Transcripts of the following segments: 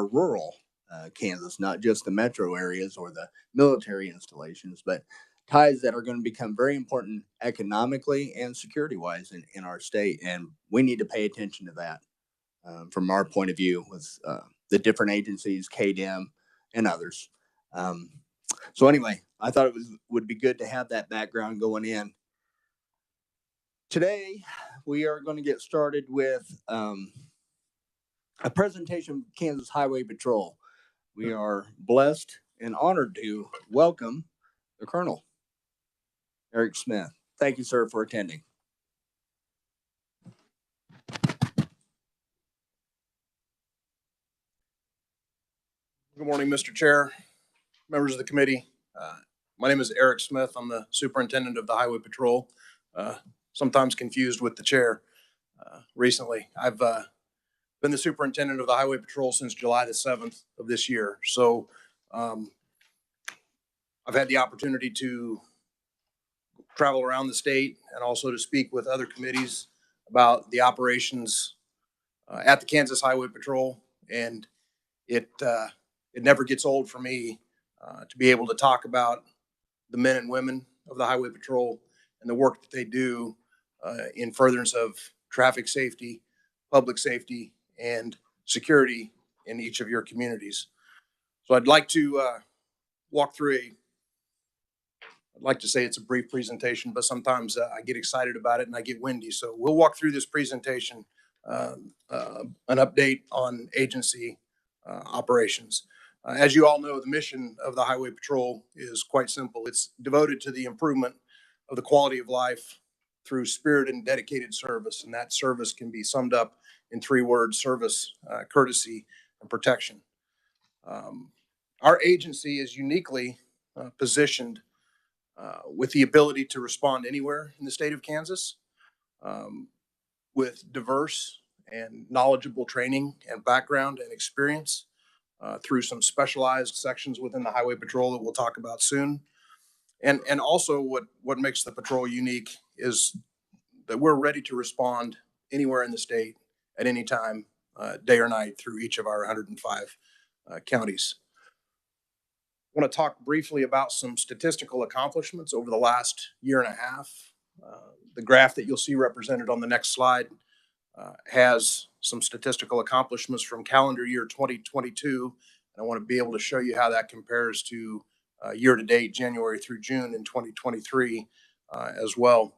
rural Kansas, not just the metro areas or the military installations, but ties that are going to become very important economically and security wise in our state. And we need to pay attention to that from our point of view with the different agencies, KDM and others. So anyway, I thought would be good to have that background going in. Today, we are going to get started with a presentation of Kansas Highway Patrol. We are blessed and honored to welcome the Colonel, Eric Smith. Thank you, sir, for attending. Good morning, Mr. Chair, members of the committee. My name is Eric Smith. I'm the superintendent of the Highway Patrol, sometimes confused with the chair recently. I've been the superintendent of the Highway Patrol since July the 7th of this year. So I've had the opportunity to travel around the state and also to speak with other committees about the operations at the Kansas Highway Patrol. And it never gets old for me to be able to talk about the men and women of the Highway Patrol and the work that they do in furtherance of traffic safety, public safety, and security in each of your communities. So I'd like to walk through I'd like to say it's a brief presentation, but sometimes I get excited about it and I get windy. So we'll walk through this presentation, an update on agency operations. As you all know, the mission of the Highway Patrol is quite simple. It's devoted to the improvement of the quality of life through spirited and dedicated service. And that service can be summed up in 3 words: service, courtesy, and protection. Our agency is uniquely positioned with the ability to respond anywhere in the state of Kansas, with diverse and knowledgeable training and background and experience through some specialized sections within the Highway Patrol that we'll talk about soon. And also what makes the patrol unique is that we're ready to respond anywhere in the state at any time, day or night, through each of our 105 counties. I want to talk briefly about some statistical accomplishments over the last year and a half. The graph that you'll see represented on the next slide has some statistical accomplishments from calendar year 2022. And I want to be able to show you how that compares to year to date, January through June in 2023 as well.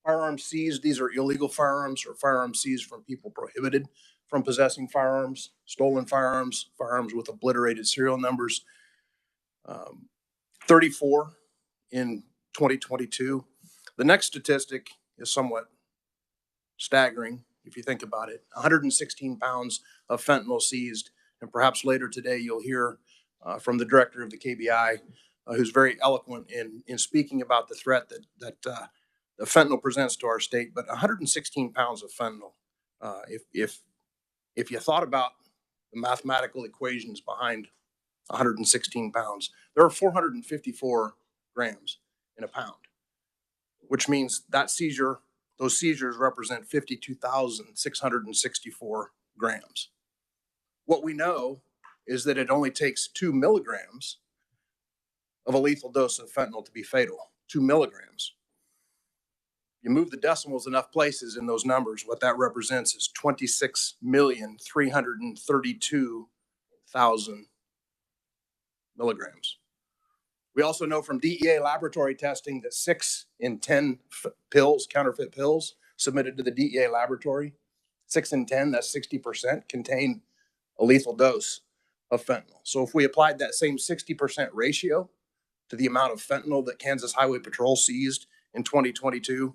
Firearms seized, these are illegal firearms or firearms seized from people prohibited from possessing firearms, stolen firearms, firearms with obliterated serial numbers. 34 in 2022. The next statistic is somewhat staggering if you think about it. 116 pounds of fentanyl seized, and perhaps later today you'll hear from the director of the KBI, who's very eloquent in speaking about the threat that the fentanyl presents to our state. But 116 pounds of fentanyl. If you thought about the mathematical equations behind 116 pounds, there are 454 grams in a pound, which means that those seizures represent 52,664 grams. What we know is that it only takes 2 milligrams of a lethal dose of fentanyl to be fatal. 2 milligrams. You move the decimals enough places in those numbers, what that represents is 26,332,000 milligrams. We also know from DEA laboratory testing that 6 in 10 pills, counterfeit pills, submitted to the DEA laboratory, 6 in 10, that's 60%, contain a lethal dose of fentanyl. So if we applied that same 60% ratio to the amount of fentanyl that Kansas Highway Patrol seized in 2022,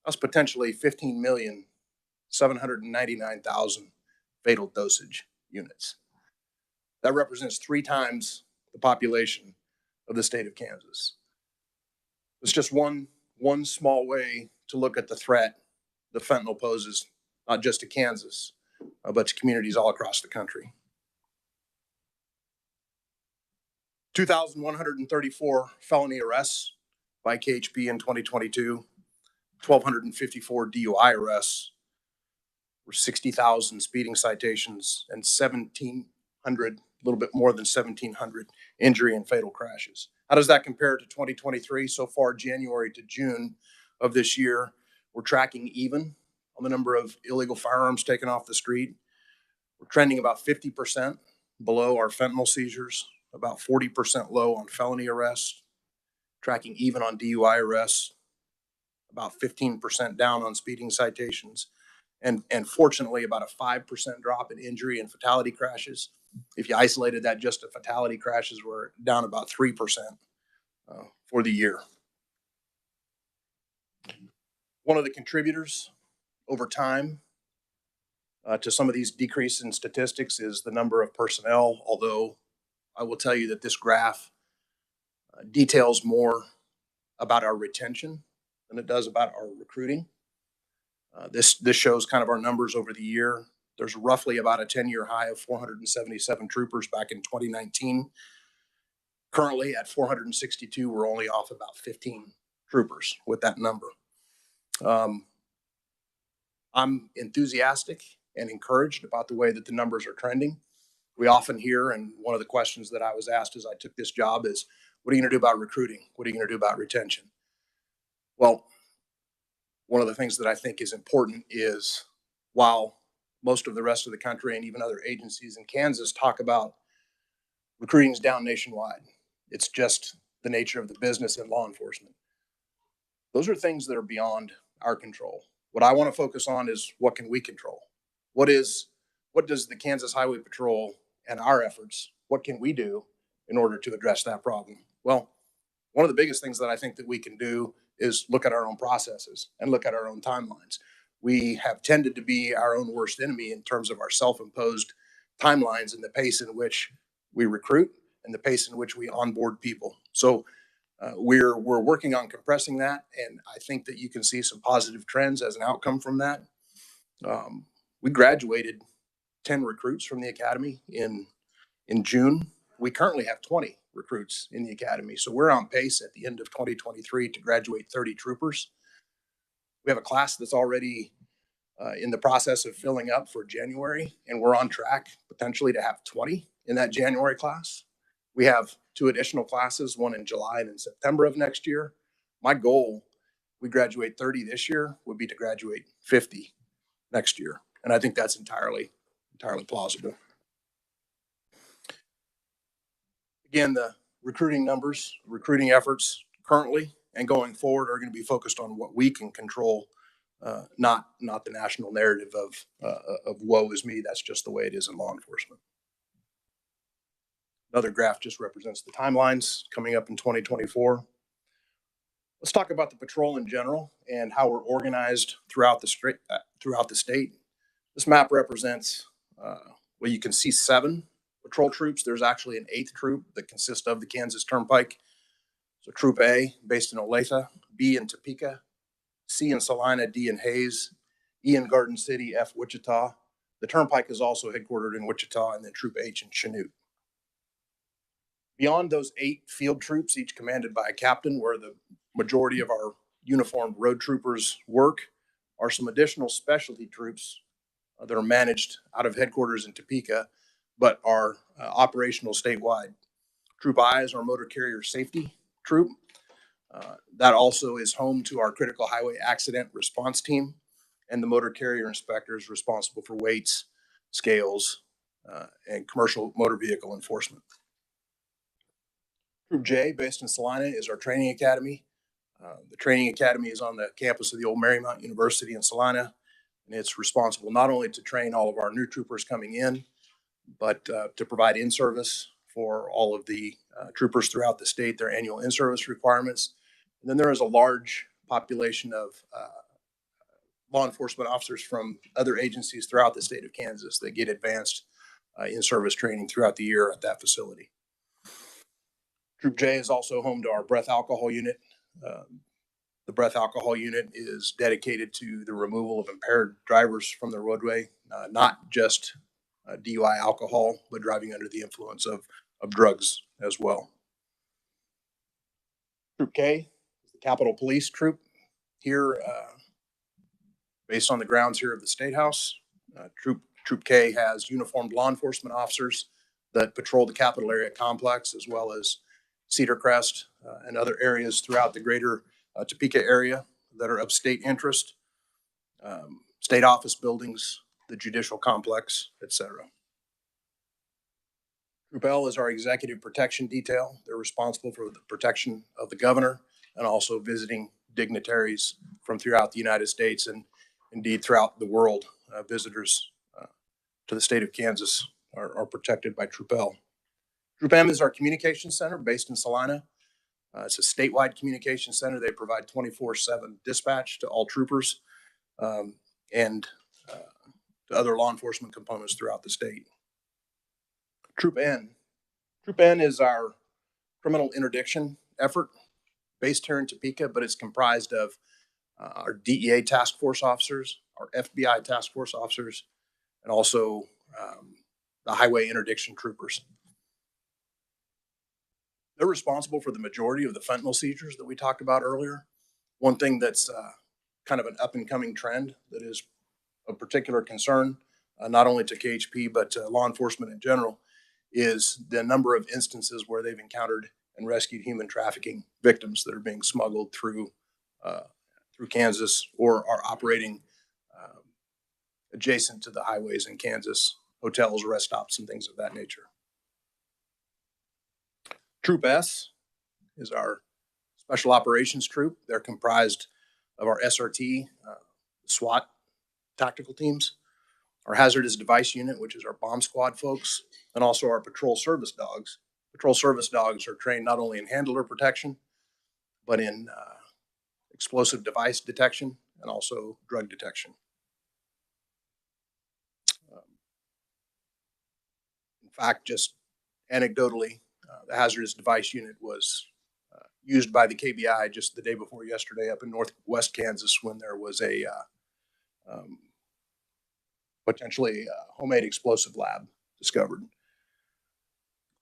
that's potentially 15,799,000 fatal dosage units. That represents 3 times the population of the state of Kansas. It's just one small way to look at the threat the fentanyl poses, not just to Kansas, but to communities all across the country. 2,134 felony arrests by KHP in 2022, 1,254 DUI arrests, were 60,000 speeding citations and 1,700, a little bit more than 1,700 injury and fatal crashes. How does that compare to 2023? So far, January to June of this year, we're tracking even on the number of illegal firearms taken off the street. We're trending about 50% below our fentanyl seizures, about 40% low on felony arrests, tracking even on DUI arrests, about 15% down on speeding citations, and fortunately about a 5% drop in injury and fatality crashes. If you isolated that just to fatality crashes, we're down about 3% for the year. One of the contributors over time to some of these decreases in statistics is the number of personnel, although I will tell you that this graph details more about our retention than it does about our recruiting. This shows kind of our numbers over the year. There's roughly about a 10-year high of 477 troopers back in 2019. Currently at 462, we're only off about 15 troopers with that number. I'm enthusiastic and encouraged about the way that the numbers are trending. We often hear, and one of the questions that I was asked as I took this job is, what are you going to do about recruiting? What are you going to do about retention? Well, one of the things that I think is important is while most of the rest of the country and even other agencies in Kansas talk about recruiting is down nationwide, it's just the nature of the business in law enforcement. Those are things that are beyond our control. What I want to focus on is what can we control? What does the Kansas Highway Patrol and our efforts, what can we do in order to address that problem? Well, one of the biggest things that I think that we can do is look at our own processes and look at our own timelines. We have tended to be our own worst enemy in terms of our self-imposed timelines and the pace in which we recruit and the pace in which we onboard people. So we're working on compressing that, and I think that you can see some positive trends as an outcome from that. We graduated 10 recruits from the academy in June. We currently have 20 recruits in the academy, so we're on pace at the end of 2023 to graduate 30 troopers. We have a class that's already in the process of filling up for January, and we're on track potentially to have 20 in that January class. We have 2 additional classes, one in July and in September of next year. My goal, we graduate 30 this year, would be to graduate 50 next year. And I think that's entirely plausible. Again, the recruiting numbers, recruiting efforts currently and going forward are going to be focused on what we can control, not the national narrative of woe is me. That's just the way it is in law enforcement. Another graph just represents the timelines coming up in 2024. Let's talk about the patrol in general and how we're organized throughout the state. This map represents, well, you can see 7 patrol troops. There's actually an 8th troop that consists of the Kansas Turnpike. So Troop A, based in Olathe, B in Topeka, C in Salina, D in Hayes, E in Garden City, F Wichita. The Turnpike is also headquartered in Wichita, and then Troop H in Chanute. Beyond those 8 field troops, each commanded by a captain, where the majority of our uniformed road troopers work, are some additional specialty troops that are managed out of headquarters in Topeka, but are operational statewide. Troop I is our motor carrier safety troop. That also is home to our critical highway accident response team and the motor carrier inspectors responsible for weights, scales, and commercial motor vehicle enforcement. Troop J, based in Salina, is our training academy. The training academy is on the campus of the old Marymount University in Salina, and it's responsible not only to train all of our new troopers coming in, but to provide in-service for all of the troopers throughout the state, their annual in-service requirements. And then there is a large population of law enforcement officers from other agencies throughout the state of Kansas that get advanced in-service training throughout the year at that facility. Troop J is also home to our breath alcohol unit. The breath alcohol unit is dedicated to the removal of impaired drivers from the roadway, not just DUI alcohol, but driving under the influence of drugs as well. Troop K is the Capitol Police Troop here, based on the grounds here of the State House. Troop K has uniformed law enforcement officers that patrol the Capitol area complex, as well as Cedar Crest and other areas throughout the greater Topeka area that are of state interest, state office buildings, the judicial complex, etc. Group L is our executive protection detail. They're responsible for the protection of the governor and also visiting dignitaries from throughout the United States and indeed throughout the world. Visitors to the state of Kansas are protected by Troop L. Group M is our communication center based in Salina. It's a statewide communication center. They provide 24/7 dispatch to all troopers and to other law enforcement components throughout the state. Troop N. Troop N is our criminal interdiction effort based here in Topeka, but it's comprised of our DEA task force officers, our FBI task force officers, and also the highway interdiction troopers. They're responsible for the majority of the fentanyl seizures that we talked about earlier. One thing that's kind of an up and coming trend that is of particular concern, not only to KHP, but to law enforcement in general, is the number of instances where they've encountered and rescued human trafficking victims that are being smuggled through Kansas or are operating adjacent to the highways in Kansas, hotels, rest stops, and things of that nature. Troop S is our special operations troop. They're comprised of our SRT, SWAT tactical teams, our hazardous device unit, which is our bomb squad folks, and also our patrol service dogs. Patrol service dogs are trained not only in handler protection, but in explosive device detection and also drug detection. In fact, just anecdotally, the hazardous device unit was used by the KBI just the day before yesterday up in northwest Kansas when there was a potentially homemade explosive lab discovered.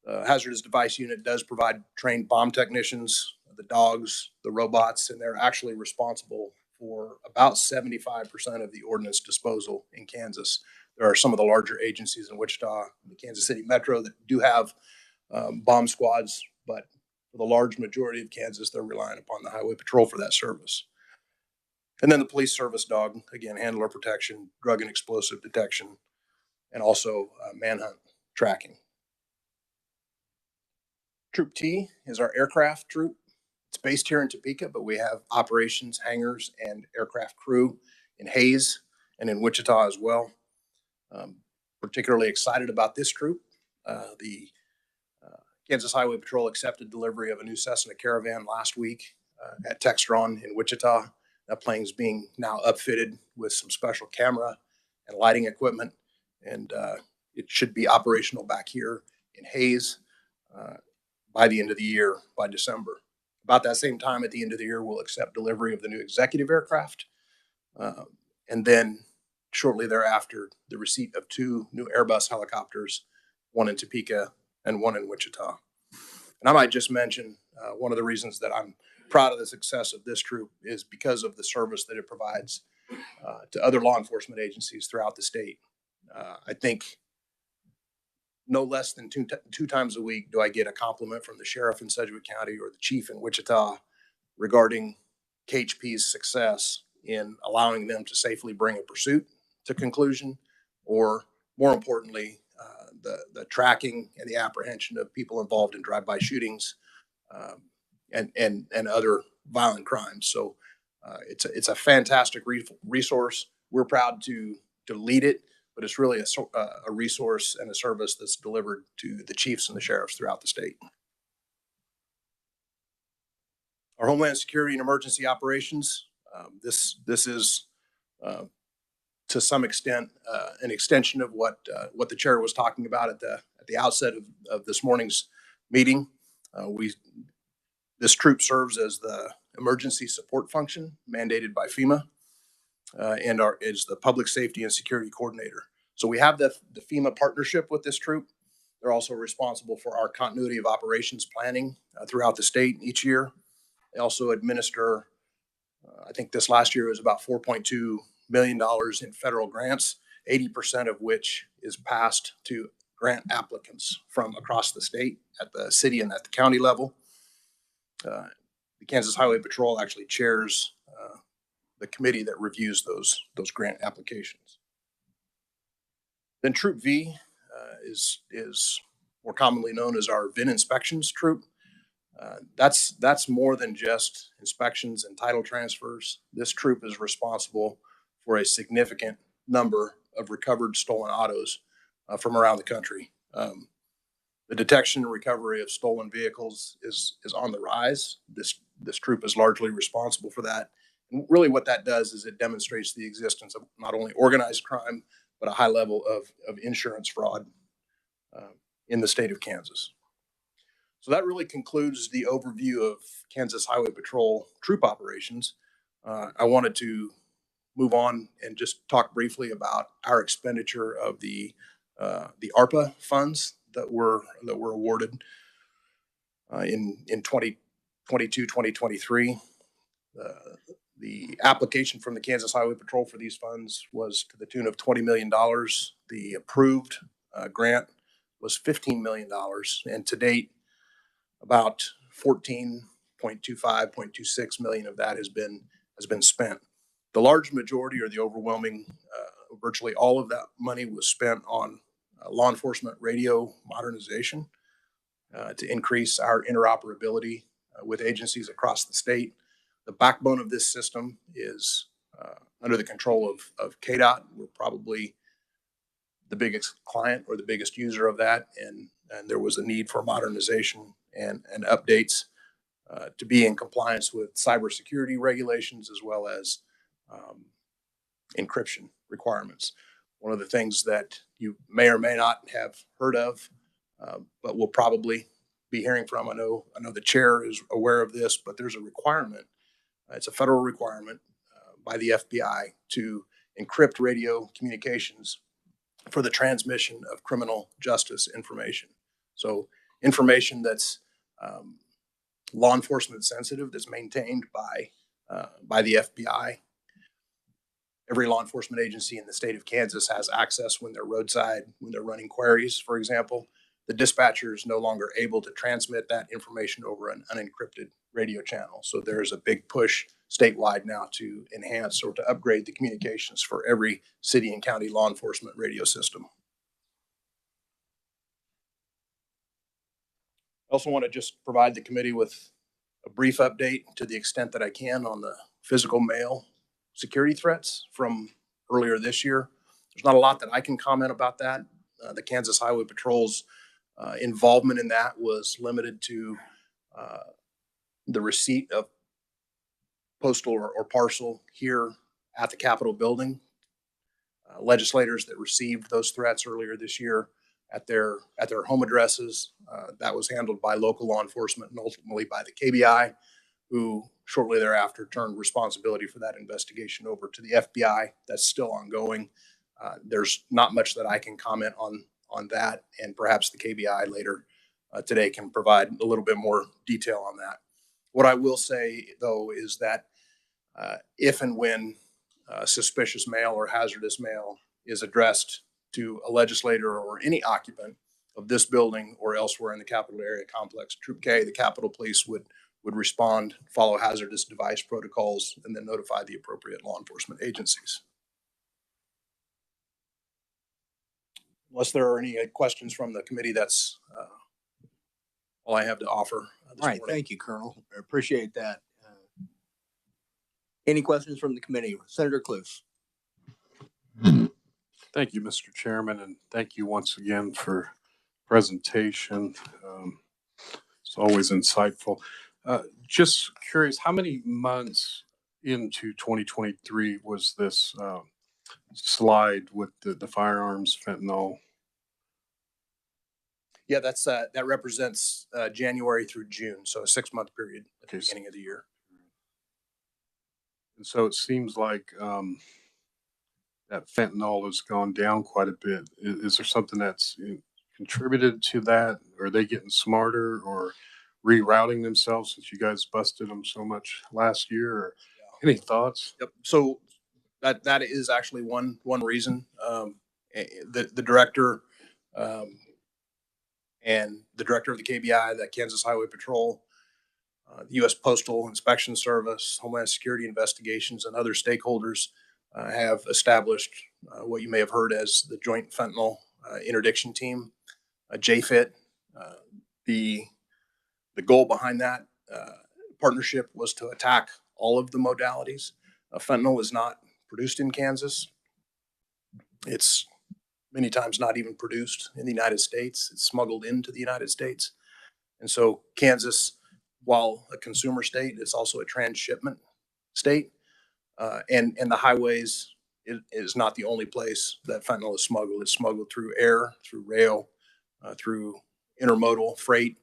The hazardous device unit does provide trained bomb technicians, the dogs, the robots, and they're actually responsible for about 75% of the ordnance disposal in Kansas. There are some of the larger agencies in Wichita, the Kansas City Metro, that do have bomb squads, but for the large majority of Kansas, they're relying upon the highway patrol for that service. And then the police service dog, again, handler protection, drug and explosive detection, and also manhunt tracking. Troop T is our aircraft troop. It's based here in Topeka, but we have operations, hangars, and aircraft crew in Hayes and in Wichita as well. Particularly excited about this troop. The Kansas Highway Patrol accepted delivery of a new Cessna Caravan last week at Textron in Wichita. That plane's being now upfitted with some special camera and lighting equipment, and it should be operational back here in Hayes by the end of the year, by December. About that same time at the end of the year, we'll accept delivery of the new executive aircraft. And then shortly thereafter, the receipt of 2 new Airbus helicopters, one in Topeka and one in Wichita. And I might just mention one of the reasons that I'm proud of the success of this troop is because of the service that it provides to other law enforcement agencies throughout the state. I think no less than two times a week do I get a compliment from the sheriff in Sedgwick County or the chief in Wichita regarding KHP's success in allowing them to safely bring a pursuit to conclusion, or more importantly, the tracking and the apprehension of people involved in drive-by shootings and other violent crimes. So it's a fantastic resource. We're proud to lead it, but it's really a resource and a service that's delivered to the chiefs and the sheriffs throughout the state. Our Homeland Security and Emergency Operations. This is to some extent an extension of what the chair was talking about at the outset of this morning's meeting. This troop serves as the emergency support function mandated by FEMA and is the public safety and security coordinator. So we have the FEMA partnership with this troop. They're also responsible for our continuity of operations planning throughout the state each year. They also administer, I think this last year was about $4.2 million in federal grants 80% of which is passed to grant applicants from across the state at the city and at the county level. The Kansas Highway Patrol actually chairs the committee that reviews those grant applications. Then Troop V is more commonly known as our VIN inspections troop. That's more than just inspections and title transfers. This troop is responsible for a significant number of recovered stolen autos from around the country. The detection and recovery of stolen vehicles is on the rise. This troop is largely responsible for that. And really what that does is it demonstrates the existence of not only organized crime, but a high level of insurance fraud in the state of Kansas. So that really concludes the overview of Kansas Highway Patrol troop operations. I wanted to move on and just talk briefly about our expenditure of the ARPA funds that were awarded in 2022, 2023. The application from the Kansas Highway Patrol for these funds was to the tune of $20 million. The approved grant was $15 million, and to date, about 14.26 million of that has been spent. The large majority, or the overwhelming, virtually all of that money was spent on law enforcement radio modernization to increase our interoperability with agencies across the state. The backbone of this system is under the control of KDOT. We're probably the biggest client or the biggest user of that, and there was a need for modernization and updates to be in compliance with cybersecurity regulations as well as encryption requirements. One of the things that you may or may not have heard of, but will probably be hearing from, I know the chair is aware of this, but there's a requirement. It's a federal requirement by the FBI to encrypt radio communications for the transmission of criminal justice information. So information that's law enforcement sensitive, that's maintained by the FBI. Every law enforcement agency in the state of Kansas has access when they're roadside, when they're running queries, for example. The dispatcher is no longer able to transmit that information over an unencrypted radio channel. So there's a big push statewide now to enhance or to upgrade the communications for every city and county law enforcement radio system. I also want to just provide the committee with a brief update to the extent that I can on the physical mail security threats from earlier this year. There's not a lot that I can comment about that. The Kansas Highway Patrol's involvement in that was limited to the receipt of postal or parcel here at the Capitol building. Legislators that received those threats earlier this year at their home addresses, that was handled by local law enforcement and ultimately by the KBI, who shortly thereafter turned responsibility for that investigation over to the FBI. That's still ongoing. There's not much that I can comment on that, and perhaps the KBI later today can provide a little bit more detail on that. What I will say, though, is that if and when suspicious mail or hazardous mail is addressed to a legislator or any occupant of this building or elsewhere in the Capitol area complex, Troop K, the Capitol Police, would respond, follow hazardous device protocols, and then notify the appropriate law enforcement agencies. Unless there are any questions from the committee, that's all I have to offer this morning. Thank you, Colonel. I appreciate that. Any questions from the committee? Senator Cluse. Thank you, Mr. Chairman, and thank you once again for presentation. It's always insightful. Just curious, how many months into 2023 was this slide with the firearms fentanyl? Yeah, that's that represents January through June, so a 6-month period at the beginning of the year. And so it seems like that fentanyl has gone down quite a bit. Is there something that's contributed to that? Are they getting smarter or rerouting themselves since you guys busted them so much last year? Or any thoughts? Yep. So that is actually one reason. The director and the director of the KBI, the Kansas Highway Patrol, the U.S. Postal Inspection Service, Homeland Security Investigations, and other stakeholders have established what you may have heard as the Joint Fentanyl Interdiction Team, JFIT. The goal behind that partnership was to attack all of the modalities. Fentanyl is not produced in Kansas. It's many times not even produced in the United States. It's smuggled into the United States. And so Kansas, while a consumer state, it's also a transshipment state. And the highways is not the only place that fentanyl is smuggled. It's smuggled through air, through rail, through intermodal freight.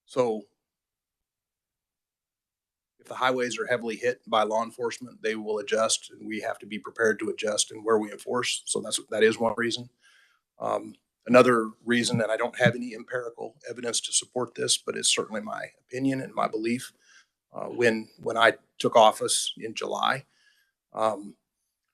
So if the highways are heavily hit by law enforcement, they will adjust, and we have to be prepared to adjust in where we enforce. So that is one reason. Another reason, and I don't have any empirical evidence to support this, but it's certainly my opinion and my belief. When I took office in July,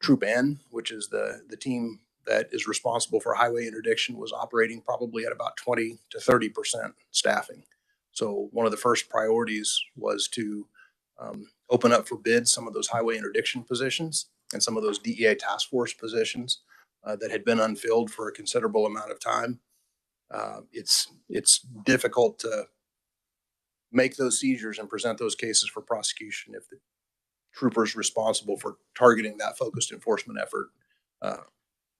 Troop N, which is the team that is responsible for highway interdiction, was operating probably at about 20 to 30% staffing. So one of the first priorities was to open up for bid some of those highway interdiction positions and some of those DEA task force positions that had been unfilled for a considerable amount of time. It's difficult to make those seizures and present those cases for prosecution if the troopers responsible for targeting that focused enforcement effort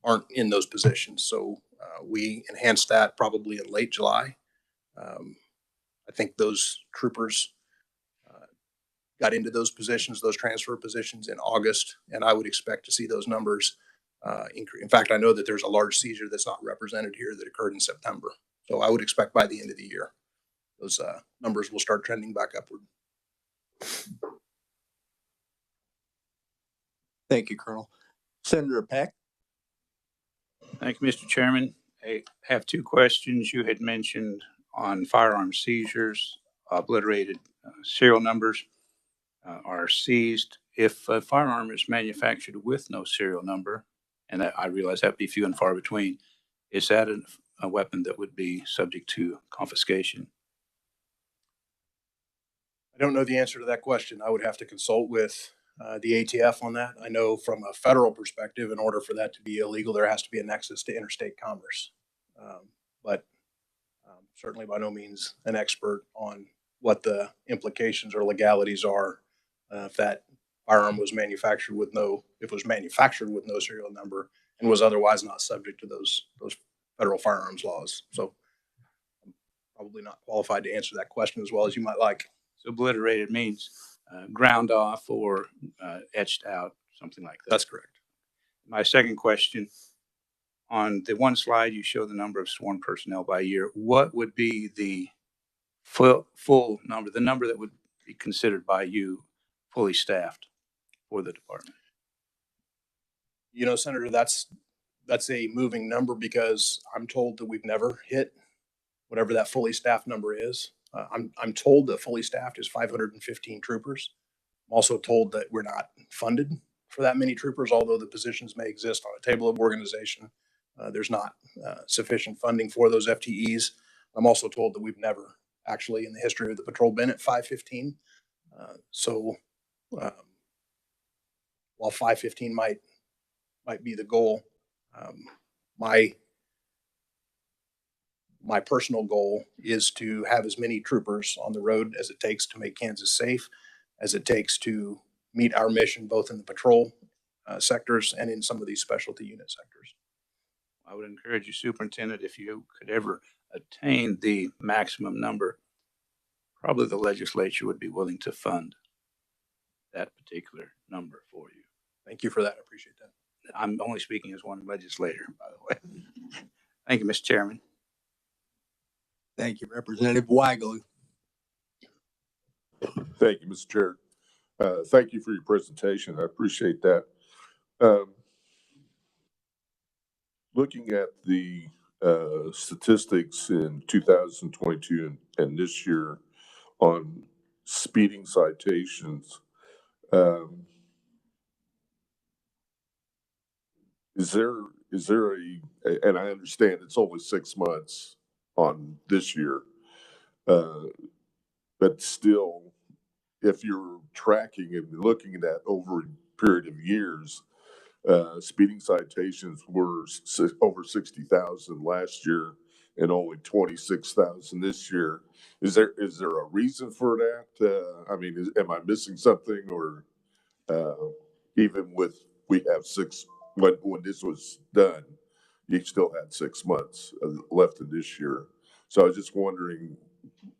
aren't in those positions. So we enhanced that probably in late July. I think those troopers got into those positions, those transfer positions in August, and I would expect to see those numbers increase. In fact, I know that there's a large seizure that's not represented here that occurred in September. So I would expect by the end of the year, those numbers will start trending back upward. Thank you, Colonel. Senator Peck. Thank you, Mr. Chairman. I have two questions. You had mentioned on firearm seizures, obliterated serial numbers are seized. If a firearm is manufactured with no serial number, and that, I realize that would be few and far between, is that a weapon that would be subject to confiscation? I don't know the answer to that question. I would have to consult with the ATF on that. I know from a federal perspective, in order for that to be illegal, there has to be a nexus to interstate commerce. But certainly by no means an expert on what the implications or legalities are if that firearm was manufactured with no serial number and was otherwise not subject to those federal firearms laws. So I'm probably not qualified to answer that question as well as you might like. So obliterated means ground off or etched out, something like that. That's correct. My second question, on the one slide, you show the number of sworn personnel by year. What would be the full number, the number that would be considered by you fully staffed for the department? You know, Senator, that's a moving number because I'm told that we've never hit whatever that fully staffed number is. I'm told that fully staffed is 515 troopers. I'm also told that we're not funded for that many troopers, although the positions may exist on a table of organization. There's not sufficient funding for those FTEs. I'm also told that we've never actually in the history of the patrol been at 515. So while 515 might be the goal, my personal goal is to have as many troopers on the road as it takes to make Kansas safe, as it takes to meet our mission, both in the patrol sectors and in some of these specialty unit sectors. I would encourage you, Superintendent, if you could ever attain the maximum number, probably the legislature would be willing to fund that particular number for you. Thank you for that. I appreciate that. I'm only speaking as one legislator, by the way. Thank you, Mr. Chairman. Thank you, Representative Weigel. Thank you, Mr. Chair. Thank you for your presentation. I appreciate that. Looking at the statistics in 2022 and this year on speeding citations, Um, is there and I understand it's only 6 months on this year, uh, but still, if you're tracking and looking at that over a period of years, speeding citations were over 60,000 last year and only 26,000 this year. Is there a reason for that? I mean, am I missing something, or uh, even with we have when this was done, you still had 6 months left in this year. So I was just wondering,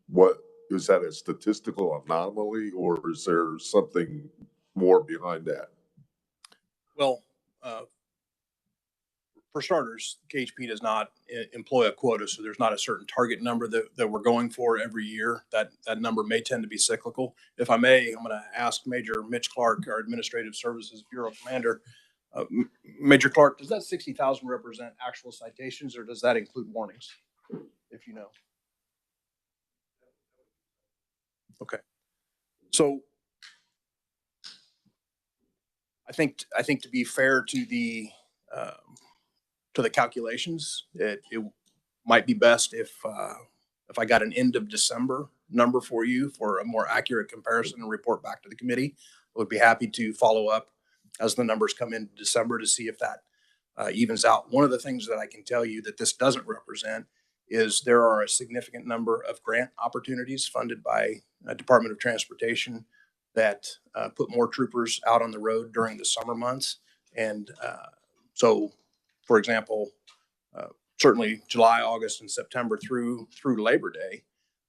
what is that, a statistical anomaly, or is there something more behind that? Well, uh, for starters, KHP does not employ a quota, so there's not a certain target number that we're going for every year. That number may tend to be cyclical. If I may, I'm going to ask Major Mitch Clark, our Administrative Services Bureau Commander. Major Clark, does that 60,000 represent actual citations, or does that include warnings? If you know. Okay. So I think to be fair um, to the calculations, it might be best if I got an end of December number for you for a more accurate comparison and report back to the committee. I would be happy to follow up as the numbers come in December to see if that evens out. One of the things that I can tell you that this doesn't represent is there are a significant number of grant opportunities funded by Department of Transportation that put more troopers out on the road during the summer months. And so, for example, certainly July, August, and September through Labor Day,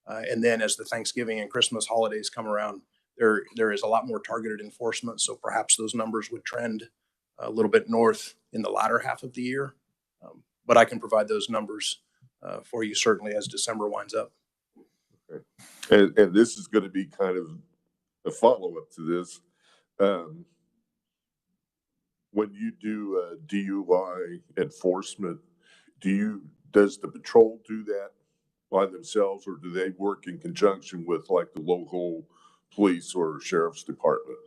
and then as the Thanksgiving and Christmas holidays come around, there is a lot more targeted enforcement. So perhaps those numbers would trend a little bit north in the latter half of the year. But I can provide those numbers for you certainly as December winds up. Okay. And this is going to be kind of a follow-up to this. Um, when you do DUI enforcement, does the patrol do that by themselves, or do they work in conjunction with like the local police or sheriff's department?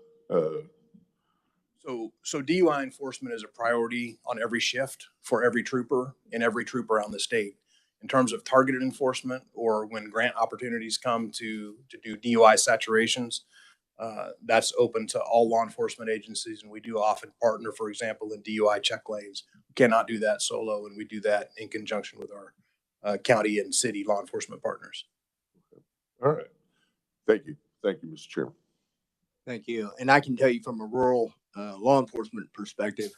So DUI enforcement is a priority on every shift for every trooper and every trooper around the state. In terms of targeted enforcement, or when grant opportunities come to do DUI saturations, that's open to all law enforcement agencies, and we do often partner, for example, in DUI check lanes. We cannot do that solo, and we do that in conjunction with our county and city law enforcement partners. All right. Thank you. Thank you, Mr. Chairman. Thank you. And I can tell you from a rural law enforcement perspective,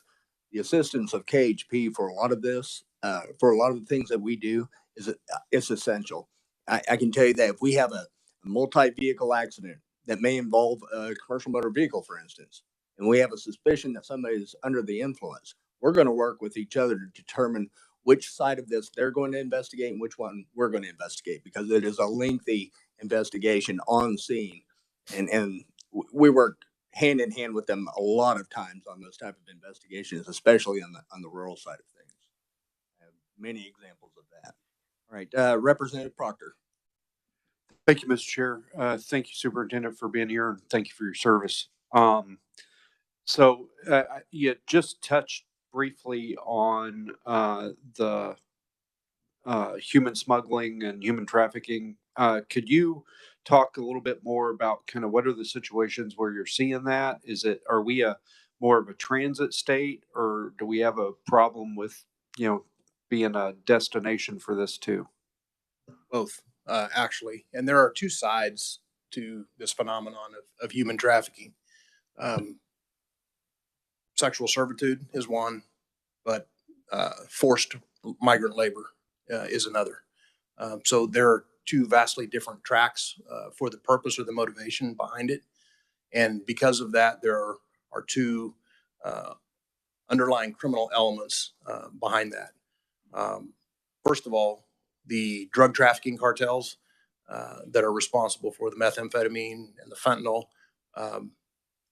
the assistance of KHP for a lot of this, for a lot of the things that we do, it's essential. I can tell you that if we have a multi-vehicle accident that may involve a commercial motor vehicle, for instance, and we have a suspicion that somebody is under the influence, we're going to work with each other to determine which side of this they're going to investigate and which one we're going to investigate, because it is a lengthy investigation on scene. And we work hand in hand with them a lot of times on those type of investigations, especially on the rural side of things. I have many examples of that. All right, Representative Proctor. Thank you, Mr. Chair. Thank you, Superintendent, for being here, and thank you for your service. So you just touched briefly on the human smuggling and human trafficking. Could you talk a little bit more about kind of what are the situations where you're seeing that? Are we more of a transit state, or do we have a problem with, being a destination for this too? Both, actually. And there are two sides to this phenomenon of human trafficking. Sexual servitude is one, but forced migrant labor is another. So there are two vastly different tracks for the purpose or the motivation behind it. And because of that, there are two underlying criminal elements behind that. First of all, the drug trafficking cartels that are responsible for the methamphetamine and the fentanyl.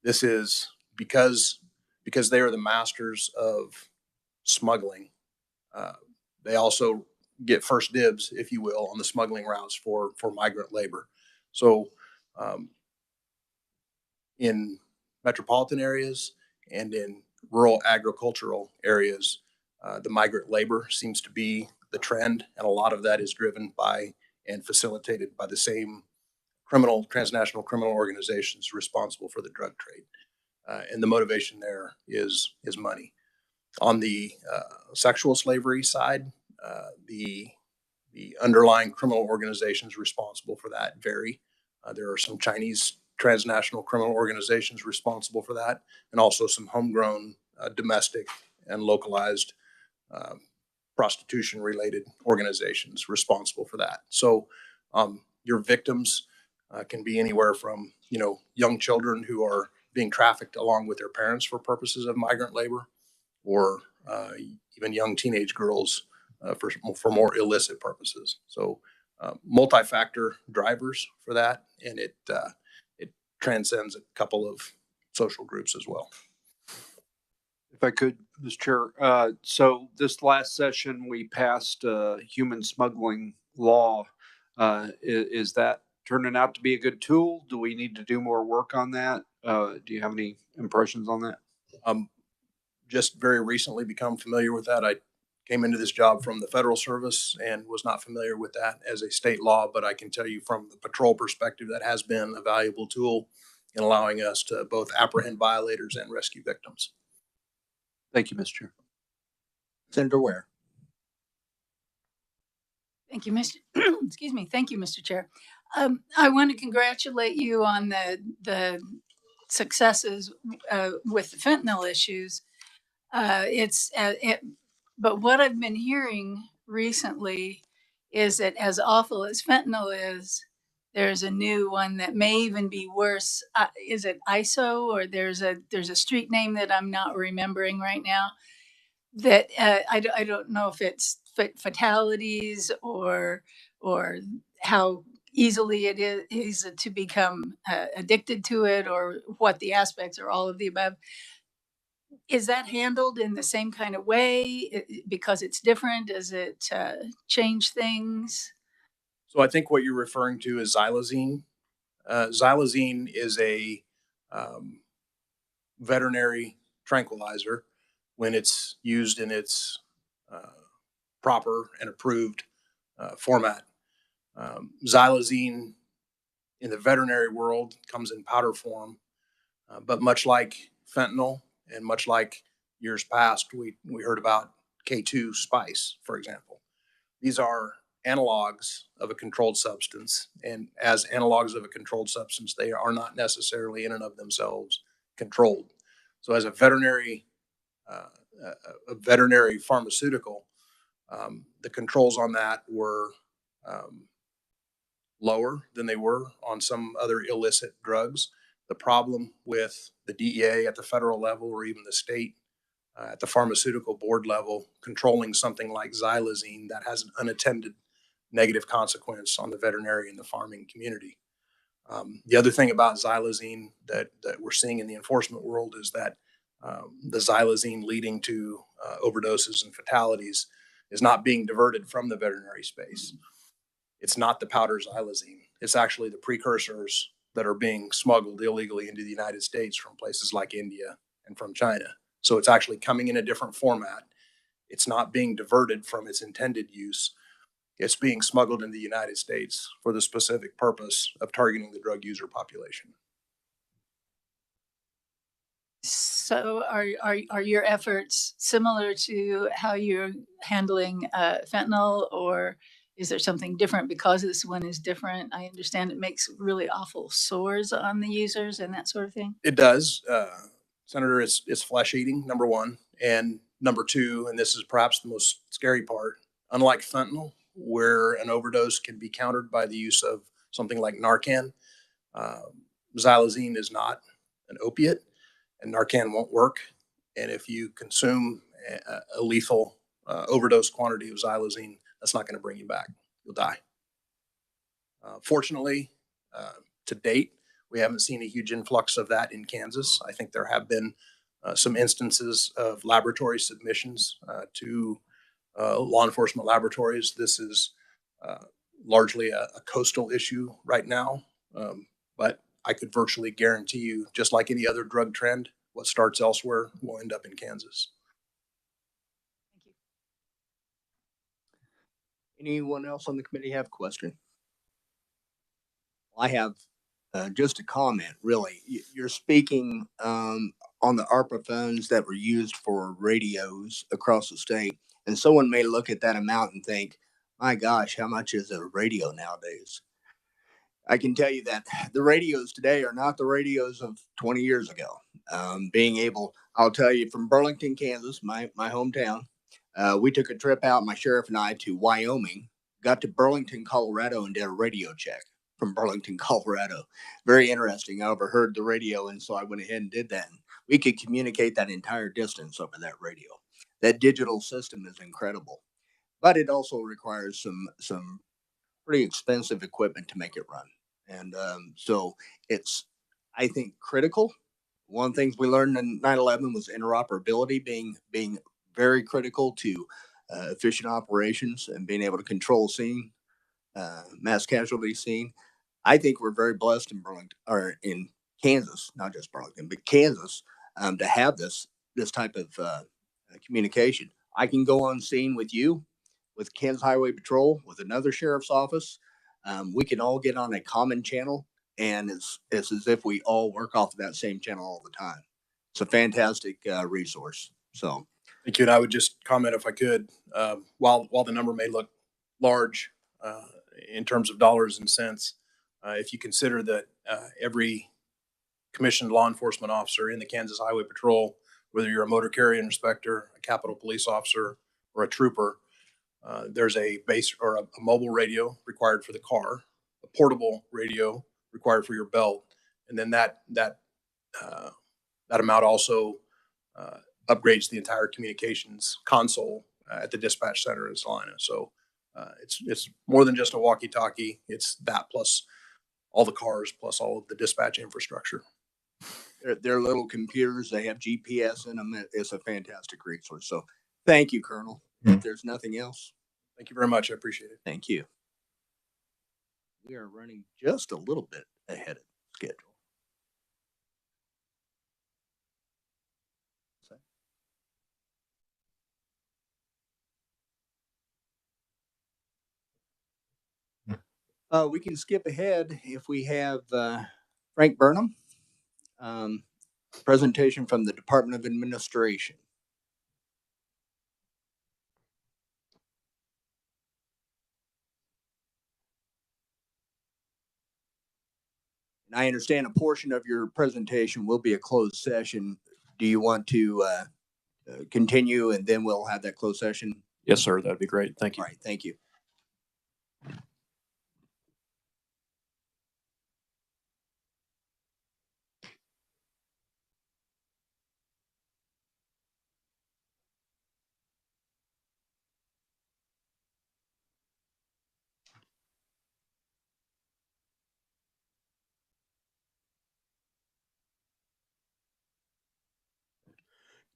This is because they are the masters of smuggling. They also get first dibs, if you will, on the smuggling routes for migrant labor. So in metropolitan areas and in rural agricultural areas, the migrant labor seems to be the trend, and a lot of that is driven by and facilitated by the same transnational criminal organizations responsible for the drug trade. And the motivation there is money. On the sexual slavery side, the underlying criminal organizations responsible for that vary. There are some Chinese transnational criminal organizations responsible for that, and also some homegrown domestic and localized prostitution-related organizations responsible for that. So your victims can be anywhere from young children who are being trafficked along with their parents for purposes of migrant labor, or even young teenage girls for more illicit purposes. So multi-factor drivers for that, and it transcends a couple of social groups as well. If I could, Mr. Chair, so this last session, we passed a human smuggling law. Is that turning out to be a good tool? Do we need to do more work on that? Do you have any impressions on that? Just very recently become familiar with that. I came into this job from the federal service and was not familiar with that as a state law, but I can tell you from the patrol perspective, that has been a valuable tool in allowing us to both apprehend violators and rescue victims. Thank you, Mr. Chair. Senator Ware. Thank you, Mr. Excuse me. Thank you, Mr. Chair. I want to congratulate you on the successes with the fentanyl issues. But what I've been hearing recently is that as awful as fentanyl is, there's a new one that may even be worse. Is it ISO, or there's a street name that I'm not remembering right now? That I don't know if it's fatalities or how easily it is to become addicted to it, or what the aspects are, all of the above. Is that handled in the same kind of way because it's different? Does it change things? So I think what you're referring to is xylazine. Xylazine is a veterinary tranquilizer when it's used in its proper and approved format. Xylazine in the veterinary world comes in powder form, but much like fentanyl and much like years past, we heard about K2 spice, for example. These are analogs of a controlled substance, and as analogs of a controlled substance, they are not necessarily in and of themselves controlled. So as a veterinary pharmaceutical, the controls on that were lower than they were on some other illicit drugs. The problem with the DEA at the federal level, or even the state at the pharmaceutical board level, controlling something like xylazine that has an unattended negative consequence on the veterinary and the farming community. The other thing about xylazine that we're seeing in the enforcement world is that the xylazine leading to overdoses and fatalities is not being diverted from the veterinary space. It's not the powder xylazine. It's actually the precursors that are being smuggled illegally into the United States from places like India and from China. So it's actually coming in a different format. It's not being diverted from its intended use. It's being smuggled in the United States for the specific purpose of targeting the drug user population. So are your efforts similar to how you're handling fentanyl, or is there something different because this one is different? I understand it makes really awful sores on the users and that sort of thing. It does. Senator, it's flesh eating, number one. And number two, and this is perhaps the most scary part, unlike fentanyl, where an overdose can be countered by the use of something like Narcan, xylazine is not an opiate, and Narcan won't work. And if you consume a lethal overdose quantity of xylazine, that's not going to bring you back. You'll die. Fortunately, to date, we haven't seen a huge influx of that in Kansas. I think there have been some instances of laboratory submissions to law enforcement laboratories. This is largely a coastal issue right now, but I could virtually guarantee you, just like any other drug trend, what starts elsewhere will end up in Kansas. Anyone else on the committee have a question? I have just a comment, really. You're speaking on the ARPA funds that were used for radios across the state. And someone may look at that amount and think, my gosh, how much is a radio nowadays? I can tell you that the radios today are not the radios of 20 years ago. I'll tell you from Burlington, Kansas, my hometown, we took a trip out, my sheriff and I, to Wyoming, got to Burlington, Colorado, and did a radio check from Burlington, Colorado. Very interesting. I overheard the radio, and so I went ahead and did that. And we could communicate that entire distance over that radio. That digital system is incredible, but it also requires some pretty expensive equipment to make it run. And so it's, I think, critical. One of the things we learned in 9/11 was interoperability being very critical to efficient operations and being able to control scene, mass casualty scene. I think we're very blessed in Burlington or in Kansas, not just Burlington, but Kansas, to have this type of communication. I can go on scene with you, with Kansas Highway Patrol, with another sheriff's office. We can all get on a common channel, and it's as if we all work off of that same channel all the time. It's a fantastic resource. So, Thank you. And I would just comment, if I could, while the number may look large in terms of dollars and cents, if you consider that every commissioned law enforcement officer in the Kansas Highway Patrol, whether you're a motor carrier inspector, a Capitol Police officer, or a trooper, there's a base or a mobile radio required for the car, a portable radio required for your belt, and then that amount also upgrades the entire communications console at the dispatch center in Salina. So it's more than just a walkie-talkie. It's that plus all the cars plus all of the dispatch infrastructure. they're little computers. They have GPS in them. It's a fantastic resource. So thank you, Colonel. If there's nothing else. Thank you very much. I appreciate it. Thank you. We are running just a little bit ahead of schedule. We can skip ahead if we have Frank Burnham, presentation from the Department of Administration. And I understand a portion of your presentation will be a closed session. Do you want to continue and then we'll have that closed session? Yes, sir. That'd be great. Thank you. All right. Thank you.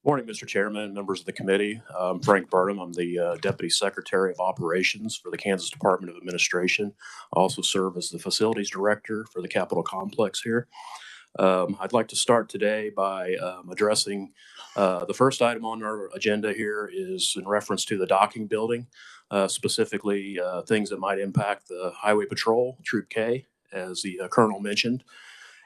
Morning, Mr. Chairman, members of the committee. I'm Frank Burnham. I'm the Deputy Secretary of Operations for the Kansas Department of Administration. I also serve as the Facilities Director for the Capitol Complex here. I'd like to start today by addressing the first item on our agenda here is in reference to the docking building, specifically things that might impact the Highway Patrol, Troop K, as the Colonel mentioned.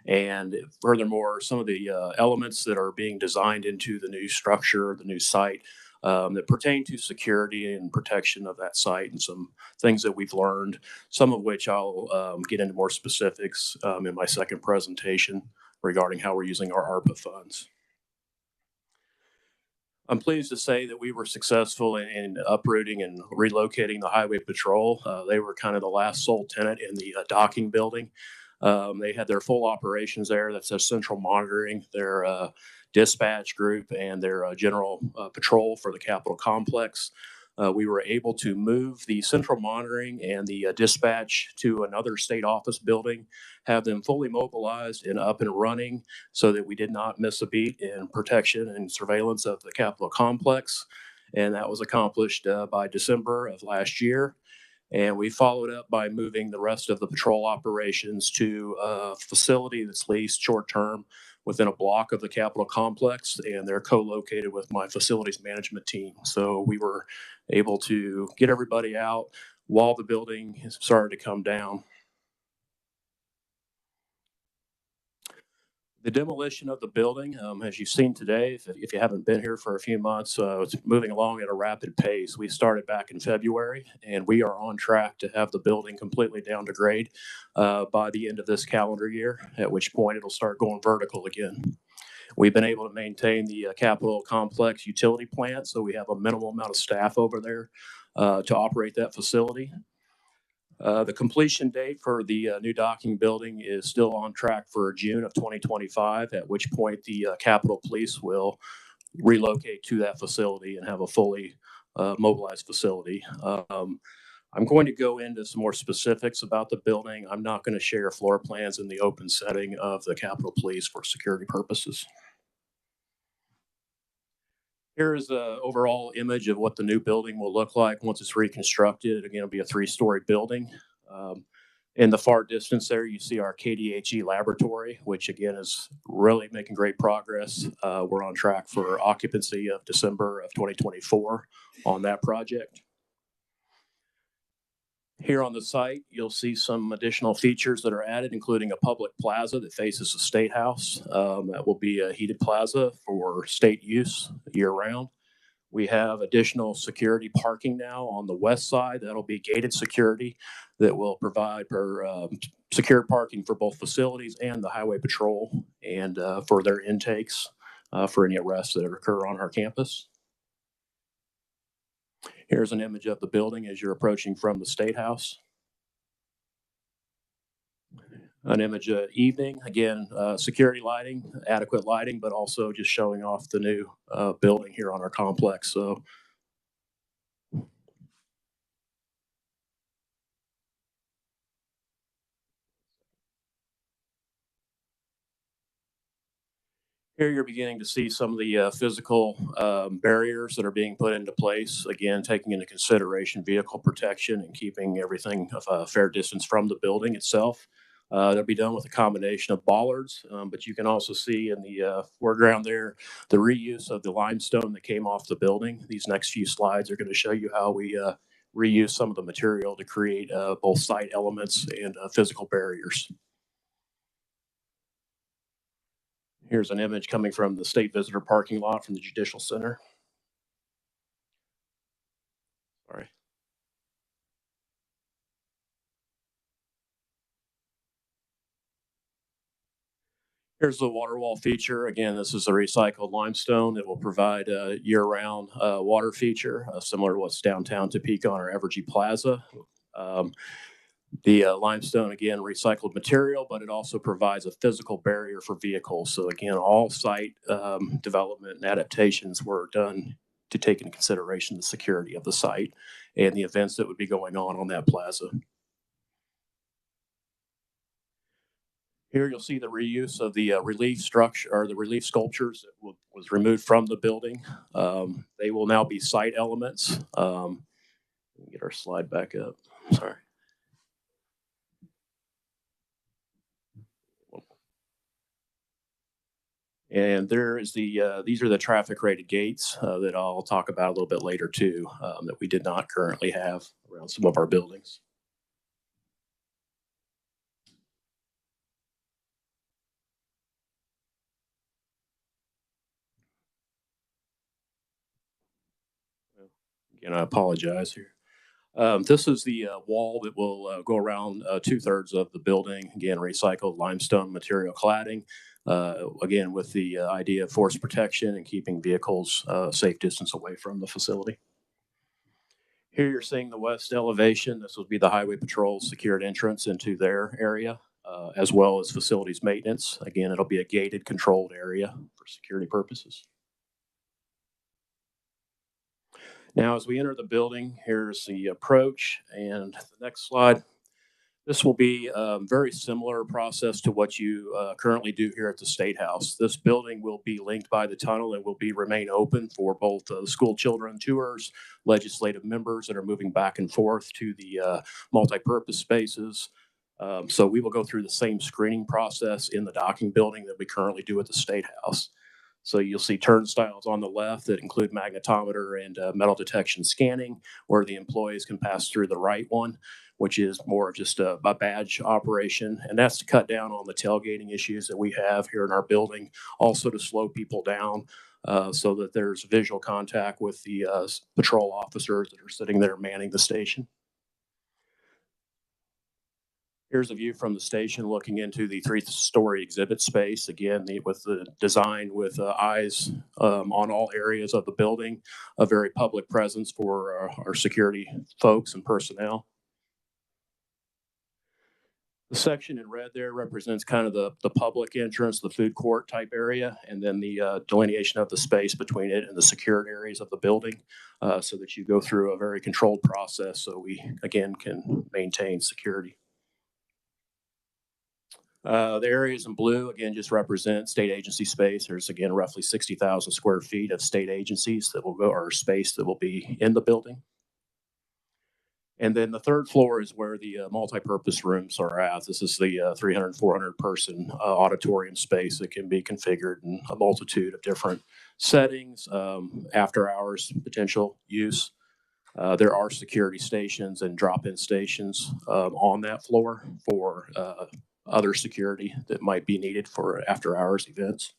And furthermore, some of the elements that are being designed into the new structure, the new site, that pertain to security and protection of that site, and some things that we've learned, some of which I'll get into more specifics in my second presentation regarding how we're using our ARPA funds. I'm pleased to say that we were successful in uprooting and relocating the Highway Patrol. They were kind of the last sole tenant in the docking building. They had their full operations there. That's their central monitoring, their dispatch group, and their general patrol for the Capitol Complex. We were able to move the central monitoring and the dispatch to another state office building, have them fully mobilized and up and running so that we did not miss a beat in protection and surveillance of the Capitol Complex. And that was accomplished by December of last year. And we followed up by moving the rest of the patrol operations to a facility that's leased short-term within a block of the Capitol complex, and they're co-located with my facilities management team. So we were able to get everybody out while the building started to come down. The demolition of the building, as you've seen today, if you haven't been here for a few months, it's moving along at a rapid pace. We started back in February, and we are on track to have the building completely down to grade by the end of this calendar year, at which point it'll start going vertical again. We've been able to maintain the Capitol Complex utility plant, so we have a minimal amount of staff over there to operate that facility. The completion date for the new docking building is still on track for June of 2025, at which point the Capitol Police will relocate to that facility and have a fully mobilized facility. I'm going to go into some more specifics about the building. I'm not going to share floor plans in the open setting of the Capitol Police for security purposes. Here is an overall image of what the new building will look like once it's reconstructed. Again, it'll be a 3-story building. In the far distance there, you see our KDHE laboratory, which again is really making great progress. We're on track for occupancy of December of 2024 on that project. Here on the site, you'll see some additional features that are added, including a public plaza that faces the State House. That will be a heated plaza for state use year-round. We have additional security parking now on the west side. That'll be gated security that will provide for secure parking for both facilities and the Highway Patrol and for their intakes for any arrests that occur on our campus. Here's an image of the building as you're approaching from the State House. An image of evening, again, security lighting, adequate lighting, but also just showing off the new building here on our complex. So here you're beginning to see some of the physical barriers that are being put into place, again, taking into consideration vehicle protection and keeping everything of a fair distance from the building itself. They'll be done with a combination of bollards, but you can also see in the foreground there the reuse of the limestone that came off the building. These next few slides are going to show you how we reuse some of the material to create both site elements and physical barriers. Here's an image coming from the state visitor parking lot from the Judicial Center. Sorry. Here's the water wall feature. Again, this is a recycled limestone that will provide a year-round water feature, similar to what's downtown Topeka on our Evergy Plaza. The limestone, again, recycled material, but it also provides a physical barrier for vehicles. So again, all site development and adaptations were done to take into consideration the security of the site and the events that would be going on that plaza. Here you'll see the reuse of the relief structure or the relief sculptures that was removed from the building. They will now be site elements. Let me get our slide back up. Sorry. And there is these are the traffic rated gates that I'll talk about a little bit later too, that we did not currently have around some of our buildings. Again, I apologize here. This is the wall that will go around 2/3 of the building. Again, recycled limestone material cladding. Again, with the idea of force protection and keeping vehicles safe distance away from the facility. Here you're seeing the west elevation. This will be the Highway Patrol secured entrance into their area, as well as facilities maintenance. Again, it'll be a gated, controlled area for security purposes. Now, as we enter the building, here's the approach and the next slide. This will be a very similar process to what you currently do here at the State House. This building will be linked by the tunnel and will remain open for both the school children tours, legislative members that are moving back and forth to the multi-purpose spaces. So we will go through the same screening process in the docking building that we currently do at the State House. So you'll see turnstiles on the left that include magnetometer and metal detection scanning, where the employees can pass through the right one, which is more of just a badge operation. And that's to cut down on the tailgating issues that we have here in our building, also to slow people down so that there's visual contact with the patrol officers that are sitting there manning the station. Here's a view from the station looking into the 3-story exhibit space. Again, with the design with eyes on all areas of the building, a very public presence for our security folks and personnel. The section in red there represents kind of the public entrance, the food court type area, and then the delineation of the space between it and the secured areas of the building so that you go through a very controlled process so we, again, can maintain security. The areas in blue, again, just represent state agency space. There's, again, roughly 60,000 square feet of state agencies that will go, or space that will be in the building. And then the third floor is where the multi-purpose rooms are at. This is the 300, 400 person auditorium space that can be configured in a multitude of different settings, after hours potential use. There are security stations and drop-in stations on that floor for other security that might be needed for after hours events.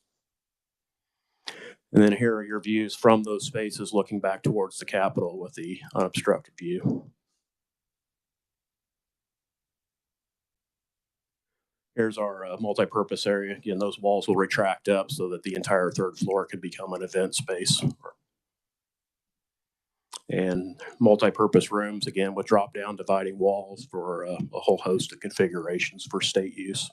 And then here are your views from those spaces looking back towards the Capitol with the unobstructed view. Here's our multi-purpose area. Again, those walls will retract up so that the entire third floor can become an event space. And multi-purpose rooms, again, with drop-down dividing walls for a whole host of configurations for state use.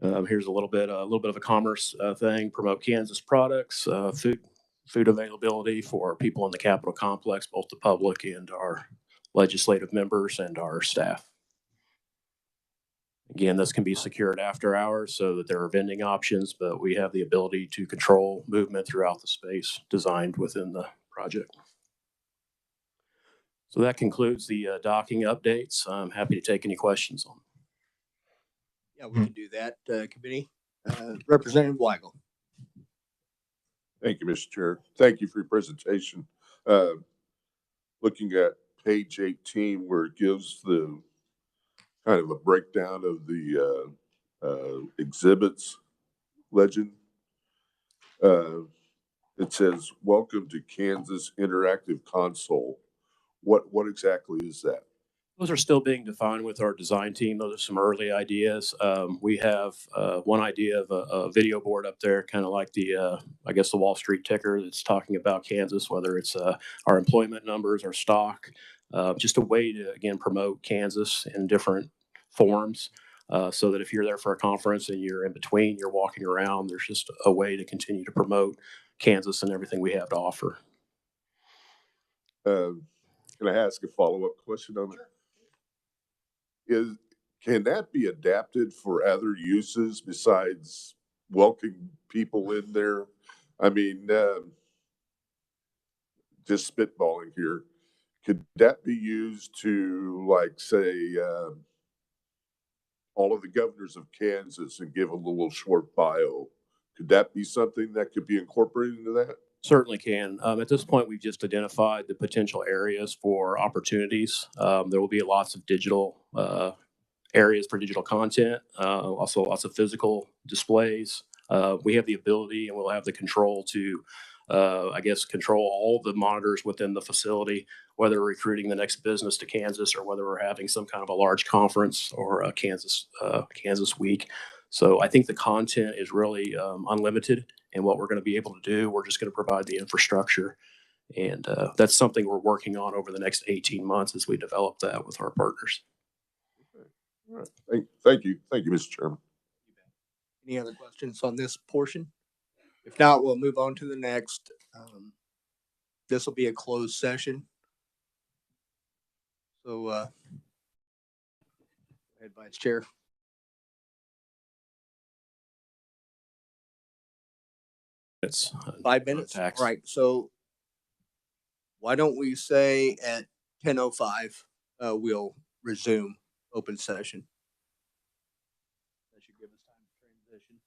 Here's a little bit of a commerce thing. Promote Kansas products, food availability for people in the Capitol complex, both the public and our legislative members and our staff. Again, this can be secured after hours so that there are vending options, but we have the ability to control movement throughout the space designed within the project. So that concludes the docking updates. I'm happy to take any questions on them. Yeah, we can do that, committee. Representative Weigel. Thank you, Mr. Chair. Thank you for your presentation. Looking at page 18 where it gives the kind of a breakdown of the exhibits legend. It says, "Welcome to Kansas Interactive Console." What exactly is that? Those are still being defined with our design team. Those are some early ideas. We have one idea of a video board up there, kind of like the, I guess, the Wall Street ticker that's talking about Kansas, whether it's our employment numbers, our stock, just a way to, again, promote Kansas in different forms so that if you're there for a conference and you're in between, you're walking around, there's just a way to continue to promote Kansas and everything we have to offer. Can I ask a follow-up question on that? Can that be adapted for other uses besides welcoming people in there? I mean, just spitballing here, could that be used to, like, say, all of the governors of Kansas and give a little short bio? Could that be something that could be incorporated into that? Certainly can. At this point, we've just identified the potential areas for opportunities. There will be lots of digital areas for digital content, also lots of physical displays. We have the ability and we'll have the control to, I guess, control all the monitors within the facility, whether we're recruiting the next business to Kansas or whether we're having some kind of a large conference or a Kansas week. So I think the content is really unlimited, and what we're going to be able to do, we're just going to provide the infrastructure. And that's something we're working on over the next 18 months as we develop that with our partners. All right. Thank you, Mr. Chairman. Any other questions on this portion? If not, we'll move on to the next. This will be a closed session. So, go ahead, Vice Chair. It's 5 minutes. tax. All right. So why don't we say at 10:05, we'll resume open session. That should give us time to transition.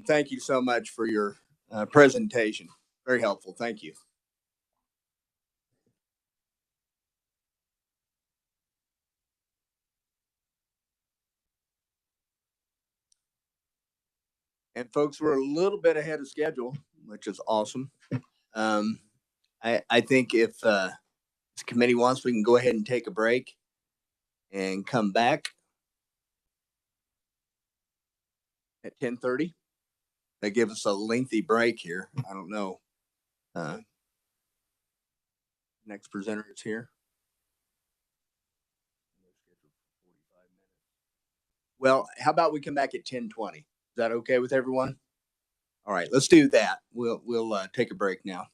Thank you so much for your presentation. Very helpful. Thank you. And folks, we're a little bit ahead of schedule, which is awesome. I think if the committee wants, we can go ahead and take a break and come back at 10:30. That gives us a lengthy break here. I don't know. Next presenter is here. Well, how about we come back at 10:20? Is that okay with everyone? All right, let's do that. We'll take a break now.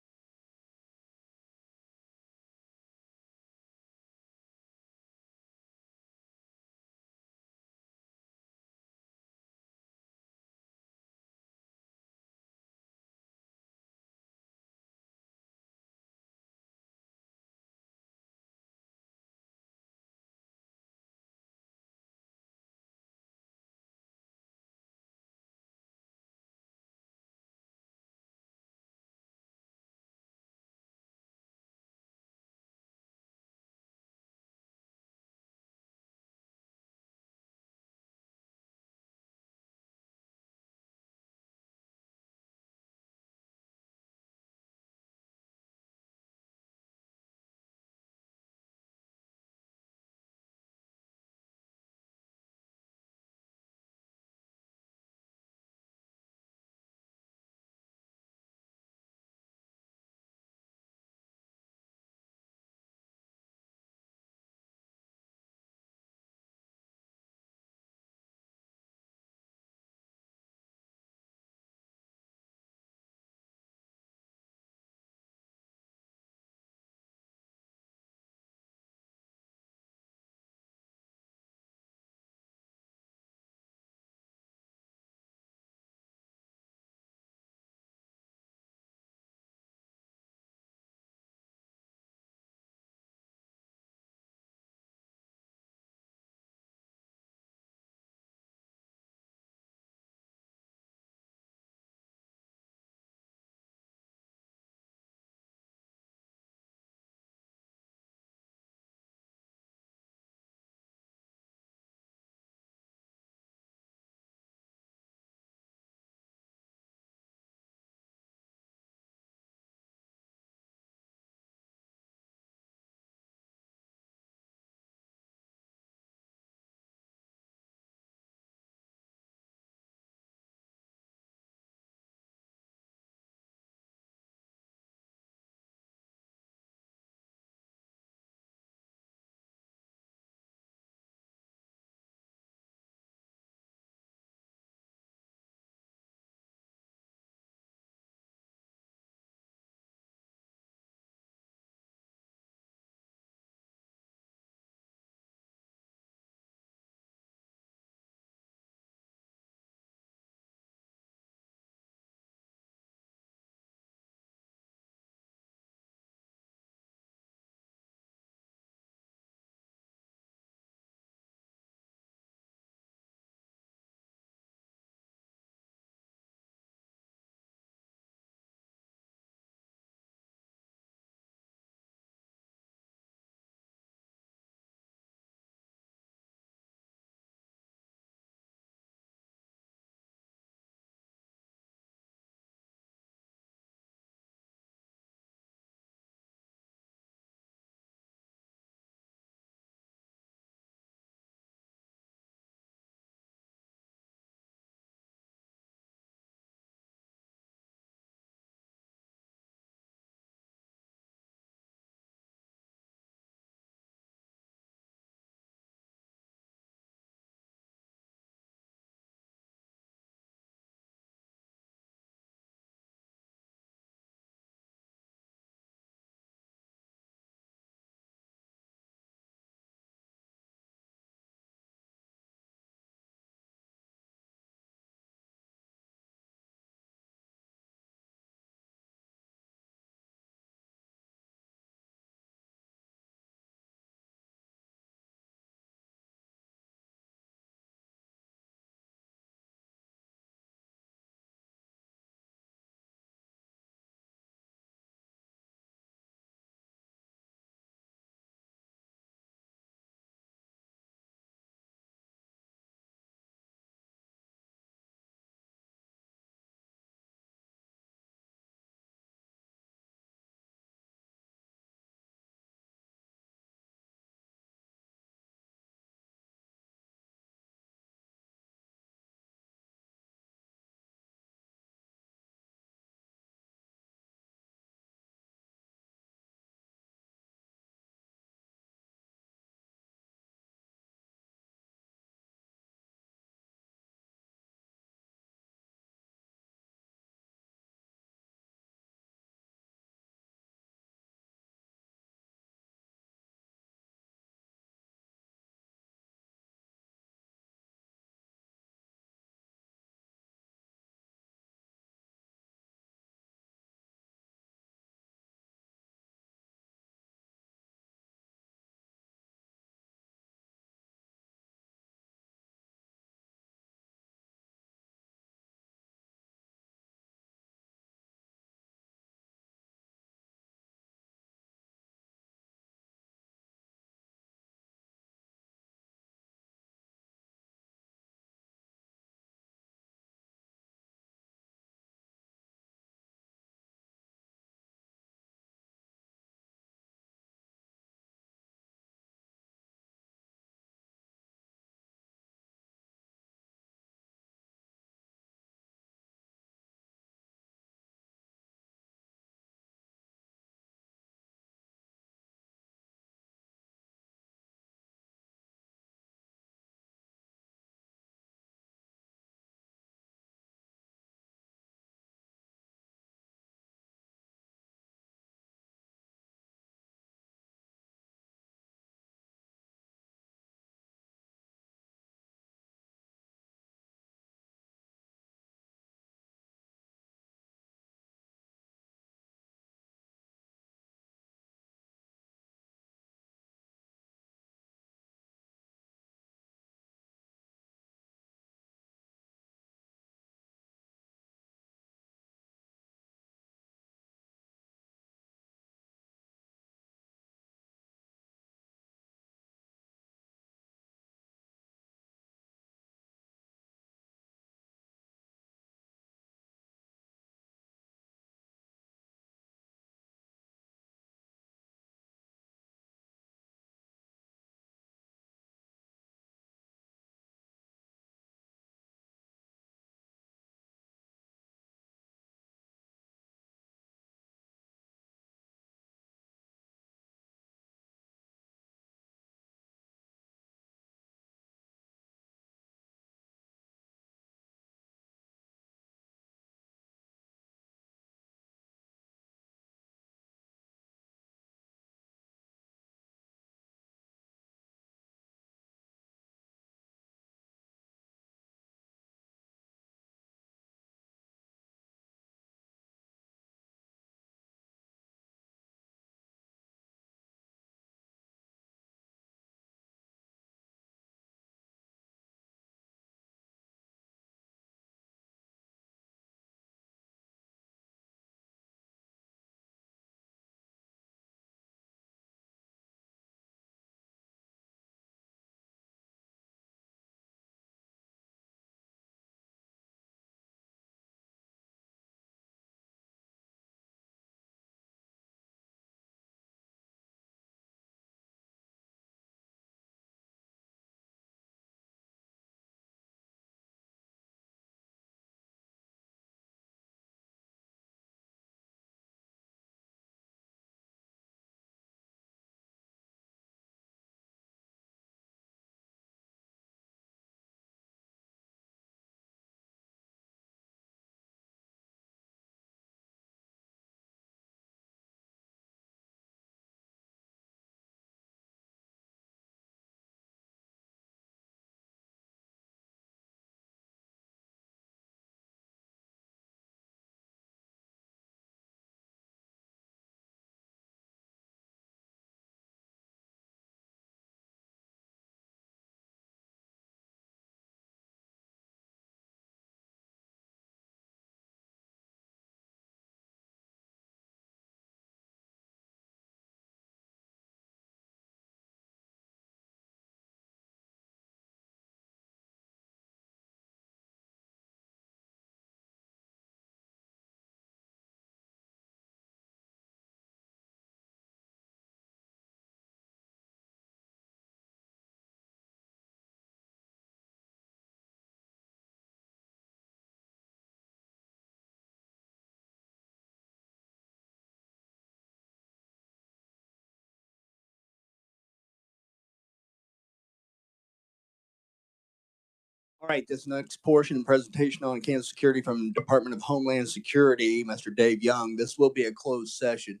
All right, this next portion, presentation on Kansas security from Department of Homeland Security, Mr. Dave Young. This will be a closed session.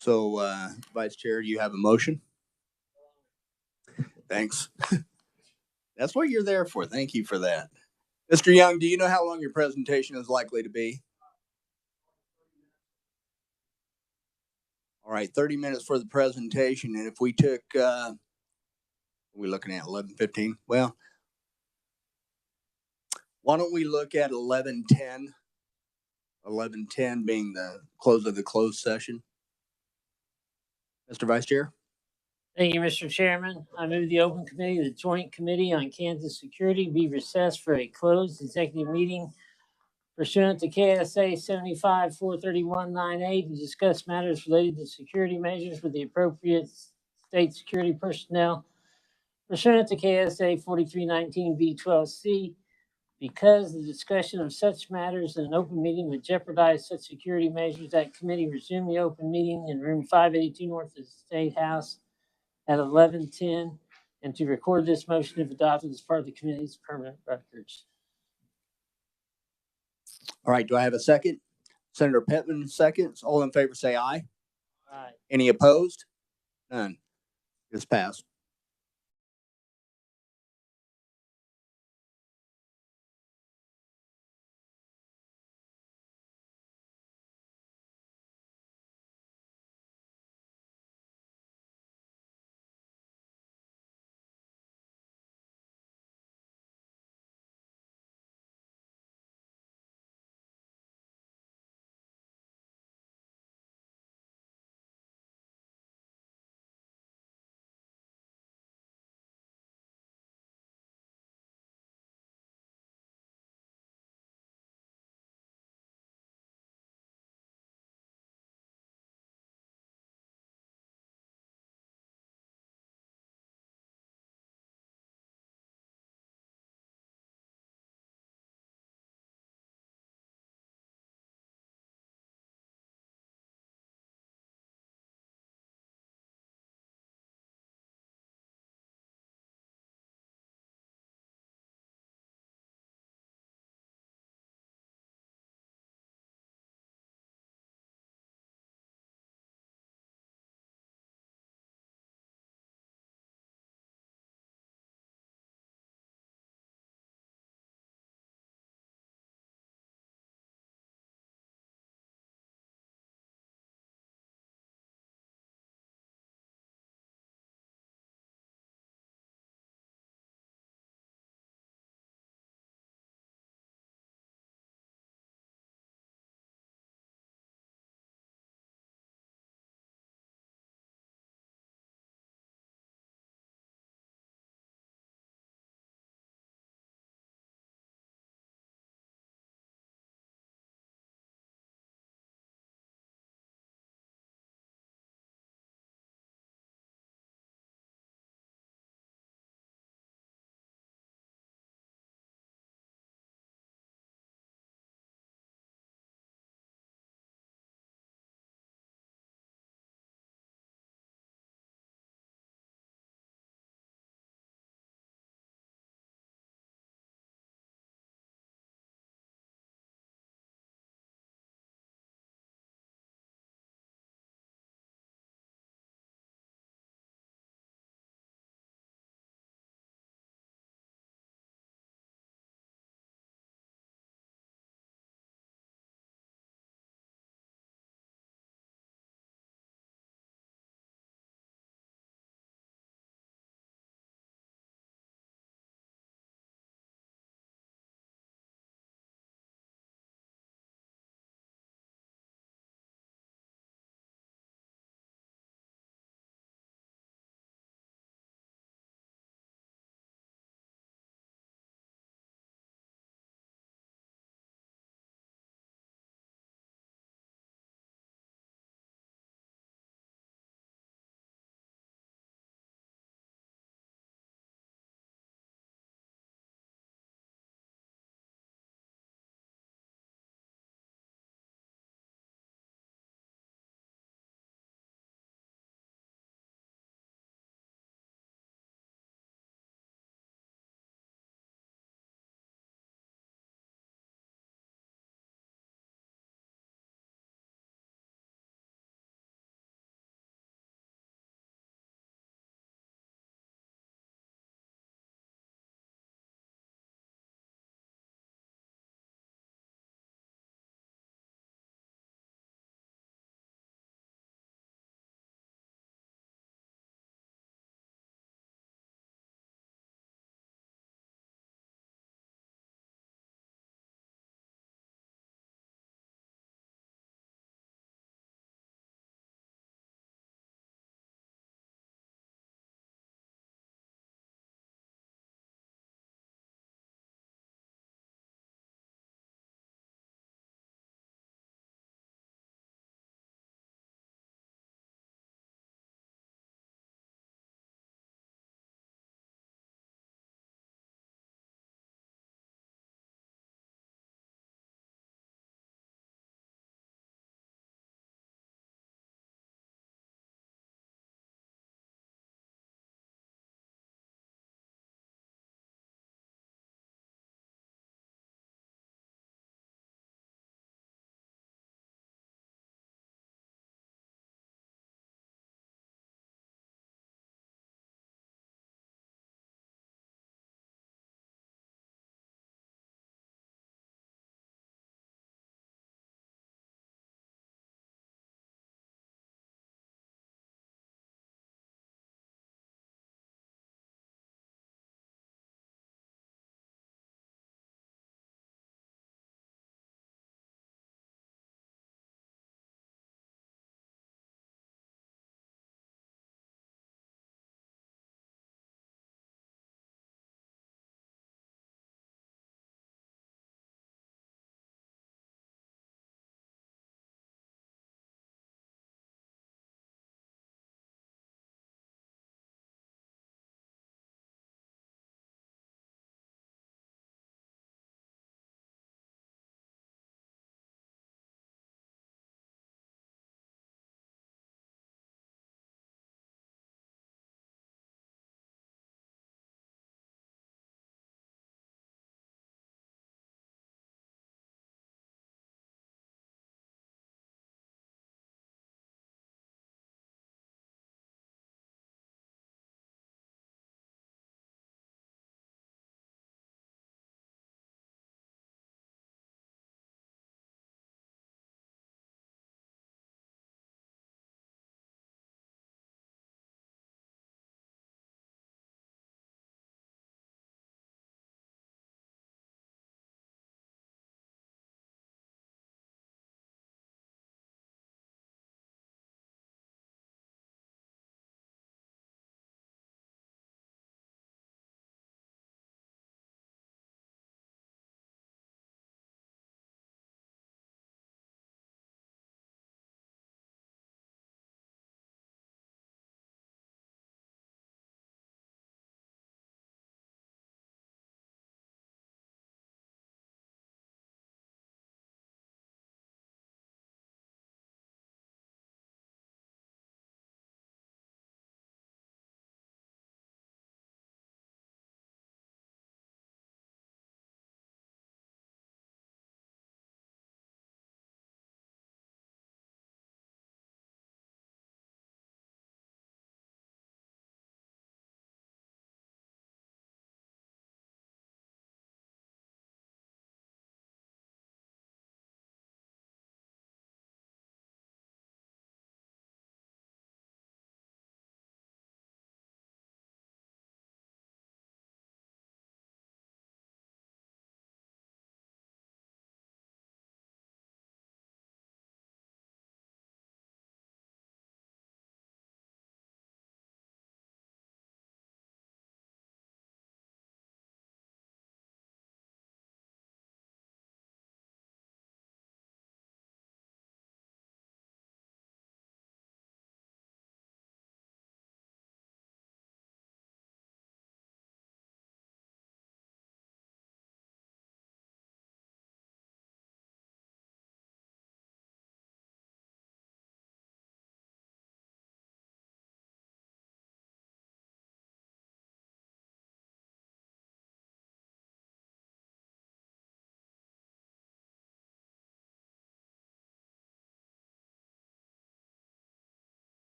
So, Vice Chair, you have a motion? Thanks. That's what you're there for. Thank you for that. Mr. Young, do you know how long your presentation is likely to be? All right, 30 minutes for the presentation. And if we took, we're looking at 11:15. Well, why don't we look at 11:10? 11:10 being the close of the closed session. Mr. Vice Chair? Thank you, Mr. Chairman. I move the open committee of the Joint Committee on Kansas Security be recessed for a closed executive meeting pursuant to KSA 75-431-9A to discuss matters related to security measures with the appropriate state security personnel pursuant to KSA 4319B12C. Because the discussion of such matters in an open meeting would jeopardize such security measures, that committee resume the open meeting in room 582 north of the State House at 11:10, and to record this motion if adopted as part of the committee's permanent records. All right, do I have a second? Senator Pittman seconds. All in favor say aye. Aye. Any opposed? None. It's passed.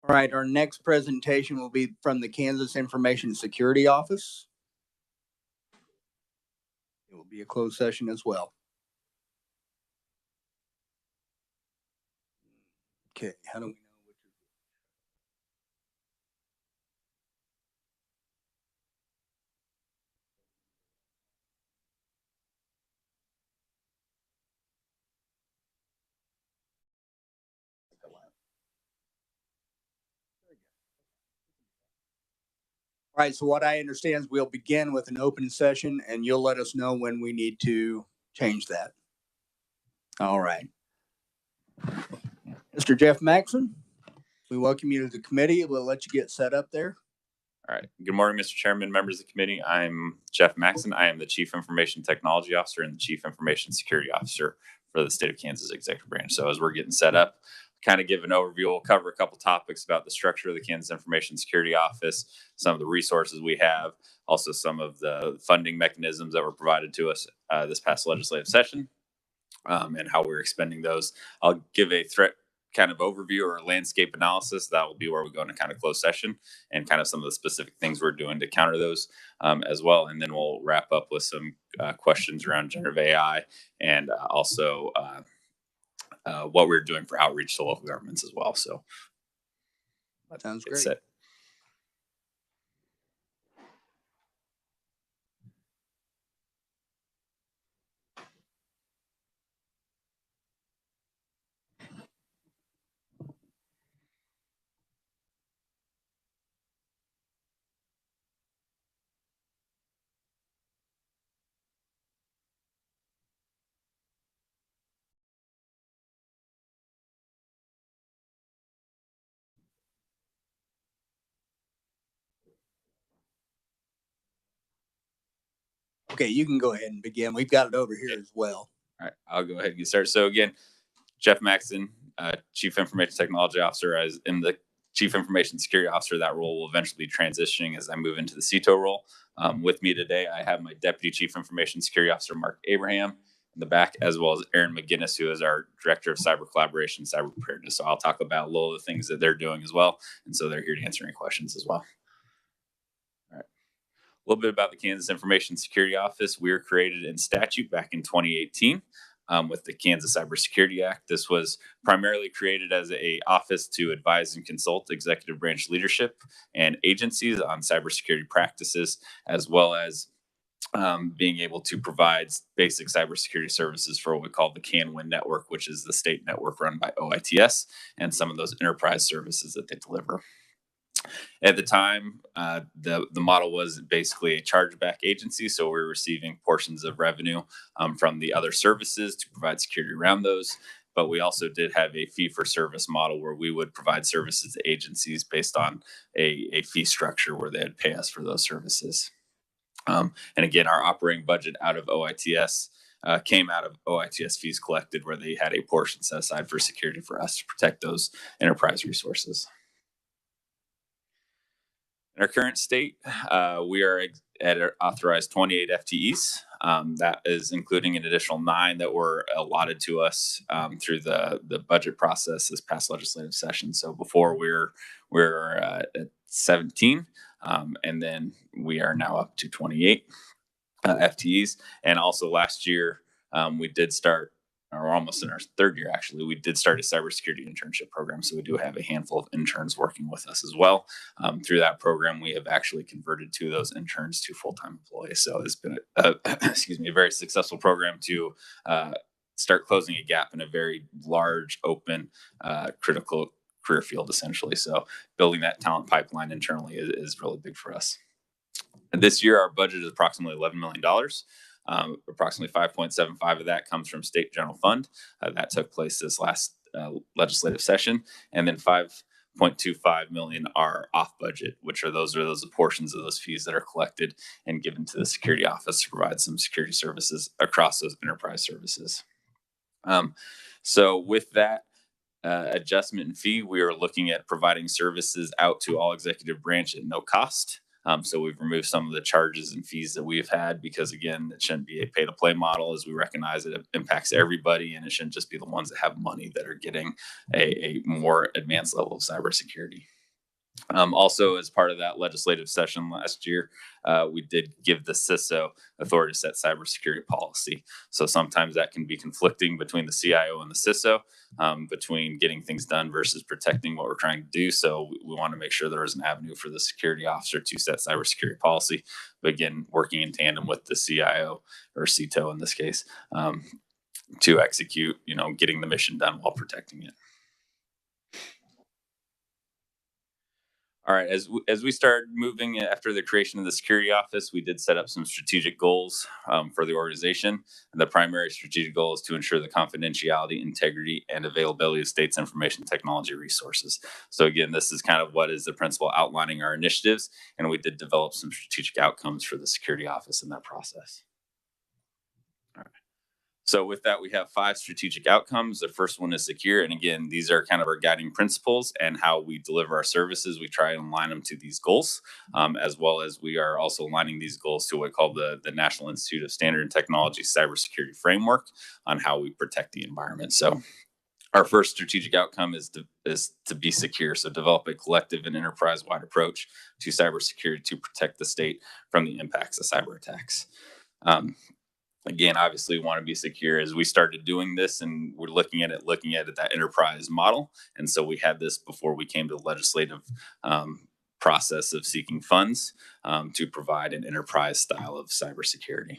All right, our next presentation will be from the Kansas Information Security Office. It will be a closed session as well. Okay, how do we know which is? All right, so what I understand is we'll begin with an open session and you'll let us know when we need to change that. All right. Mr. Jeff Maxson, we welcome you to the committee. We'll let you get set up there. All right. Good morning, Mr. Chairman, members of the committee. I'm Jeff Maxson. I am the Chief Information Technology Officer and the Chief Information Security Officer for the state of Kansas Executive Branch. So as we're getting set up, kind of give an overview. We'll cover a couple topics about the structure of the Kansas Information Security Office, some of the resources we have, also some of the funding mechanisms that were provided to us this past legislative session, and how we're expending those. I'll give a threat kind of overview or landscape analysis. That will be where we go into kind of closed session and kind of some of the specific things we're doing to counter those as well. And then we'll wrap up with some questions around generative AI and also what we're doing for outreach to local governments as well. So Sounds great. It. Okay, you can go ahead and begin. We've got it over here as well. All right, I'll go ahead and get started. So again, Jeff Maxson, Chief Information Technology Officer. As in the Chief Information Security Officer, that role will eventually be transitioning as I move into the CITO role. With me today, I have my Deputy Chief Information Security Officer, Mark Abraham, in the back, as well as Aaron McGinnis, who is our Director of Cyber Collaboration, Cyber Preparedness. So I'll talk about a little of the things that they're doing as well. And so they're here to answer any questions as well. A little bit about the Kansas Information Security Office. We were created in statute back in 2018 with the Kansas Cybersecurity Act. This was primarily created as an office to advise and consult executive branch leadership and agencies on cybersecurity practices, as well as being able to provide basic cybersecurity services for what we call the CAN-WIN network, which is the state network run by OITS, and some of those enterprise services that they deliver. At the time, the model was basically a chargeback agency, so we were receiving portions of revenue from the other services to provide security around those. But we also did have a fee-for-service model where we would provide services to agencies based on a fee structure where they'd pay us for those services. And again, our operating budget out of OITS came out of OITS fees collected, where they had a portion set aside for security for us to protect those enterprise resources. In our current state, we are at authorized 28 FTEs. That is including an additional 9 that were allotted to us through the budget process this past legislative session. So before we're at 17, and then we are now up to 28 FTEs. And also last year, we did start, or almost in our third year, actually, we did start a cybersecurity internship program. So we do have a handful of interns working with us as well. Through that program, we have actually converted 2 of those interns to full-time employees. So it's been a very successful program to start closing a gap in a very large, open, critical career field, essentially. So building that talent pipeline internally is really big for us. And this year, our budget is approximately $11 million. Approximately 5.75 of that comes from state general fund. That took place this last legislative session. And then 5.25 million are off budget, which are those portions of those fees that are collected and given to the security office to provide some security services across those enterprise services. So with that adjustment in fee, we are looking at providing services out to all executive branch at no cost. So we've removed some of the charges and fees that we've had because, again, it shouldn't be a pay-to-play model, as we recognize it impacts everybody, and it shouldn't just be the ones that have money that are getting a more advanced level of cybersecurity. Also, as part of that legislative session last year, we did give the CISO authority to set cybersecurity policy. So sometimes that can be conflicting between the CIO and the CISO, between getting things done versus protecting what we're trying to do. So we want to make sure there is an avenue for the security officer to set cybersecurity policy, but again, working in tandem with the CIO or CITO in this case, to execute, getting the mission done while protecting it. All right, as we started moving after the creation of the security office, we did set up some strategic goals for the organization. And the primary strategic goal is to ensure the confidentiality, integrity, and availability of state's information technology resources. So again, this is kind of what is the principle outlining our initiatives, and we did develop some strategic outcomes for the security office in that process. So with that, we have 5 strategic outcomes. The first one is secure. And again, these are kind of our guiding principles and how we deliver our services. We try and align them to these goals, as well as we are also aligning these goals to what we call the National Institute of Standard and Technology Cybersecurity Framework on how we protect the environment. So our first strategic outcome is to be secure. So develop a collective and enterprise-wide approach to cybersecurity to protect the state from the impacts of cyber attacks. Again, obviously, we want to be secure. As we started doing this, and we're looking at it that enterprise model. And so we had this before we came to the legislative process of seeking funds to provide an enterprise style of cybersecurity.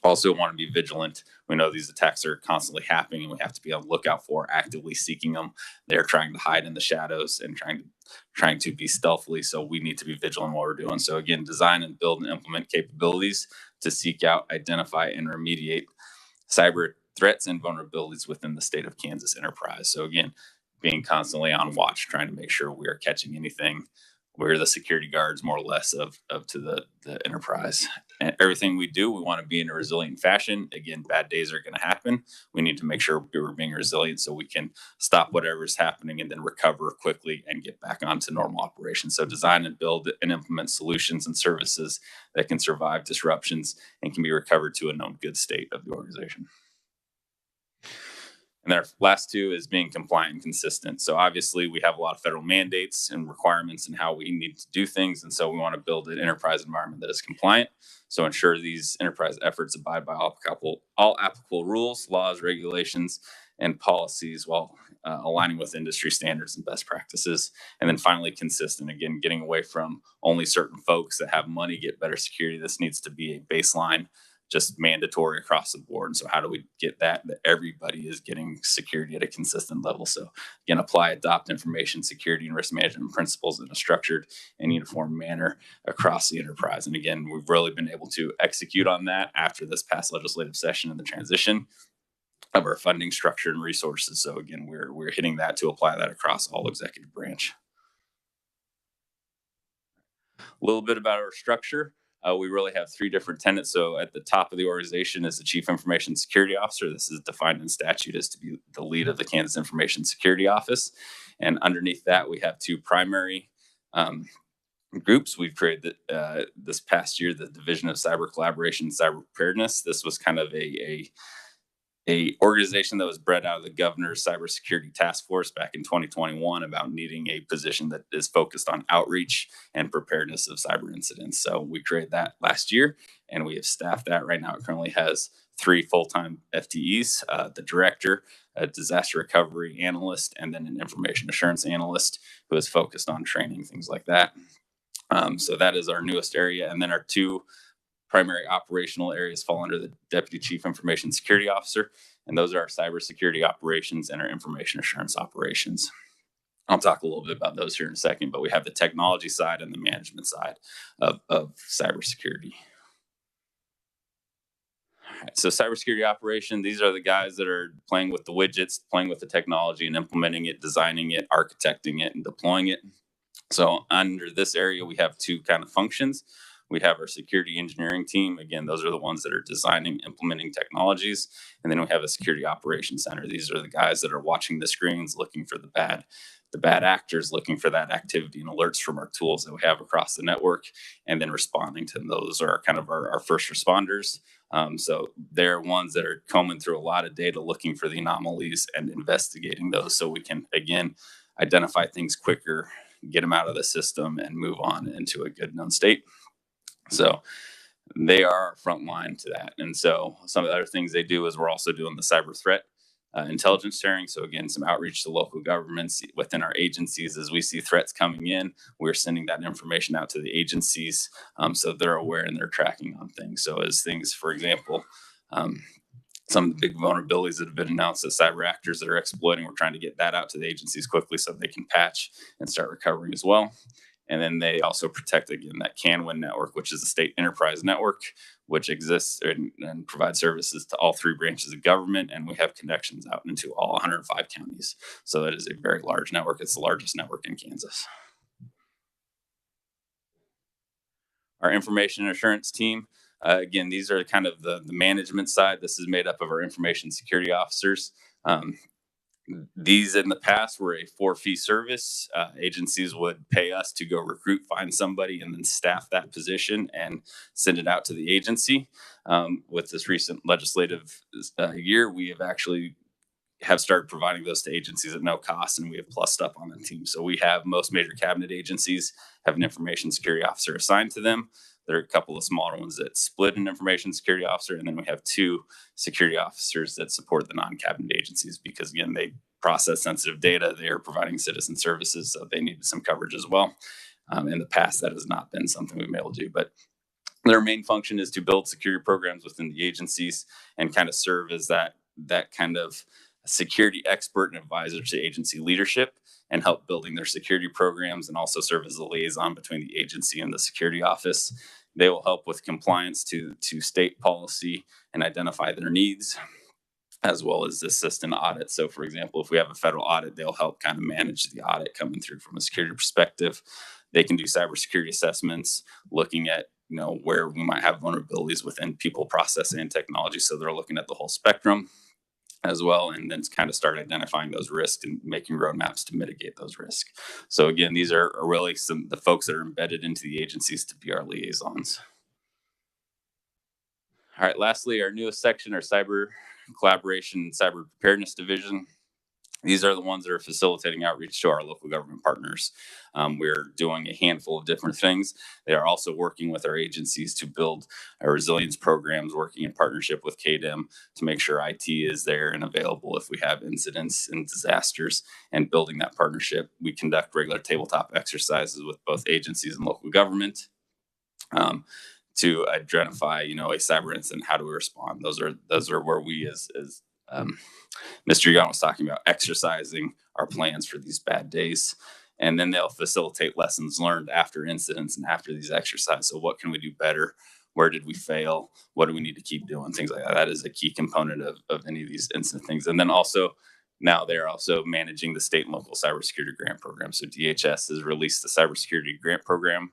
Also want to be vigilant. We know these attacks are constantly happening, and we have to be on the lookout for actively seeking them. They're trying to hide in the shadows and trying to be stealthily. So we need to be vigilant in what we're doing. So again, design and build and implement capabilities to seek out, identify, and remediate cyber threats and vulnerabilities within the state of Kansas enterprise. So again, being constantly on watch, trying to make sure we are catching anything. We're the security guards, more or less, of to the enterprise. And everything we do, we want to be in a resilient fashion. Again, bad days are going to happen. We need to make sure we're being resilient so we can stop whatever is happening and then recover quickly and get back onto normal operations. So design and build and implement solutions and services that can survive disruptions and can be recovered to a known good state of the organization. And our last 2 is being compliant and consistent. So obviously we have a lot of federal mandates and requirements in how we need to do things. And so we want to build an enterprise environment that is compliant. So ensure these enterprise efforts abide by all applicable rules, laws, regulations, and policies while aligning with industry standards and best practices. And then finally, consistent, again, getting away from only certain folks that have money get better security. This needs to be a baseline, just mandatory across the board. And so how do we get that everybody is getting security at a consistent level? So again, adopt information security and risk management principles in a structured and uniform manner across the enterprise. And again, we've really been able to execute on that after this past legislative session and the transition of our funding structure and resources. So again, we're hitting that to apply that across all executive branch. A little bit about our structure. We really have 3 different tenets. So at the top of the organization is the Chief Information Security Officer. This is defined in statute as to be the lead of the Kansas Information Security Office. And underneath that, we have 2 primary groups. We've created this past year the Division of Cyber Collaboration and Cyber Preparedness. This was kind of a organization that was bred out of the governor's cybersecurity task force back in 2021 about needing a position that is focused on outreach and preparedness of cyber incidents. So we created that last year, and we have staffed that right now. It currently has 3 full-time FTEs, the director, a disaster recovery analyst, and then an information assurance analyst who is focused on training, things like that. So that is our newest area. And then our 2 primary operational areas fall under the Deputy Chief Information Security Officer, and those are our cybersecurity operations and our information assurance operations. I'll talk a little bit about those here in a second, but we have the technology side and the management side of cybersecurity. All right, so cybersecurity operation, these are the guys that are playing with the widgets, playing with the technology and implementing it, designing it, architecting it, and deploying it. So under this area, we have 2 kind of functions. We have our security engineering team. Again, those are the ones that are designing, implementing technologies. And then we have a security operations center. These are the guys that are watching the screens, looking for the bad actors, looking for that activity and alerts from our tools that we have across the network, and then responding to them. Those are kind of our first responders. So they're ones that are combing through a lot of data, looking for the anomalies and investigating those so we can, again, identify things quicker, get them out of the system and move on into a good known state. So they are front line to that. And so some of the other things they do is we're also doing the cyber threat intelligence sharing. So again, some outreach to local governments within our agencies. As we see threats coming in, we're sending that information out to the agencies so they're aware and they're tracking on things. So as things, for example, some of the big vulnerabilities that have been announced as cyber actors that are exploiting, we're trying to get that out to the agencies quickly so they can patch and start recovering as well. And then they also protect, again, that CanWin network, which is a state enterprise network, which exists and provides services to all 3 branches of government. And we have connections out into all 105 counties. So that is a very large network. It's the largest network in Kansas. Our information assurance team, again, these are kind of the management side. This is made up of our information security officers. These in the past were a for-fee service. Agencies would pay us to go recruit, find somebody, and then staff that position and send it out to the agency. With this recent legislative year, we have actually started providing those to agencies at no cost, and we have plussed up on the team. So we have most major cabinet agencies have an information security officer assigned to them. There are a couple of smaller ones that split an information security officer, and then we have 2 security officers that support the non-cabinet agencies because, again, they process sensitive data. They are providing citizen services, so they needed some coverage as well. In the past, that has not been something we've been able to do, but their main function is to build security programs within the agencies and kind of serve as that kind of security expert and advisor to agency leadership and help building their security programs, and also serve as a liaison between the agency and the security office. They will help with compliance to state policy and identify their needs, as well as assist in audit. So for example, if we have a federal audit, they'll help kind of manage the audit coming through from a security perspective. They can do cybersecurity assessments, looking at where we might have vulnerabilities within people, process, and technology. So they're looking at the whole spectrum as well, and then kind of start identifying those risks and making roadmaps to mitigate those risks. So again, these are really the folks that are embedded into the agencies to be our liaisons. All right, lastly, our newest section, our cyber collaboration, cyber preparedness division. These are the ones that are facilitating outreach to our local government partners. We're doing a handful of different things. They are also working with our agencies to build our resilience programs, working in partnership with KDM to make sure IT is there and available if we have incidents and disasters, and building that partnership. We conduct regular tabletop exercises with both agencies and local government to identify, a cyber incident. How do we respond? Those are where we as Mr. Young was talking about exercising our plans for these bad days. And then they'll facilitate lessons learned after incidents and after these exercises. So what can we do better? Where did we fail? What do we need to keep doing? Things like that. That is a key component of any of these incident things. And then also, now they're also managing the state and local cybersecurity grant program. So DHS has released the cybersecurity grant program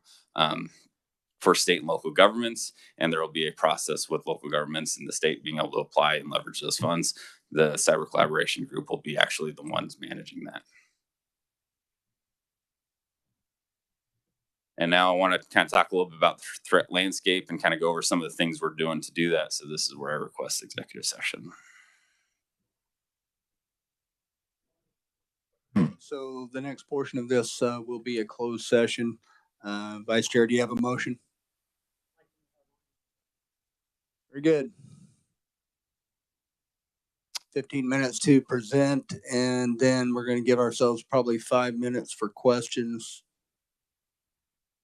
for state and local governments, and there will be a process with local governments in the state being able to apply and leverage those funds. The cyber collaboration group will be actually the ones managing that. And now I want to kind of talk a little bit about the threat landscape and kind of go over some of the things we're doing to do that. So this is where I request executive session. So the next portion of this will be a closed session. Vice Chair, do you have a motion? Very good. 15 minutes to present, and then we're going to give ourselves probably 5 minutes for questions.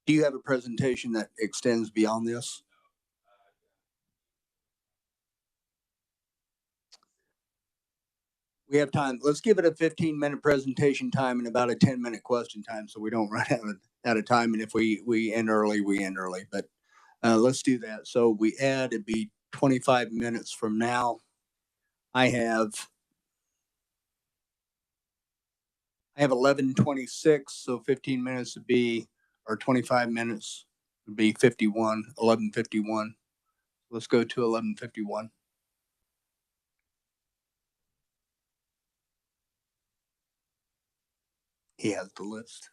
Do you have a presentation that extends beyond this? We have time. Let's give it a 15-minute presentation time and about a 10-minute question time so we don't run out of time. And if we end early, we end early. But let's do that. So we add, it'd be 25 minutes from now. I have 11:26, so 15 minutes would be, or 25 minutes would be 11:51. Let's go to 11:51. He has the list.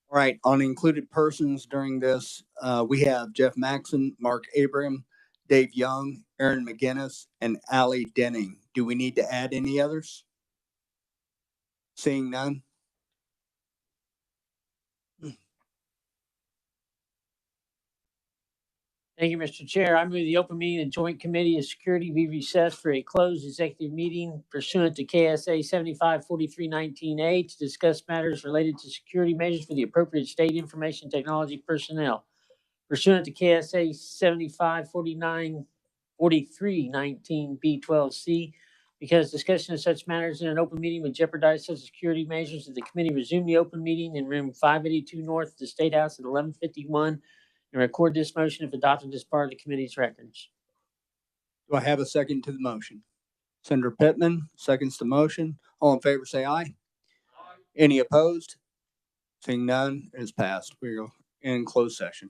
All right, on included persons during this, we have Jeff Maxon, Mark Abraham, Dave Young, Aaron McGinnis, and Allie Denning. Do we need to add any others? Seeing none. Thank you, Mr. Chair. I move the open meeting and joint committee of security be recessed for a closed executive meeting pursuant to KSA 754319A to discuss matters related to security measures for the appropriate state information technology personnel. Pursuant to KSA 754319B12C, because discussion of such matters in an open meeting would jeopardize such security measures, that the committee resume the open meeting in room 582 North of the State House at 11:51 and record this motion if adopted as part of the committee's records. Do I have a second to the motion? Senator Pittman seconds the motion. All in favor, say aye. Any opposed? Seeing none, it is passed. We are in closed session.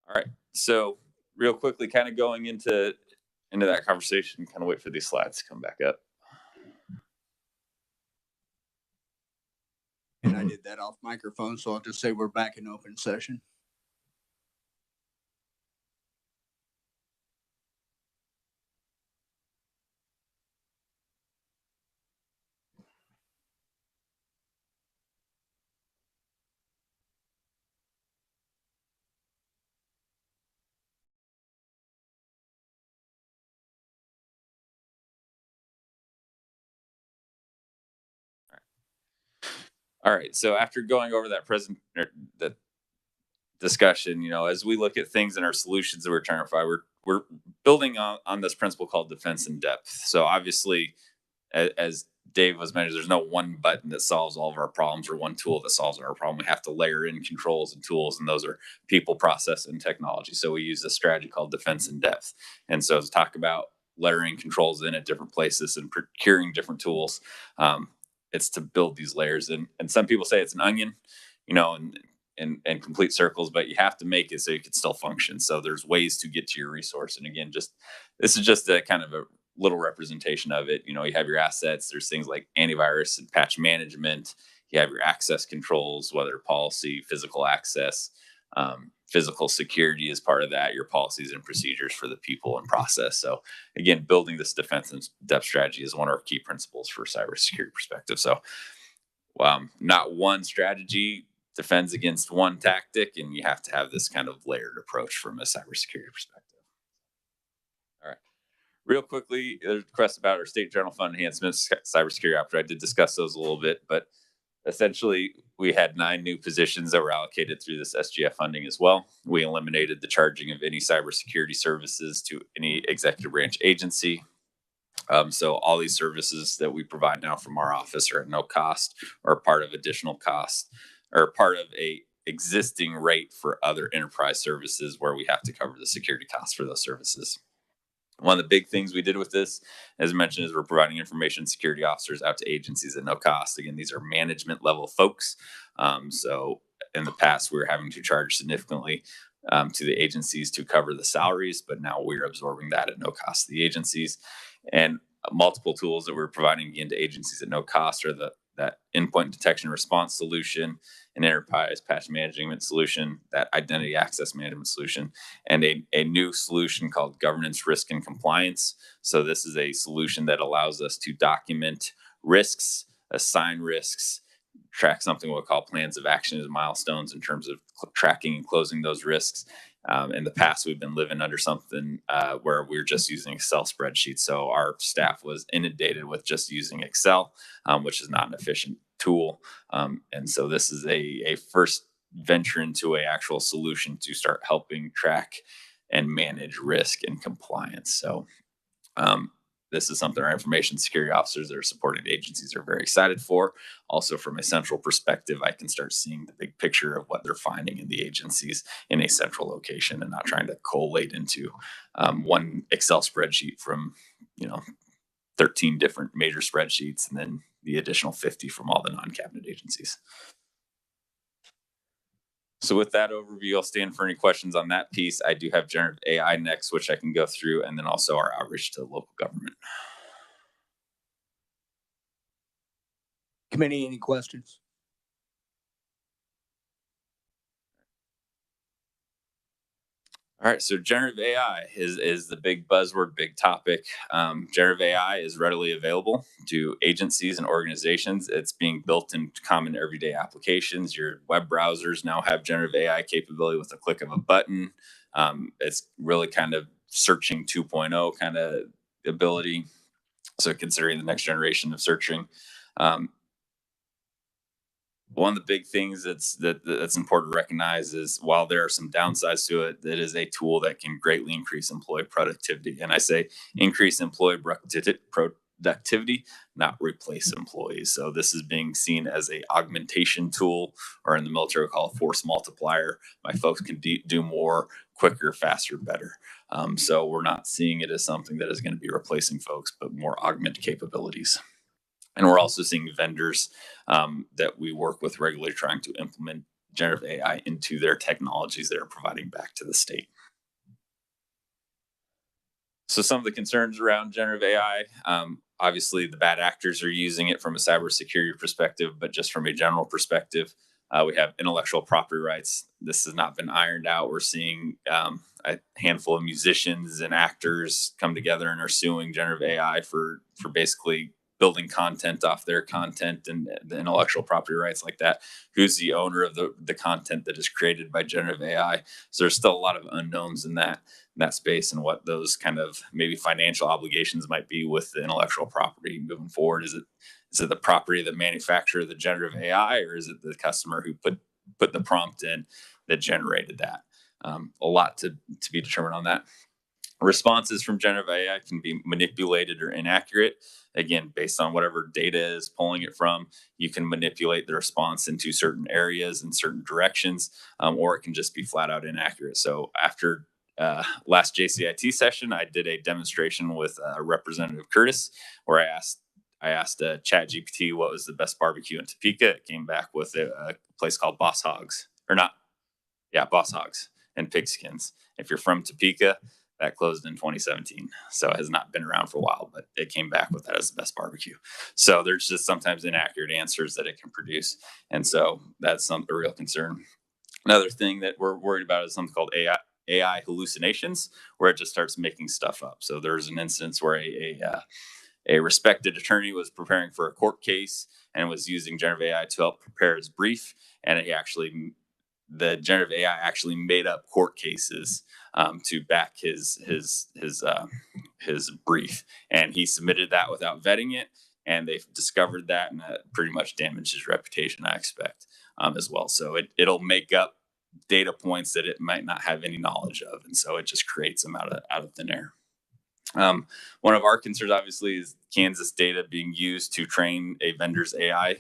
All right. So real quickly, kind of going into that conversation, kind of wait for these slides to come back up. And I did that off microphone, so I'll just say we're back in open session. All right. So after going over that discussion, as we look at things and our solutions that we're trying to provide, we're building on this principle called defense in depth. So obviously, as Dave was mentioning, there's no one button that solves all of our problems or one tool that solves our problem. We have to layer in controls and tools, and those are people, process, and technology. So we use a strategy called defense in depth. And so to talk about layering controls in at different places and procuring different tools, it's to build these layers. And some people say it's an onion, and complete circles, but you have to make it so you can still function. So there's ways to get to your resource. And again, this is just a kind of a little representation of it. You have your assets. There's things like antivirus and patch management. You have your access controls, whether policy, physical access, physical security is part of that, your policies and procedures for the people and process. So again, building this defense and depth strategy is one of our key principles for cybersecurity perspective. So not one strategy defends against one tactic, and you have to have this kind of layered approach from a cybersecurity perspective. All right. Real quickly, there's a request about our state general fund enhancements, cybersecurity operator. I did discuss those a little bit, but essentially we had 9 new positions that were allocated through this SGF funding as well. We eliminated the charging of any cybersecurity services to any executive branch agency. So all these services that we provide now from our office are at no cost or part of additional cost or part of a existing rate for other enterprise services where we have to cover the security costs for those services. One of the big things we did with this, as I mentioned, is we're providing information security officers out to agencies at no cost. Again, these are management level folks. So in the past, we were having to charge significantly to the agencies to cover the salaries, but now we're absorbing that at no cost to the agencies. And multiple tools that we're providing into agencies at no cost are that endpoint detection response solution, an enterprise patch management solution, that identity access management solution, and a new solution called governance, risk, and compliance. So this is a solution that allows us to document risks, assign risks, track something we'll call plans of action as milestones in terms of tracking and closing those risks. In the past, we've been living under something where we're just using Excel spreadsheets. So our staff was inundated with just using Excel, which is not an efficient tool. And so this is a first venture into a actual solution to start helping track and manage risk and compliance. So this is something our information security officers that are supporting agencies are very excited for. Also, from a central perspective, I can start seeing the big picture of what they're finding in the agencies in a central location and not trying to collate into one Excel spreadsheet from, 13 different major spreadsheets and then the additional 50 from all the non-cabinet agencies. So with that overview, I'll stand for any questions on that piece. I do have generative AI next, which I can go through, and then also our outreach to local government. Committee, any questions? All right, so generative AI is the big buzzword, big topic. Generative AI is readily available to agencies and organizations. It's being built into common everyday applications. Your web browsers now have generative AI capability with a click of a button. It's really kind of searching 2.0 kind of ability. So considering the next generation of searching. One of the big things that's important to recognize is while there are some downsides to it, it is a tool that can greatly increase employee productivity. And I say increase employee productivity, not replace employees. So this is being seen as a augmentation tool, or in the military we call it force multiplier. My folks can do more quicker, faster, better. So we're not seeing it as something that is going to be replacing folks, but more augment capabilities. And we're also seeing vendors that we work with regularly trying to implement generative AI into their technologies they're providing back to the state. So some of the concerns around generative AI, obviously the bad actors are using it from a cybersecurity perspective, but just from a general perspective, we have intellectual property rights. This has not been ironed out. We're seeing a handful of musicians and actors come together and are suing generative AI for basically building content off their content and the intellectual property rights like that. Who's the owner of the content that is created by generative AI? So there's still a lot of unknowns in that space and what those kind of maybe financial obligations might be with the intellectual property moving forward. Is it the property of the manufacturer of the generative AI, or is it the customer who put the prompt in that generated that? A lot to be determined on that. Responses from generative AI can be manipulated or inaccurate. Again, based on whatever data is pulling it from, you can manipulate the response into certain areas and certain directions, or it can just be flat out inaccurate. So after last JCIT session, I did a demonstration with Representative Curtis, where I asked ChatGPT what was the best barbecue in Topeka. It came back with a place called Boss Hogs and Pigskins. If you're from Topeka, that closed in 2017, so it has not been around for a while, but it came back with that as the best barbecue. So there's just sometimes inaccurate answers that it can produce, and so that's a real concern. Another thing that we're worried about is something called AI hallucinations, where it just starts making stuff up. So there's an instance where a respected attorney was preparing for a court case and was using generative AI to help prepare his brief, and the generative AI actually made up court cases to back his brief, and he submitted that without vetting it, and they've discovered that, and that pretty much damaged his reputation, I expect, as well. So it'll make up data points that it might not have any knowledge of, and so it just creates them out of thin air. One of our concerns, obviously, is Kansas data being used to train a vendor's AI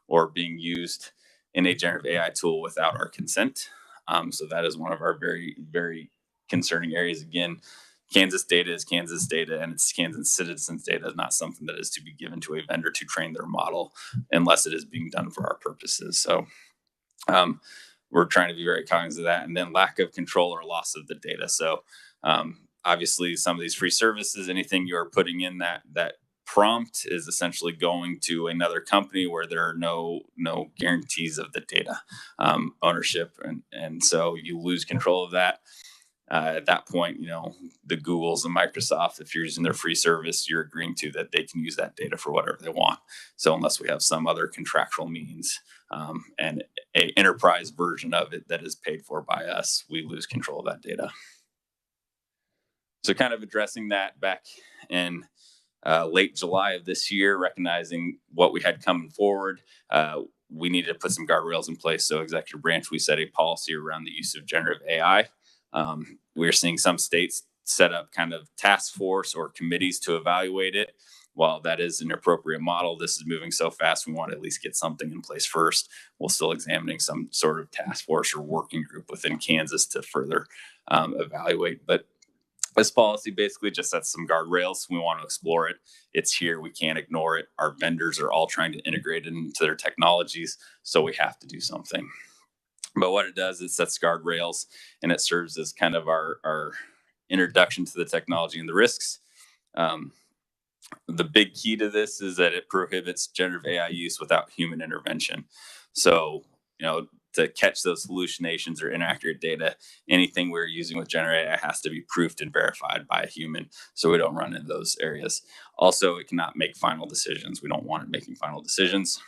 or being used in a generative AI tool without our consent. So that is one of our very, very concerning areas. Again, Kansas data is Kansas data, and it's Kansas citizens' data, is not something that is to be given to a vendor to train their model unless it is being done for our purposes. So we're trying to be very cognizant of that. And then lack of control or loss of the data. So obviously, some of these free services, anything you're putting in that prompt is essentially going to another company where there are no guarantees of the data ownership, and so you lose control of that. At that point, the Googles and Microsoft, if you're using their free service, you're agreeing to that they can use that data for whatever they want. So unless we have some other contractual means and a enterprise version of it that is paid for by us, we lose control of that data. So kind of addressing that back in late July of this year, recognizing what we had coming forward, we needed to put some guardrails in place. So executive branch, we set a policy around the use of generative AI. We're seeing some states set up kind of task force or committees to evaluate it. While that is an appropriate model, this is moving so fast, we want to at least get something in place first. We're still examining some sort of task force or working group within Kansas to further evaluate. But this policy basically just sets some guardrails. We want to explore it. It's here. We can't ignore it. Our vendors are all trying to integrate it into their technologies, so we have to do something. But what it does, it sets guardrails, and it serves as kind of our introduction to the technology and the risks. The big key to this is that it prohibits generative AI use without human intervention. So, to catch those hallucinations or inaccurate data, anything we're using with generative AI has to be proofed and verified by a human, so we don't run into those areas. Also, it cannot make final decisions. We don't want it making final decisions.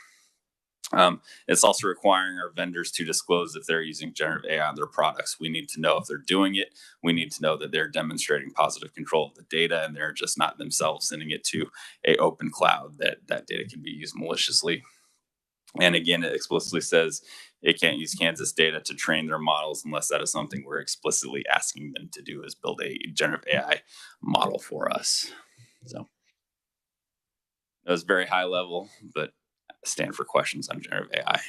It's also requiring our vendors to disclose if they're using generative AI on their products. We need to know if they're doing it. We need to know that they're demonstrating positive control of the data, and they're just not themselves sending it to an open cloud that data can be used maliciously. And again, it explicitly says it can't use Kansas data to train their models unless that is something we're explicitly asking them to do, is build a generative AI model for us. So it was very high level, but stand for questions on generative AI.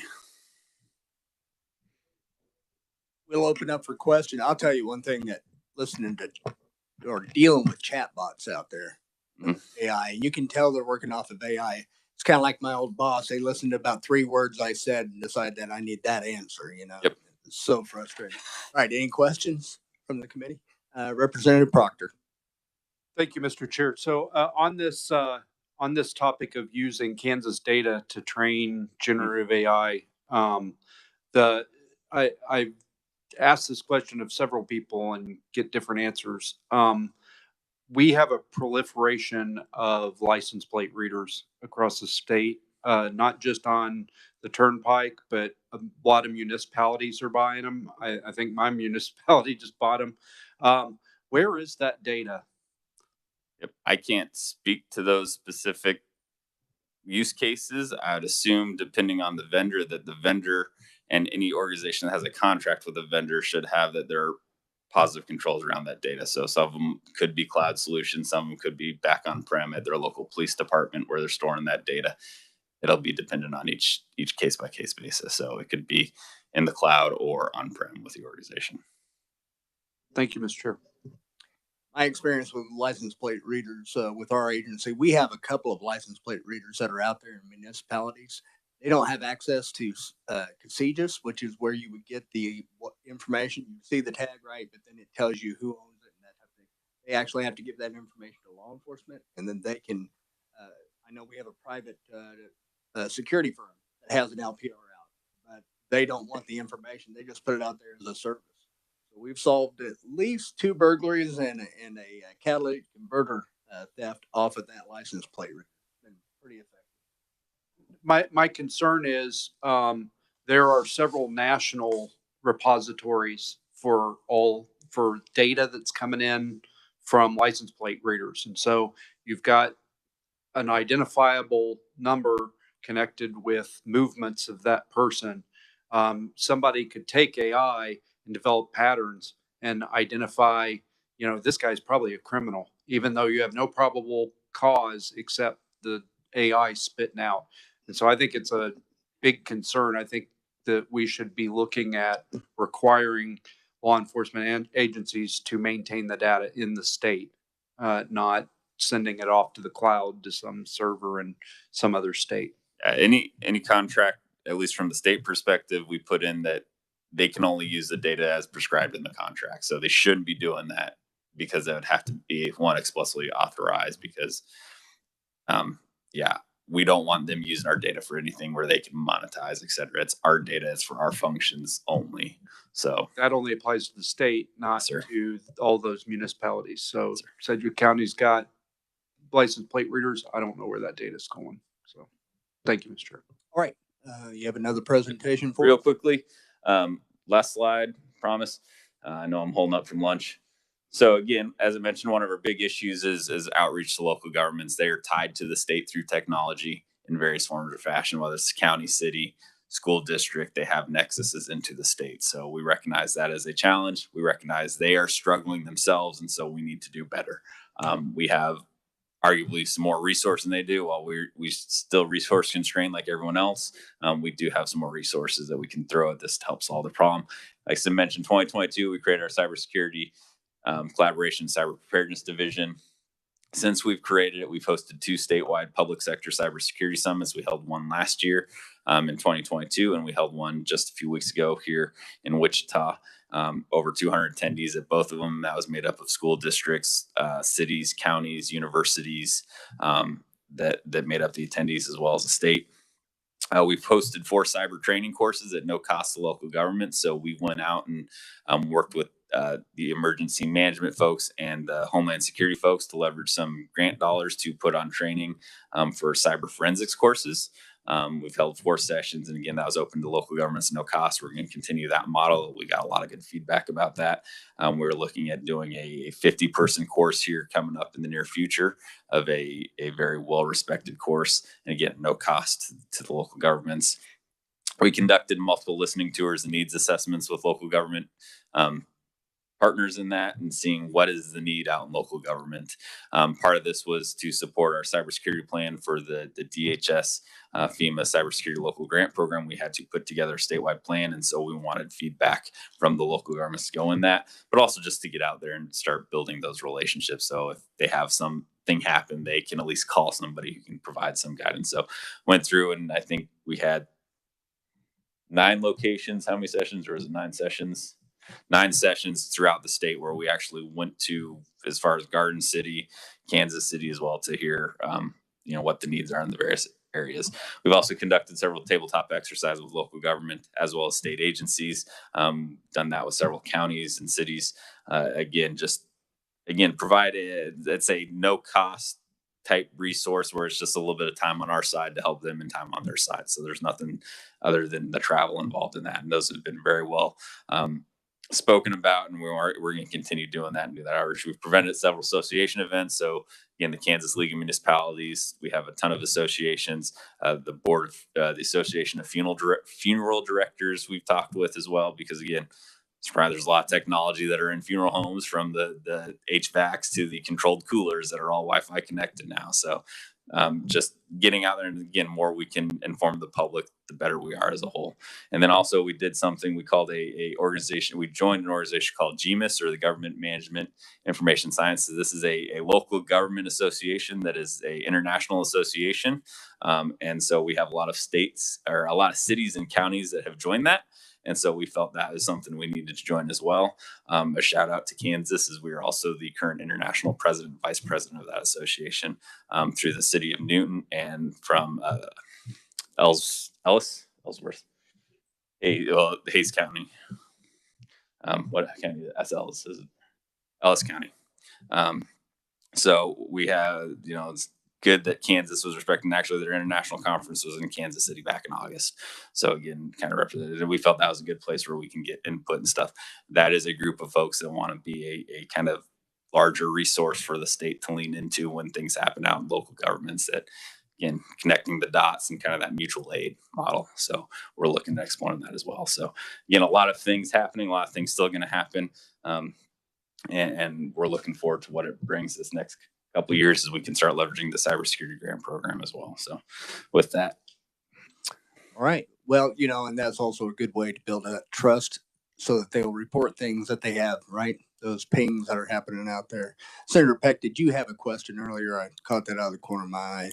We'll open up for questions. I'll tell you one thing, that listening to or dealing with chatbots out there, AI, you can tell they're working off of AI. It's kind of like my old boss. They listened to about 3 words I said and decided that I need that answer, you know? Yep. It's so frustrating. All right. Any questions from the committee? Representative Proctor. Thank you, Mr. Chair. So on this topic of using Kansas data to train generative AI, I asked this question of several people and get different answers. We have a proliferation of license plate readers across the state, not just on the turnpike, but a lot of municipalities are buying them. I think my municipality just bought them. Where is that data? Yep. I can't speak to those specific use cases. I'd assume, depending on the vendor, that the vendor and any organization that has a contract with a vendor should have that there are positive controls around that data. So some of them could be cloud solutions, some of them could be back on prem at their local police department where they're storing that data. It'll be dependent on each case by case basis. So it could be in the cloud or on prem with the organization. Thank you, Mr. Chair. My experience with license plate readers with our agency, we have a couple of license plate readers that are out there in municipalities. They don't have access to ks.gov, which is where you would get the information. You see the tag, right, but then it tells you who owns it and that type of thing. They actually have to give that information to law enforcement, and then they can. I know we have a private security firm that has an LPR out, but they don't want the information. They just put it out there as a service. We've solved at least 2 burglaries and a catalytic converter theft off of that license plate. It's been pretty effective. My concern is there are several national repositories for data that's coming in from license plate readers, and so you've got an identifiable number connected with movements of that person. Somebody could take AI and develop patterns and identify, this guy's probably a criminal, even though you have no probable cause except the AI spitting out. And so I think it's a big concern. I think that we should be looking at requiring law enforcement agencies to maintain the data in the state, not sending it off to the cloud to some server in some other state. Any contract, at least from the state perspective, we put in that they can only use the data as prescribed in the contract. So they shouldn't be doing that because that would have to be explicitly authorized because, we don't want them using our data for anything where they can monetize, et cetera. It's our data. It's for our functions only. So that only applies to the state, not to all those municipalities. So Sedgwick County's got license plate readers. I don't know where that data is going. So thank you, Mr. Chair. All right. You have another presentation for real quickly. Last slide, promise. I know I'm holding up from lunch. So again, as I mentioned, one of our big issues is outreach to local governments. They are tied to the state through technology in various forms or fashion, whether it's county, city, school district, they have nexuses into the state. So we recognize that as a challenge. We recognize they are struggling themselves, and so we need to do better. We have arguably some more resource than they do. While we still resource constrained like everyone else, we do have some more resources that we can throw at this to help solve the problem. Like I mentioned, 2022, we created our cybersecurity collaboration cyber preparedness division. Since we've created it, we've hosted 2 statewide public sector cybersecurity summits. We held one last year in 2022, and we held one just a few weeks ago here in Wichita. Over 200 attendees at both of them. That was made up of school districts, cities, counties, universities that made up the attendees as well as the state. We've hosted 4 cyber training courses at no cost to local government. So we went out and worked with the emergency management folks and the Homeland Security folks to leverage some grant dollars to put on training for cyber forensics courses. We've held 4 sessions, and again, that was open to local governments, no cost. We're going to continue that model. We got a lot of good feedback about that. We're looking at doing a 50-person course here coming up in the near future of a very well-respected course, and again, no cost to the local governments. We conducted multiple listening tours and needs assessments with local government partners in that and seeing what is the need out in local government. Part of this was to support our cybersecurity plan for the DHS FEMA cybersecurity local grant program. We had to put together a statewide plan, and so we wanted feedback from the local governments to go in that, but also just to get out there and start building those relationships. So if they have some thing happen, they can at least call somebody who can provide some guidance. So went through, and I think we had 9 locations. How many sessions, or is it 9 sessions? 9 sessions throughout the state where we actually went to, as far as Garden City, Kansas City as well, to hear, what the needs are in the various areas. We've also conducted several tabletop exercises with local government as well as state agencies. Done that with several counties and cities. Provide let's say no cost type resource where it's just a little bit of time on our side to help them and time on their side. So there's nothing other than the travel involved in that. And those have been very well spoken about, and we're going to continue doing that and do that outreach. We've prevented several association events. So again, the Kansas League of Municipalities, we have a ton of associations. The board of the Association of Funeral Directors we've talked with as well, because again, there's a lot of technology that are in funeral homes, from the HVACs to the controlled coolers that are all Wi-Fi connected now. So just getting out there, and again, more we can inform the public, the better we are as a whole. And then also we did something we called a organization. We joined an organization called GMIS, or the Government Management Information Sciences. This is a local government association that is a international association. And so we have a lot of states, or a lot of cities and counties that have joined that. And so we felt that is something we needed to join as well. A shout out to Kansas, as we are also the current international president, vice president of that association, through the city of Newton, and from Ellsworth, Hayes County. What county? That's Ellis, is it? Ellis County. So we have, it's good that Kansas was respecting. Actually, their international conference was in Kansas City back in August. So again, kind of represented. And we felt that was a good place where we can get input and stuff. That is a group of folks that want to be a kind of larger resource for the state to lean into when things happen out in local governments, that, again, connecting the dots and kind of that mutual aid model. So we're looking to exploring that as well. So again, a lot of things happening, a lot of things still going to happen. And we're looking forward to what it brings this next couple of years, as we can start leveraging the cybersecurity grant program as well. So with that. All right. Well, and that's also a good way to build that trust, so that they'll report things that they have, right? Those pings that are happening out there. Senator Peck, did you have a question earlier? I caught that out of the corner of my eye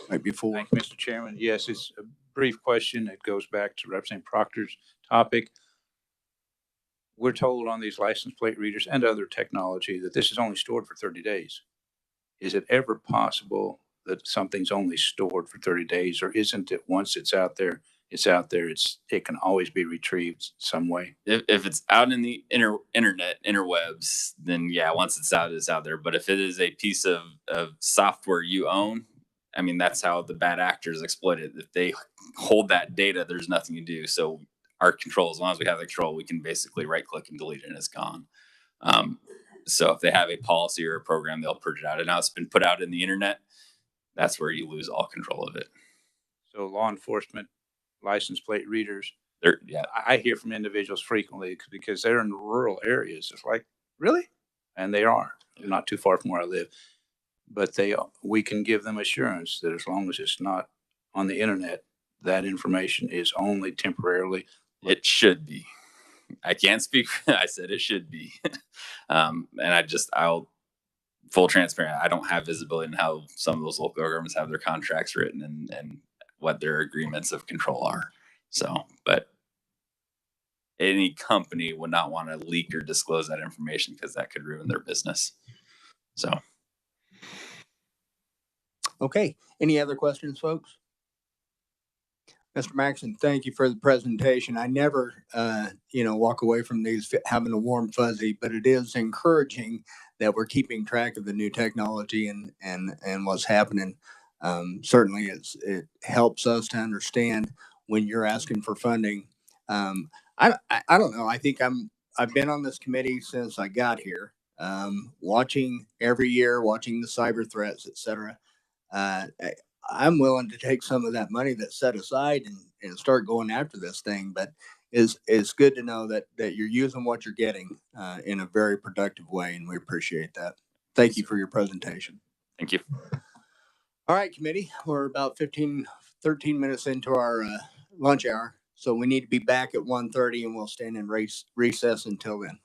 right before. Thank you, Mr. Chairman. Yes, it's a brief question. It goes back to Representative Proctor's topic. We're told on these license plate readers and other technology that this is only stored for 30 days. Is it ever possible that something's only stored for 30 days, or isn't it, once it's out there, it's out there, it can always be retrieved some way? If it's out in the interwebs, then yeah, once it's out there. But if it is a piece of software you own, I mean, that's how the bad actors exploit it. If they hold that data, there's nothing to do. So our control, as long as we have the control, we can basically right click and delete it, and it's gone. So if they have a policy or a program, they'll purge it out. And now it's been put out in the internet, that's where you lose all control of it. So law enforcement license plate readers, Yeah. I hear from individuals frequently, because they're in rural areas. It's like, really? And they are not too far from where I live. But we can give them assurance that as long as it's not on the internet, that information is only temporarily. It should be. I can't speak. I said it should be. And I'll full transparent. I don't have visibility in how some of those local governments have their contracts written and what their agreements of control are. So, but any company would not want to leak or disclose that information, because that could ruin their business. So. Okay. Any other questions, folks? Mr. Maxson, thank you for the presentation. I never, walk away from these having a warm fuzzy, but it is encouraging that we're keeping track of the new technology and what's happening. Certainly, it helps us to understand when you're asking for funding. I don't know. I think I've been on this committee since I got here, watching every year, watching the cyber threats, et cetera. I'm willing to take some of that money that's set aside and start going after this thing. But it's good to know that you're using what you're getting in a very productive way, and we appreciate that. Thank you for your presentation. Thank you. All right, committee, we're about 13 minutes into our lunch hour, so we need to be back at 1:30, and we'll stand in recess until then.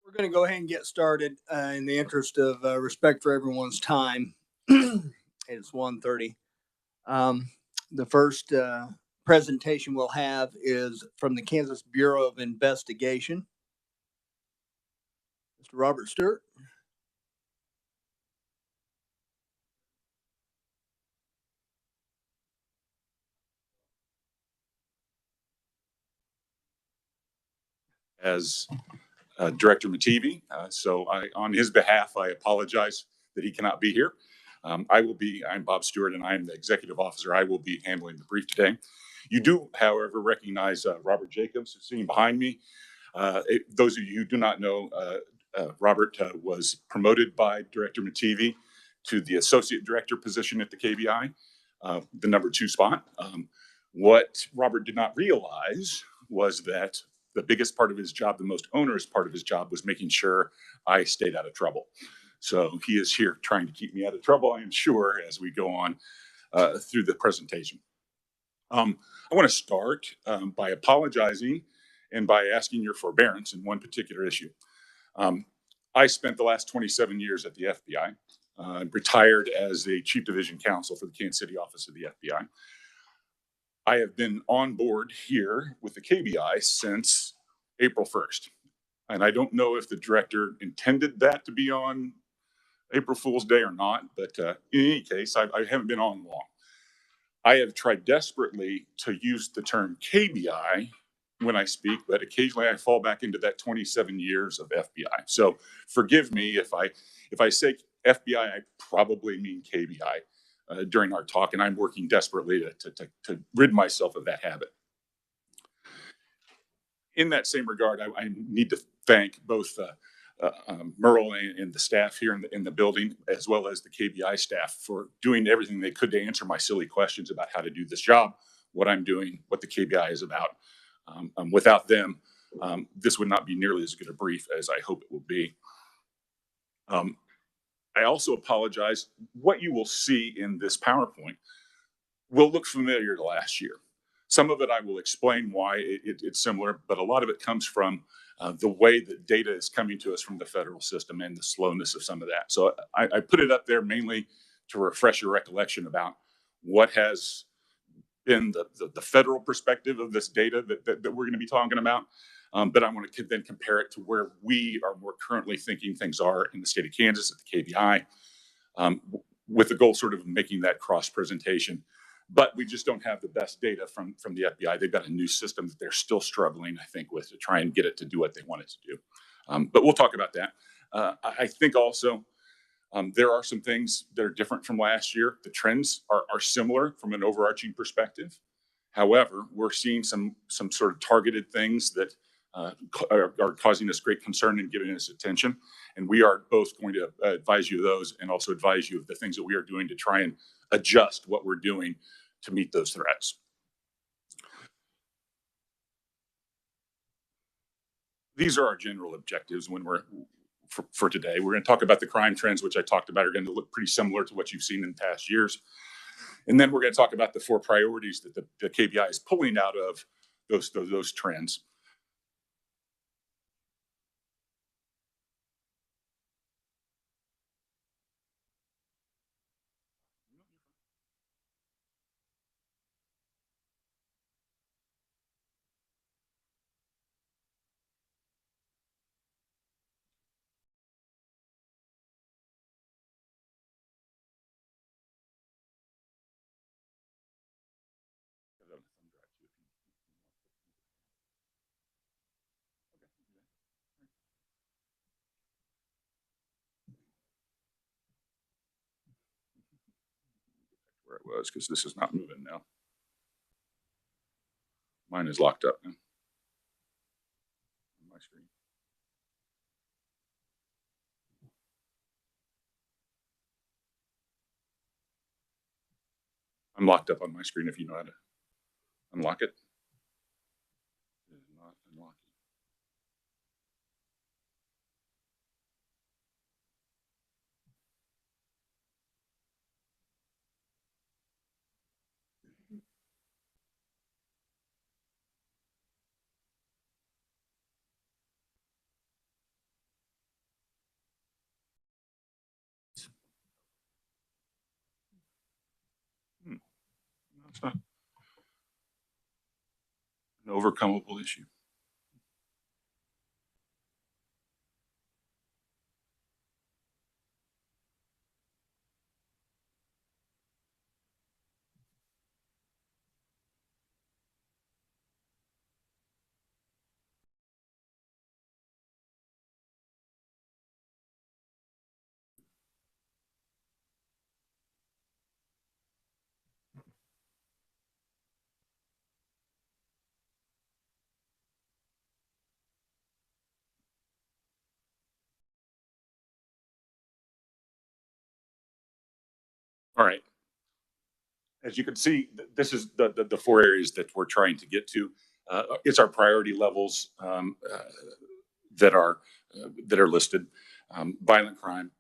We're going to go ahead and get started in the interest of respect for everyone's time. It's 1:30. The first presentation we'll have is from the Kansas Bureau of Investigation. Mr. Robert Stewart. As Director Mativi. On his behalf, I apologize that he cannot be here. I'm Bob Stewart, and I am the executive officer. I will be handling the brief today. You do, however, recognize Robert Jacobs, sitting behind me. Those of you who do not know, Robert was promoted by Director Mativi to the associate director position at the KBI, the number 2 spot. What Robert did not realize was that the biggest part of his job, the most onerous part of his job, was making sure I stayed out of trouble. So he is here trying to keep me out of trouble, I am sure, as we go on through the presentation. I want to start by apologizing and by asking your forbearance in one particular issue. I spent the last 27 years at the FBI, retired as the Chief Division Counsel for the Kansas City office of the FBI. I have been on board here with the KBI since April 1st. And I don't know if the director intended that to be on April Fool's Day or not, but in any case, I haven't been on long. I have tried desperately to use the term KBI when I speak, but occasionally I fall back into that 27 years of FBI. So forgive me if I say FBI, I probably mean KBI. During our talk, and I'm working desperately to rid myself of that habit. In that same regard, I need to thank both Merle and the staff here in the building, as well as the KBI staff, for doing everything they could to answer my silly questions about how to do this job, what I'm doing, what the KBI is about. Without them, this would not be nearly as good a brief as I hope it will be. I also apologize. What you will see in this PowerPoint will look familiar to last year. Some of it I will explain why it's similar, but a lot of it comes from the way that data is coming to us from the federal system and the slowness of some of that. So I put it up there mainly to refresh your recollection about what has been the federal perspective of this data that we're going to be talking about. But I want to then compare it to where we are more currently thinking things are in the state of Kansas at the KBI, with the goal sort of making that cross presentation. But we just don't have the best data from the FBI. They've got a new system that they're still struggling, I think, with to try and get it to do what they want it to do. But we'll talk about that. I think also there are some things that are different from last year. The trends are similar from an overarching perspective. However, we're seeing some sort of targeted things that are causing us great concern and giving us attention. And we are both going to advise you of those and also advise you of the things that we are doing to try and adjust what we're doing to meet those threats. These are our general objectives when we're for today. We're going to talk about the crime trends, which I talked about are going to look pretty similar to what you've seen in past years. And then we're going to talk about the 4 priorities that the KBI is pulling out of those trends. Where it was, because this is not moving now. Mine is locked up now on my screen. I'm locked up on my screen if you know how to unlock it. It is not unlocking. It's not an overcomable issue. All right. As you can see, this is the four areas that we're trying to get to. It's our priority levels that are listed: violent crime,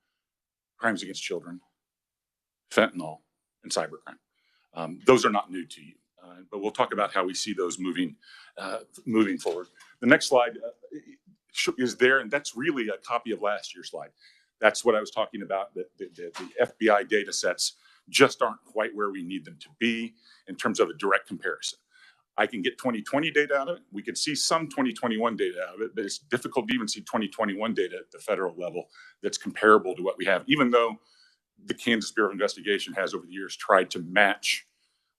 crimes against children, fentanyl, and cybercrime. Those are not new to you, but we'll talk about how we see those moving forward. The next slide is there, and that's really a copy of last year's slide. That's what I was talking about. The FBI data sets just aren't quite where we need them to be in terms of a direct comparison. I can get 2020 data out of it. We could see some 2021 data out of it, but it's difficult to even see 2021 data at the federal level that's comparable to what we have, even though the Kansas Bureau of Investigation has over the years tried to match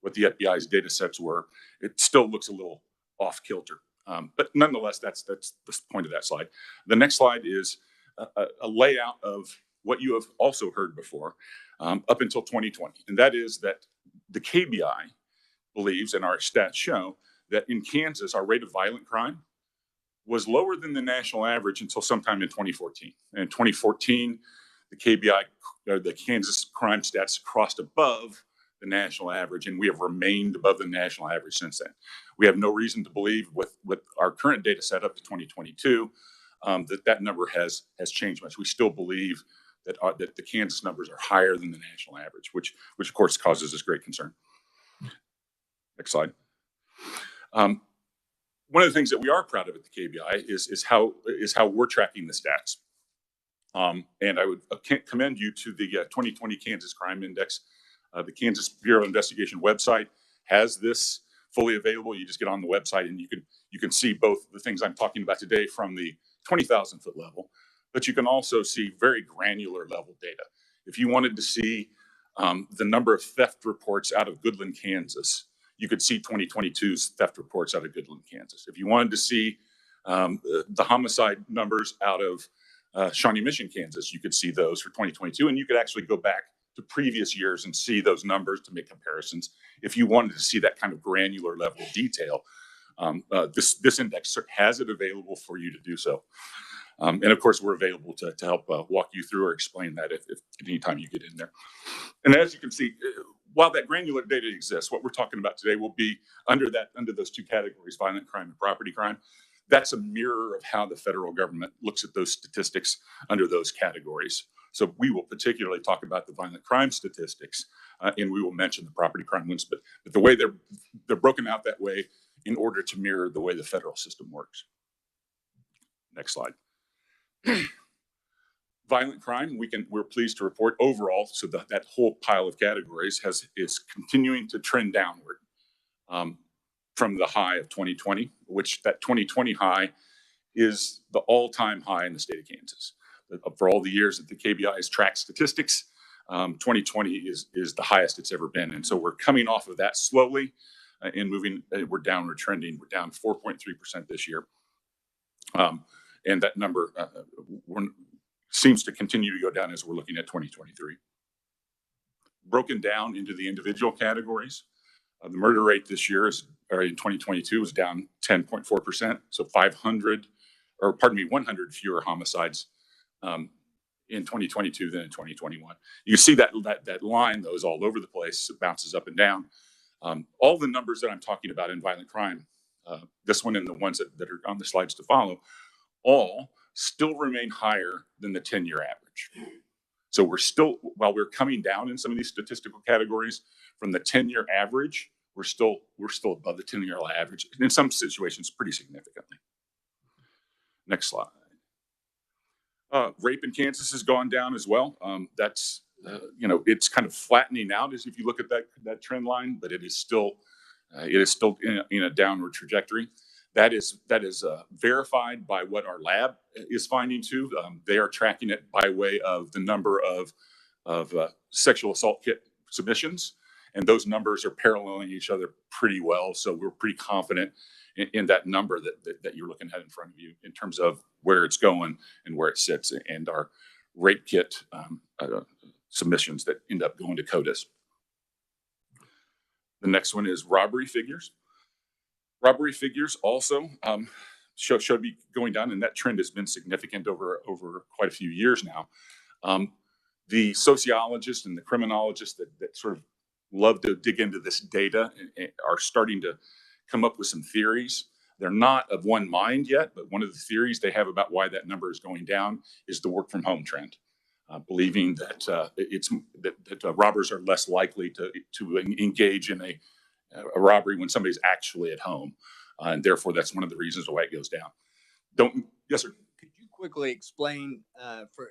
what the FBI's data sets were. It still looks a little off kilter. But nonetheless, that's the point of that slide. The next slide is a layout of what you have also heard before up until 2020. And that is that the KBI believes, and our stats show, that in Kansas, our rate of violent crime was lower than the national average until sometime in 2014. And in 2014, the KBI, or the Kansas crime stats, crossed above the national average, and we have remained above the national average since then. We have no reason to believe, with our current data set up to 2022, that number has changed much. We still believe that the Kansas numbers are higher than the national average, which of course causes us great concern. Next slide. One of the things that we are proud of at the KBI is how we're tracking the stats. And I would commend you to the 2020 Kansas Crime Index. The Kansas Bureau of Investigation website has this fully available. You just get on the website and you can see both the things I'm talking about today from the 20,000 foot level, but you can also see very granular level data. If you wanted to see the number of theft reports out of Goodland, Kansas, you could see 2022's theft reports out of Goodland, Kansas. If you wanted to see the homicide numbers out of Shawnee Mission, Kansas, you could see those for 2022, and you could actually go back to previous years and see those numbers to make comparisons. If you wanted to see that kind of granular level of detail, this index has it available for you to do so. And of course, we're available to help walk you through or explain that if anytime you get in there. And as you can see, while that granular data exists, what we're talking about today will be under those two categories, violent crime and property crime. That's a mirror of how the federal government looks at those statistics under those categories. So we will particularly talk about the violent crime statistics, and we will mention the property crime ones, but the way they're broken out that way in order to mirror the way the federal system works. Next slide. Violent crime, we're pleased to report overall, so that whole pile of categories is continuing to trend downward from the high of 2020, which that 2020 high is the all-time high in the state of Kansas. For all the years that the KBI has tracked statistics, 2020 is the highest it's ever been. And so we're coming off of that slowly and moving, we're downward trending. We're down 4.3% this year. And that number seems to continue to go down as we're looking at 2023. Broken down into the individual categories, the murder rate this year in 2022 was down 10.4%. So 100 fewer homicides in 2022 than in 2021. You see that line though is all over the place. It bounces up and down. All the numbers that I'm talking about in violent crime, this one and the ones that are on the slides to follow, all still remain higher than the 10-year average. So while we're coming down in some of these statistical categories from the 10-year average, we're still above the 10-year average, in some situations pretty significantly. Next slide. Rape in Kansas has gone down as well. That's it's kind of flattening out as if you look at that trend line, but it is still in a downward trajectory. That is verified by what our lab is finding too. They are tracking it by way of the number of sexual assault kit submissions, and those numbers are paralleling each other pretty well. So we're pretty confident in that number that you're looking at in front of you in terms of where it's going and where it sits, and our rape kit submissions that end up going to CODIS. The next one is robbery figures. Robbery figures also should be going down, and that trend has been significant over quite a few years now. The sociologists and the criminologists that sort of love to dig into this data are starting to come up with some theories. They're not of one mind yet, but one of the theories they have about why that number is going down is the work from home trend, believing that robbers are less likely to engage in a robbery when somebody's actually at home, and therefore that's one of the reasons why it goes down. Yes, sir. Could you quickly explain,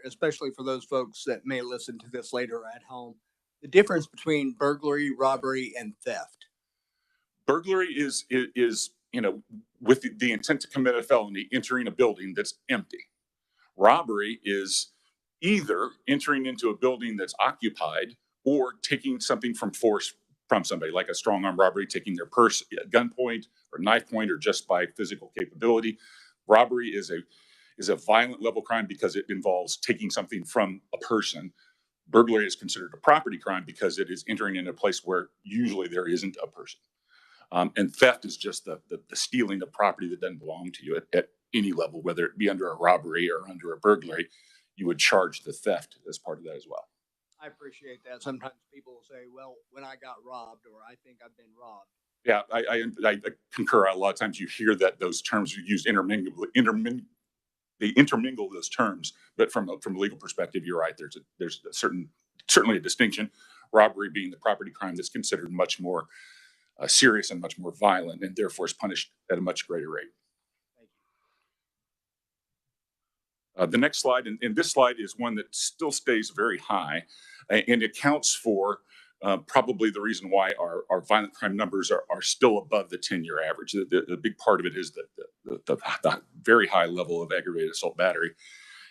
especially for those folks that may listen to this later at home, the difference between burglary, robbery, and theft? Burglary is with the intent to commit a felony, entering a building that's empty. Robbery is either entering into a building that's occupied or taking something from force from somebody, like a strong arm robbery, taking their purse at gunpoint or knife point or just by physical capability. Robbery is a violent level crime because it involves taking something from a person. Burglary is considered a property crime because it is entering in a place where usually there isn't a person. And theft is just the stealing of property that doesn't belong to you at any level, whether it be under a robbery or under a burglary. You would charge the theft as part of that as well. I appreciate that. Sometimes people will say, well, when I got robbed, or I think I've been robbed. Yeah, I concur. A lot of times you hear that those terms are used they intermingle those terms, but from a legal perspective, you're right. There's certainly a distinction. Robbery being the property crime that's considered much more serious and much more violent, and therefore is punished at a much greater rate. The next slide, and this slide is one that still stays very high, and accounts for probably the reason why our violent crime numbers are still above the 10-year average. The big part of it is the very high level of aggravated assault battery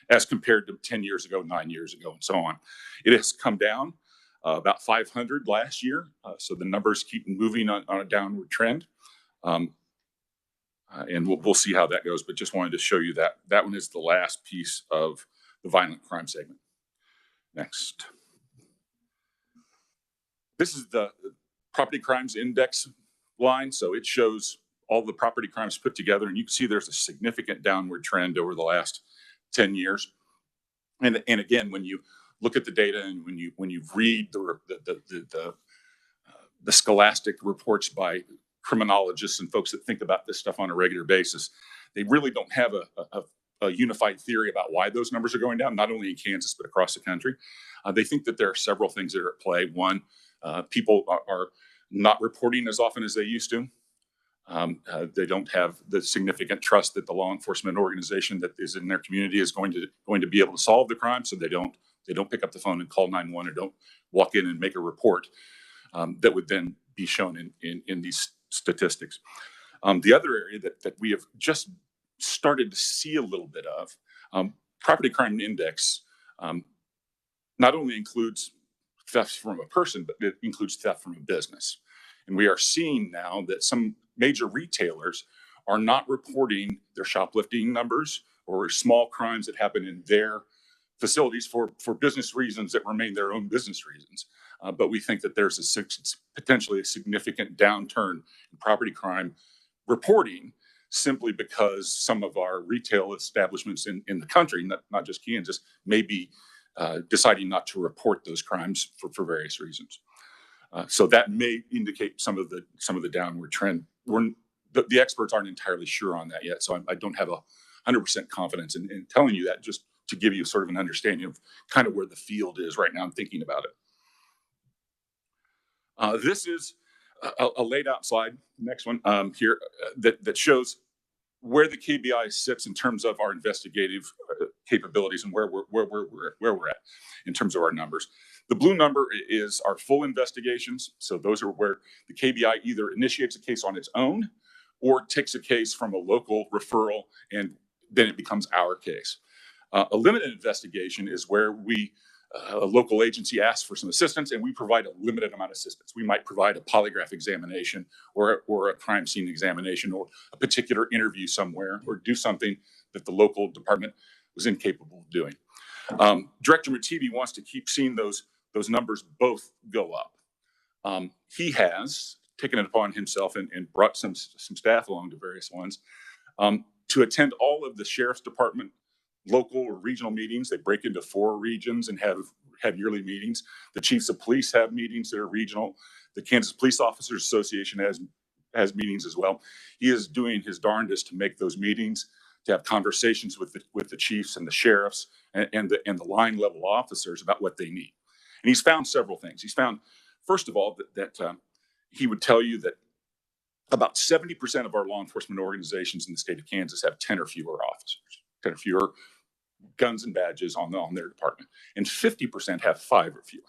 as compared to 10 years ago, 9 years ago, and so on. It has come down about 500 last year, so the numbers keep moving on a downward trend. And we'll see how that goes, but just wanted to show you that one is the last piece of the violent crime segment. Next. This is the property crimes index line. So it shows all the property crimes put together, and you can see there's a significant downward trend over the last 10 years. And again, when you look at the data and when you read the scholastic reports by criminologists and folks that think about this stuff on a regular basis, they really don't have a unified theory about why those numbers are going down, not only in Kansas, but across the country. They think that there are several things that are at play. One, people are not reporting as often as they used to. They don't have the significant trust that the law enforcement organization that is in their community is going to be able to solve the crime, so they don't pick up the phone and call 911 or don't walk in and make a report that would then be shown in these statistics. The other area that we have just started to see a little bit of, property crime index not only includes theft from a person, but it includes theft from a business. And we are seeing now that some major retailers are not reporting their shoplifting numbers or small crimes that happen in their facilities for business reasons that remain their own business reasons. But we think that there's potentially a significant downturn in property crime reporting simply because some of our retail establishments in the country, not just Kansas, may be deciding not to report those crimes for various reasons. So that may indicate some of the downward trend. The experts aren't entirely sure on that yet, so I don't have 100% confidence in telling you that, just to give you sort of an understanding of kind of where the field is right now. I'm thinking about it. This is a laid out slide, next one here, that shows where the KBI sits in terms of our investigative capabilities and where we're at in terms of our numbers. The blue number is our full investigations. So those are where the KBI either initiates a case on its own or takes a case from a local referral, and then it becomes our case. A limited investigation is where a local agency asks for some assistance and we provide a limited amount of assistance. We might provide a polygraph examination or a crime scene examination or a particular interview somewhere, or do something that the local department was incapable of doing. Director Mativi wants to keep seeing those numbers both go up. He has taken it upon himself and brought some staff along to various ones to attend all of the sheriff's department local or regional meetings. They break into 4 regions and have yearly meetings. The chiefs of police have meetings that are regional. The Kansas Police Officers Association has meetings as well. He is doing his darndest to make those meetings, to have conversations with the chiefs and the sheriffs and the line level officers about what they need. And he's found several things. He's found, first of all, that he would tell you that about 70% of our law enforcement organizations in the state of Kansas have 10 or fewer officers, 10 or fewer guns and badges on their department, and 50% have 5 or fewer.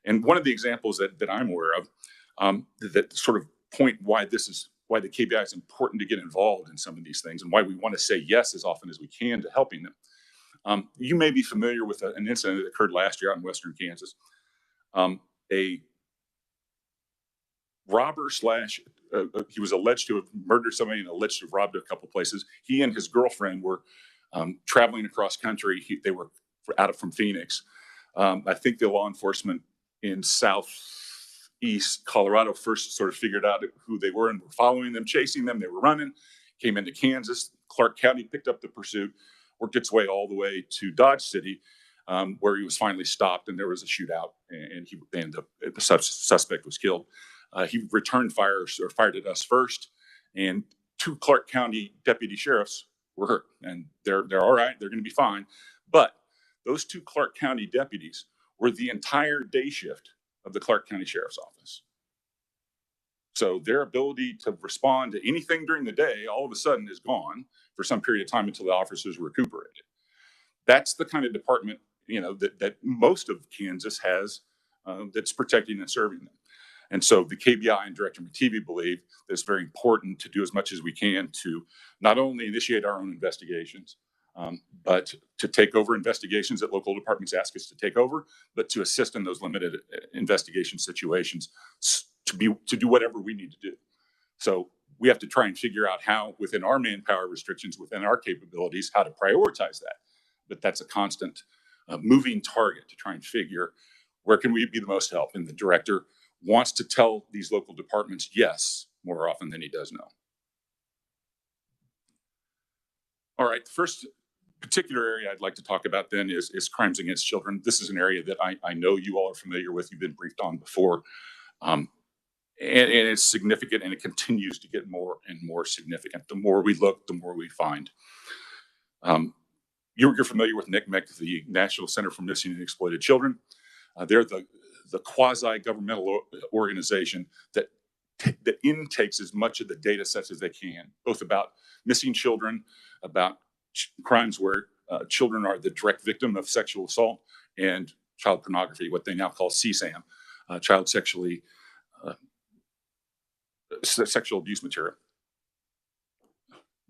And one of the examples that I'm aware of that sort of point why the KBI is important to get involved in some of these things and why we want to say yes as often as we can to helping them. You may be familiar with an incident that occurred last year out in western Kansas. A robber he was alleged to have murdered somebody and alleged to have robbed a couple places. He and his girlfriend were traveling across country. They were from Phoenix. I think the law enforcement in southeast Colorado first sort of figured out who they were and were following them, chasing them. They were running, came into Kansas. Clark County picked up the pursuit, worked its way all the way to Dodge City, where he was finally stopped, and there was a shootout, and the suspect was killed. He returned fire or fired at us first, and 2 Clark County deputy sheriffs were hurt, and they're all right. They're going to be fine. But those 2 Clark County deputies were the entire day shift of the Clark County Sheriff's Office. So their ability to respond to anything during the day all of a sudden is gone for some period of time until the officers recuperated. That's the kind of department, that most of Kansas has that's protecting and serving them. And so the KBI and Director Mativi believe that it's very important to do as much as we can to not only initiate our own investigations, but to take over investigations that local departments ask us to take over, but to assist in those limited investigation situations to do whatever we need to do. So we have to try and figure out how, within our manpower restrictions, within our capabilities, how to prioritize that. But that's a constant moving target to try and figure where can we be the most help. And the director wants to tell these local departments yes more often than he does no. All right, the first particular area I'd like to talk about then is crimes against children. This is an area that I know you all are familiar with. You've been briefed on before. And it's significant, and it continues to get more and more significant. The more we look, the more we find. You're familiar with NCMEC, the National Center for Missing and Exploited Children. They're the quasi-governmental organization that intakes as much of the data sets as they can, both about missing children, about crimes where children are the direct victim of sexual assault, and child pornography, what they now call CSAM, child sexual abuse material.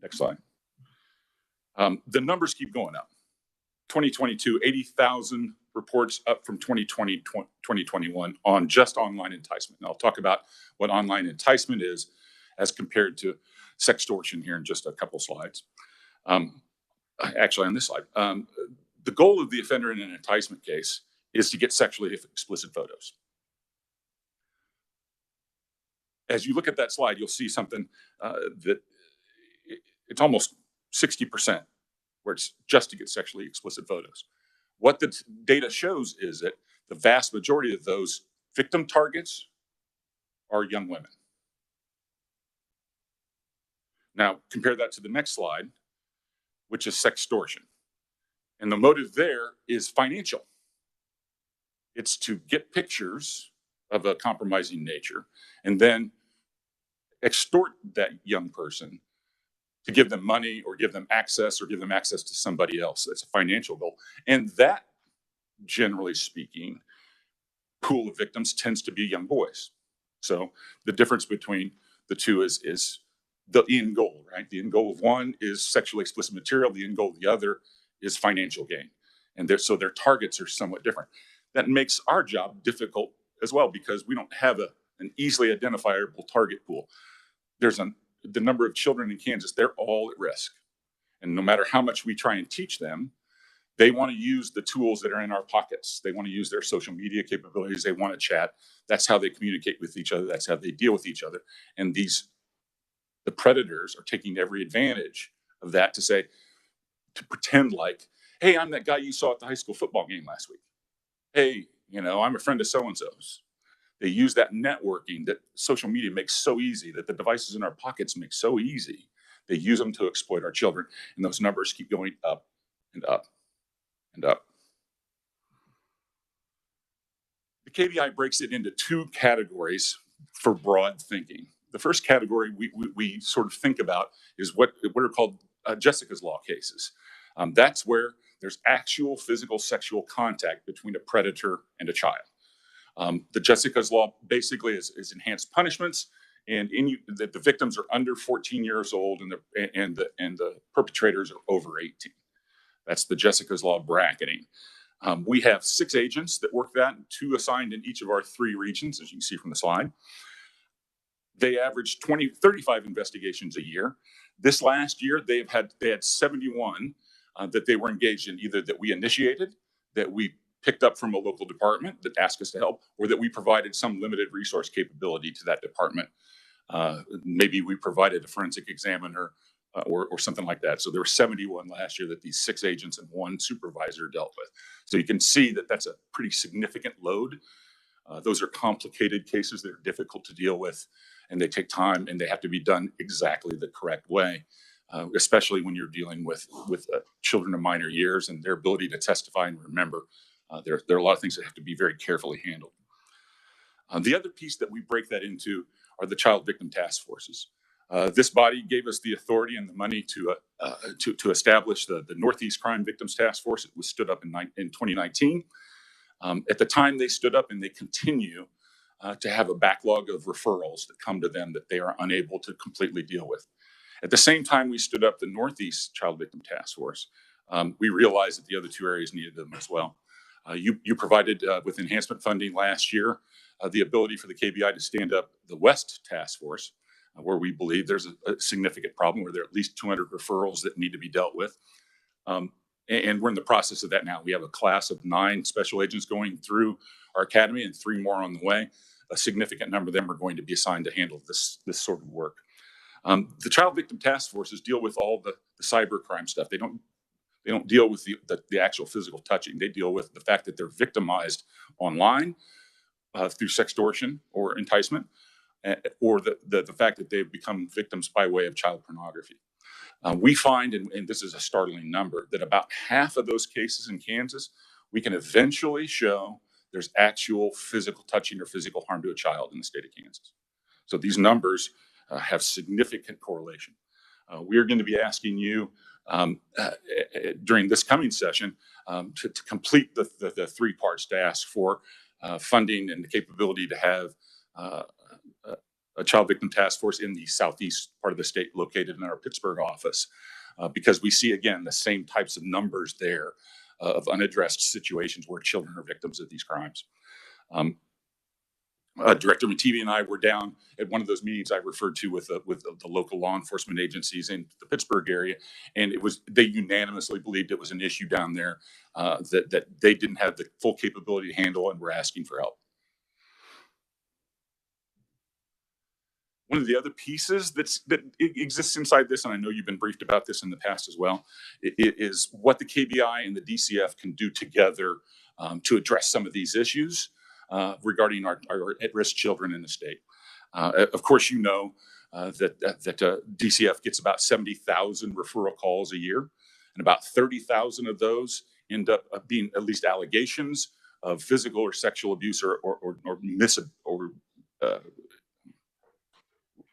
Next slide. The numbers keep going up. 2022, 80,000 reports, up from 2020, 2021 on just online enticement. And I'll talk about what online enticement is as compared to sextortion here in just a couple slides. Actually, on this slide, the goal of the offender in an enticement case is to get sexually explicit photos. As you look at that slide, you'll see something that it's almost 60%, where it's just to get sexually explicit photos. What the data shows is that the vast majority of those victim targets are young women. Now, compare that to the next slide, which is sextortion. And the motive there is financial. It's to get pictures of a compromising nature and then extort that young person to give them money or give them access to somebody else. That's a financial goal. And that, generally speaking, pool of victims tends to be young boys. So the difference between the two is the end goal, right? The end goal of one is sexually explicit material. The end goal of the other is financial gain. And so their targets are somewhat different. That makes our job difficult as well, because we don't have an easily identifiable target pool. There's the number of children in Kansas, they're all at risk. And no matter how much we try and teach them, they want to use the tools that are in our pockets. They want to use their social media capabilities. They want to chat. That's how they communicate with each other. That's how they deal with each other. And the predators are taking every advantage of that to pretend like, hey, I'm that guy you saw at the high school football game last week. Hey, I'm a friend of so-and-so's. They use that networking that social media makes so easy, that the devices in our pockets make so easy. They use them to exploit our children. And those numbers keep going up and up and up. The KBI breaks it into two categories for broad thinking. The first category we sort of think about is what are called Jessica's Law cases. That's where there's actual physical sexual contact between a predator and a child. The Jessica's Law basically is enhanced punishments, and the victims are under 14 years old, and the perpetrators are over 18. That's the Jessica's Law bracketing. We have 6 agents that work that, 2 assigned in each of our 3 regions, as you can see from the slide. They average 35 investigations a year. This last year, they had 71 that they were engaged in, either that we initiated, that we picked up from a local department that asked us to help, or that we provided some limited resource capability to that department. Maybe we provided a forensic examiner or something like that. So there were 71 last year that these 6 agents and 1 supervisor dealt with. So you can see that that's a pretty significant load. Those are complicated cases that are difficult to deal with, and they take time, and they have to be done exactly the correct way, especially when you're dealing with children of minor years and their ability to testify and remember. There are a lot of things that have to be very carefully handled. The other piece that we break that into are the child victim task forces. This body gave us the authority and the money to establish the Northeast Crime Victims Task Force. It was stood up in 2019. At the time they stood up, and they continue to have a backlog of referrals that come to them that they are unable to completely deal with. At the same time we stood up the Northeast Child Victim Task Force, we realized that the other 2 areas needed them as well. You provided with enhancement funding last year the ability for the KBI to stand up the West Task Force, where we believe there's a significant problem, where there are at least 200 referrals that need to be dealt with. And we're in the process of that now. We have a class of 9 special agents going through our academy, and 3 more on the way. A significant number of them are going to be assigned to handle this sort of work. The child victim task forces deal with all the cyber crime stuff. They don't deal with the actual physical touching. They deal with the fact that they're victimized online through sextortion or enticement, or the fact that they've become victims by way of child pornography. We find, and this is a startling number, that about half of those cases in Kansas, we can eventually show there's actual physical touching or physical harm to a child in the state of Kansas. So these numbers have significant correlation. We are going to be asking you during this coming session to complete the 3 parts, to ask for funding and the capability to have a child victim task force in the southeast part of the state, located in our Pittsburgh office, because we see, again, the same types of numbers there of unaddressed situations where children are victims of these crimes. Director Mativi and I were down at one of those meetings I referred to with the local law enforcement agencies in the Pittsburgh area, and they unanimously believed it was an issue down there that they didn't have the full capability to handle, and were asking for help. One of the other pieces that exists inside this, and I know you've been briefed about this in the past as well, is what the KBI and the DCF can do together to address some of these issues regarding our at-risk children in the state. Of course, you know that DCF gets about 70,000 referral calls a year, and about 30,000 of those end up being at least allegations of physical or sexual abuse or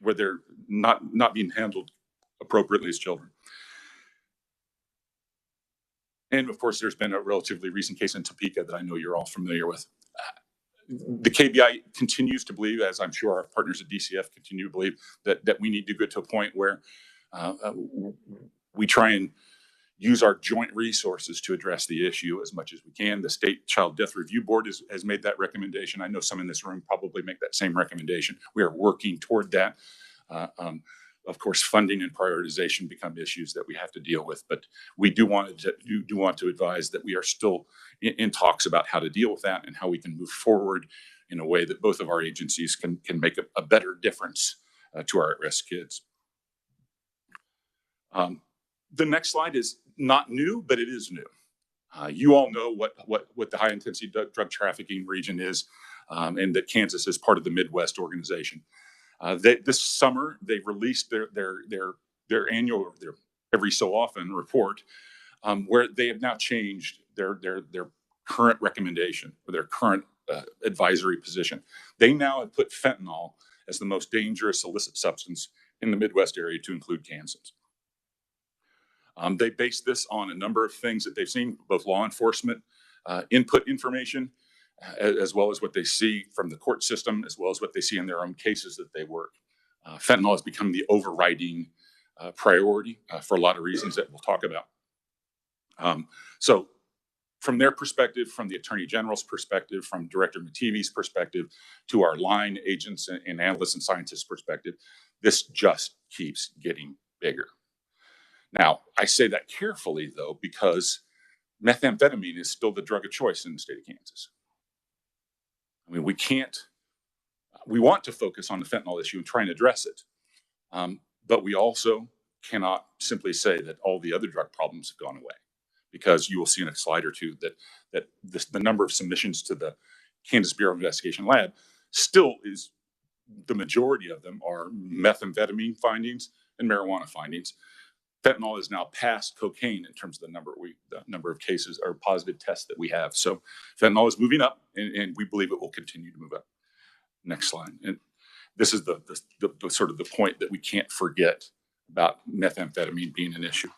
where they're not being handled appropriately as children. And of course, there's been a relatively recent case in Topeka that I know you're all familiar with. The KBI continues to believe, as I'm sure our partners at DCF continue to believe, that we need to get to a point where we try and use our joint resources to address the issue as much as we can. The State Child Death Review Board has made that recommendation. I know some in this room probably make that same recommendation. We are working toward that. Of course, funding and prioritization become issues that we have to deal with, but we do want to advise that we are still in talks about how to deal with that and how we can move forward in a way that both of our agencies can make a better difference to our at-risk kids. The next slide is not new, but it is new. You all know what the high-intensity drug trafficking region is, and that Kansas is part of the Midwest organization. This summer, they released their annual, their every so often report, where they have now changed their current recommendation or their current advisory position. They now have put fentanyl as the most dangerous illicit substance in the Midwest area, to include Kansas. They base this on a number of things that they've seen, both law enforcement input information, as well as what they see from the court system, as well as what they see in their own cases that they work. Fentanyl has become the overriding priority for a lot of reasons that we'll talk about. So from their perspective, from the Attorney General's perspective, from Director Mativi's perspective, to our line agents and analysts and scientists' perspective, this just keeps getting bigger. Now, I say that carefully, though, because methamphetamine is still the drug of choice in the state of Kansas. I mean, we want to focus on the fentanyl issue and try and address it. But we also cannot simply say that all the other drug problems have gone away, because you will see in a slide or two that the number of submissions to the Kansas Bureau of Investigation lab still is, the majority of them are methamphetamine findings and marijuana findings. Fentanyl is now past cocaine in terms of the number of cases or positive tests that we have. So fentanyl is moving up, and we believe it will continue to move up. Next slide. And this is the sort of the point that we can't forget about methamphetamine being an issue.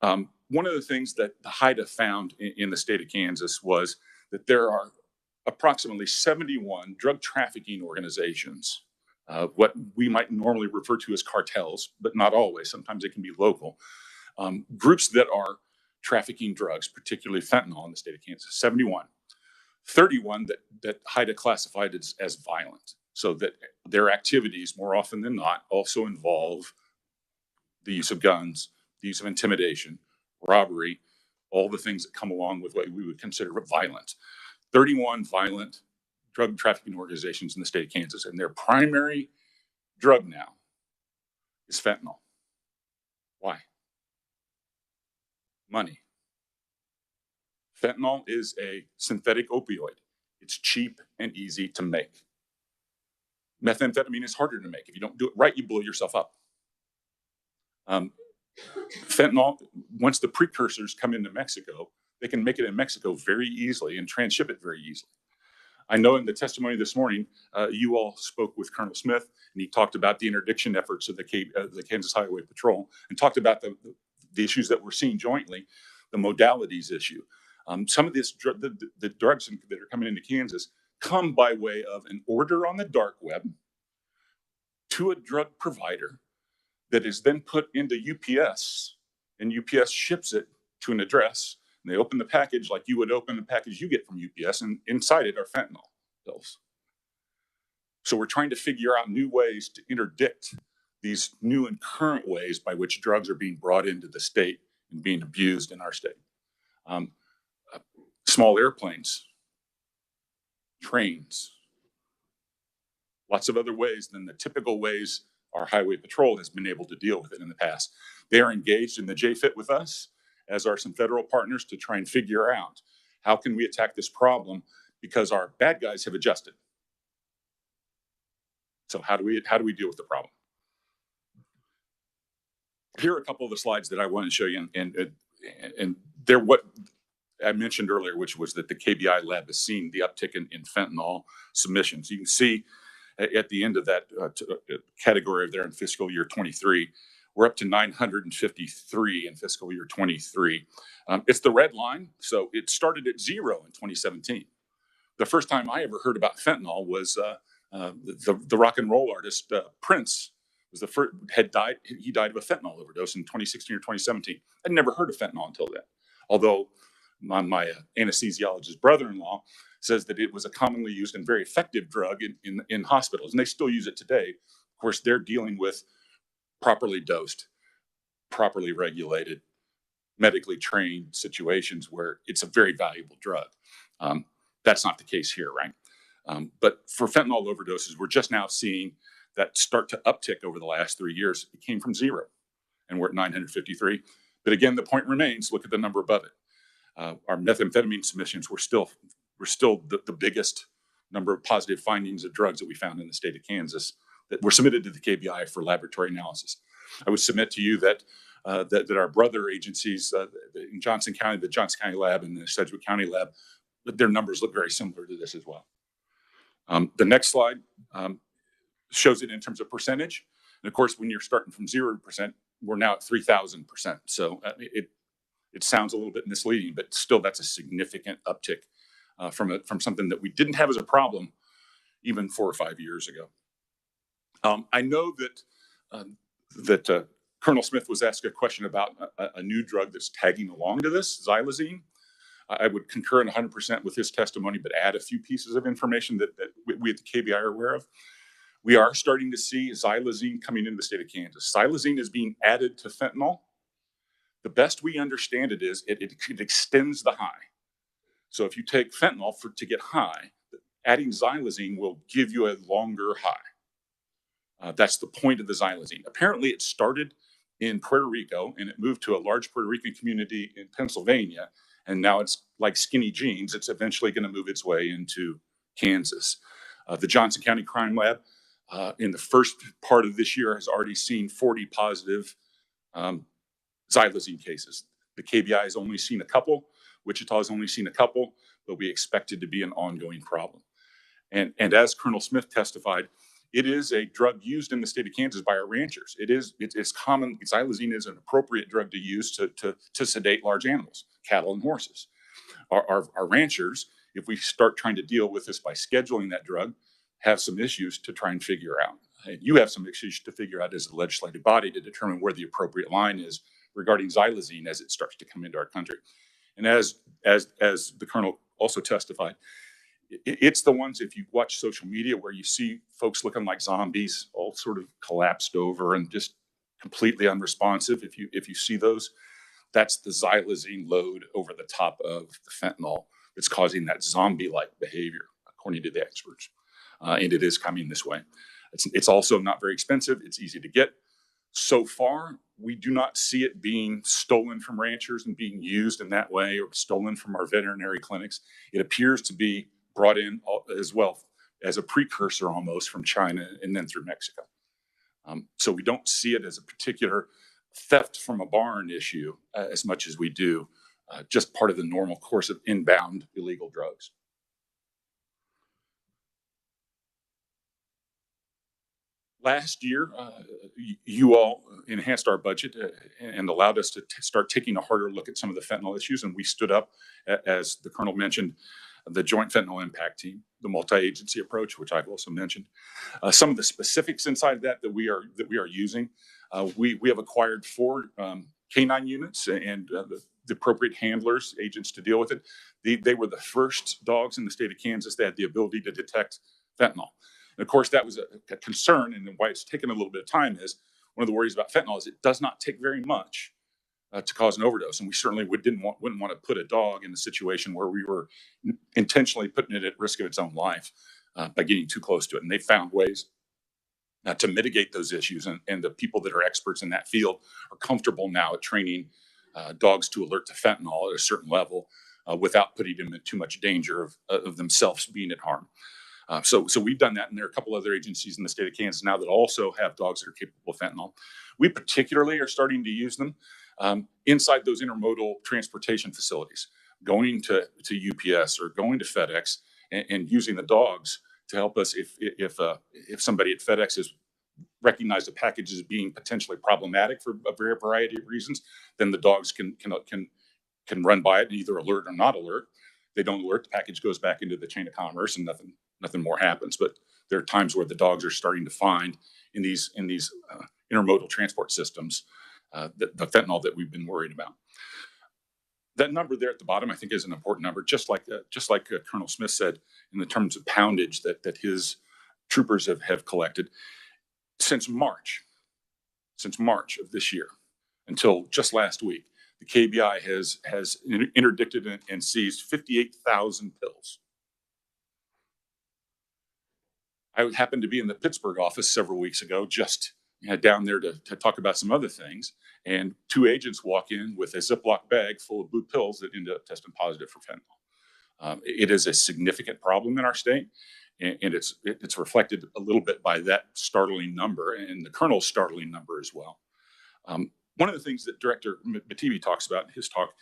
One of the things that the HIDA found in the state of Kansas was that there are approximately 71 drug trafficking organizations, what we might normally refer to as cartels, but not always. Sometimes it can be local. Groups that are trafficking drugs, particularly fentanyl in the state of Kansas, 71. 31 that HIDA classified as violent, so that their activities, more often than not, also involve the use of guns, the use of intimidation, robbery, all the things that come along with what we would consider violent. 31 violent drug trafficking organizations in the state of Kansas, and their primary drug now is fentanyl. Why? Money. Fentanyl is a synthetic opioid. It's cheap and easy to make. Methamphetamine is harder to make. If you don't do it right, you blow yourself up. Fentanyl, once the precursors come into Mexico, they can make it in Mexico very easily and transship it very easily. I know in the testimony this morning, you all spoke with Colonel Smith, and he talked about the interdiction efforts of the Kansas Highway Patrol, and talked about the issues that we're seeing jointly, the modalities issue. Some of this, the drugs that are coming into Kansas come by way of an order on the dark web to a drug provider that is then put into UPS, and UPS ships it to an address, and they open the package like you would open the package you get from UPS, and inside it are fentanyl pills. So we're trying to figure out new ways to interdict these new and current ways by which drugs are being brought into the state and being abused in our state. Small airplanes, trains, lots of other ways than the typical ways our highway patrol has been able to deal with it in the past. They are engaged in the JFIT with us, as are some federal partners, to try and figure out how can we attack this problem, because our bad guys have adjusted. So how do we deal with the problem? Here are a couple of the slides that I want to show you, and they're what I mentioned earlier, which was that the KBI lab has seen the uptick in fentanyl submissions. You can see at the end of that category there in fiscal year 23. We're up to 953 in fiscal year 23. It's the red line. So it started at 0 in 2017. The first time I ever heard about fentanyl was the rock and roll artist Prince was the first, had died. He died of a fentanyl overdose in 2016 or 2017. I'd never heard of fentanyl until then. Although my anesthesiologist brother-in-law says that it was a commonly used and very effective drug in hospitals, and they still use it today. Of course, they're dealing with properly dosed, properly regulated, medically trained situations where it's a very valuable drug. That's not the case here, right? But for fentanyl overdoses, we're just now seeing that start to uptick over the last 3 years. It came from 0, and we're at 953. But again, the point remains, look at the number above it. Our methamphetamine submissions were still the biggest number of positive findings of drugs that we found in the state of Kansas that were submitted to the KBI for laboratory analysis. I would submit to you that that our brother agencies in Johnson County, the Johnson County lab and the Sedgwick County lab, their numbers look very similar to this as well. The next slide shows it in terms of percentage. And of course, when you're starting from 0%, we're now at 3,000%. So it sounds a little bit misleading, but still that's a significant uptick from something that we didn't have as a problem even 4 or 5 years ago. I know that Colonel Smith was asked a question about a new drug that's tagging along to this, xylazine. I would concur in 100% with his testimony, but add a few pieces of information that we at the KBI are aware of. We are starting to see xylazine coming into the state of Kansas. Xylazine is being added to fentanyl. The best we understand it is it extends the high. So if you take fentanyl to get high, adding xylazine will give you a longer high. That's the point of the xylazine. Apparently it started in Puerto Rico and it moved to a large Puerto Rican community in Pennsylvania. And now it's like skinny jeans. It's eventually going to move its way into Kansas. The Johnson County Crime Lab in the first part of this year has already seen 40 positive xylazine cases. The KBI has only seen a couple. Wichita has only seen a couple, but we expect it to be an ongoing problem. And as Colonel Smith testified, it is a drug used in the state of Kansas by our ranchers. It's common. Xylazine is an appropriate drug to use to sedate large animals, cattle and horses. Our ranchers, if we start trying to deal with this by scheduling that drug, have some issues to try and figure out. And you have some issues to figure out as a legislative body to determine where the appropriate line is regarding xylazine as it starts to come into our country. And as the Colonel also testified, it's the ones, if you watch social media, where you see folks looking like zombies, all sort of collapsed over and just completely unresponsive. If you see those, that's the xylazine load over the top of the fentanyl that's causing that zombie-like behavior, according to the experts. And it is coming this way. It's also not very expensive. It's easy to get. So far, we do not see it being stolen from ranchers and being used in that way, or stolen from our veterinary clinics. It appears to be brought in as well as a precursor almost from China and then through Mexico. So we don't see it as a particular theft from a barn issue as much as we do just part of the normal course of inbound illegal drugs. Last year, you all enhanced our budget and allowed us to start taking a harder look at some of the fentanyl issues. And we stood up, as the Colonel mentioned, the Joint Fentanyl Impact Team, the multi-agency approach, which I've also mentioned. Some of the specifics inside that we are using, we have acquired 4 canine units and the appropriate handlers, agents to deal with it. They were the first dogs in the state of Kansas that had the ability to detect fentanyl. And of course, that was a concern, and why it's taken a little bit of time is one of the worries about fentanyl is it does not take very much to cause an overdose, and we certainly wouldn't want to put a dog in a situation where we were intentionally putting it at risk of its own life by getting too close to it. And they found ways to mitigate those issues, and the people that are experts in that field are comfortable now at training dogs to alert to fentanyl at a certain level without putting them in too much danger of themselves being at harm. So we've done that, and there are a couple other agencies in the state of Kansas now that also have dogs that are capable of fentanyl. We particularly are starting to use them inside those intermodal transportation facilities, going to UPS or going to FedEx and using the dogs to help us if somebody at FedEx has recognized a package as being potentially problematic for a variety of reasons, then the dogs can run by it and either alert or not alert. They don't alert, the package goes back into the chain of commerce and nothing more happens. But there are times where the dogs are starting to find in these intermodal transport systems the fentanyl that we've been worried about. That number there at the bottom, I think, is an important number, just like Colonel Smith said, in the terms of poundage that his troopers have collected since March of this year until just last week. The KBI has interdicted and seized 58,000 pills. I happened to be in the Pittsburgh office several weeks ago, just down there to talk about some other things. And two agents walk in with a Ziploc bag full of blue pills that ended up testing positive for fentanyl. It is a significant problem in our state, and it's reflected a little bit by that startling number and the colonel's startling number as well. One of the things that Director Mativi talks about in his talk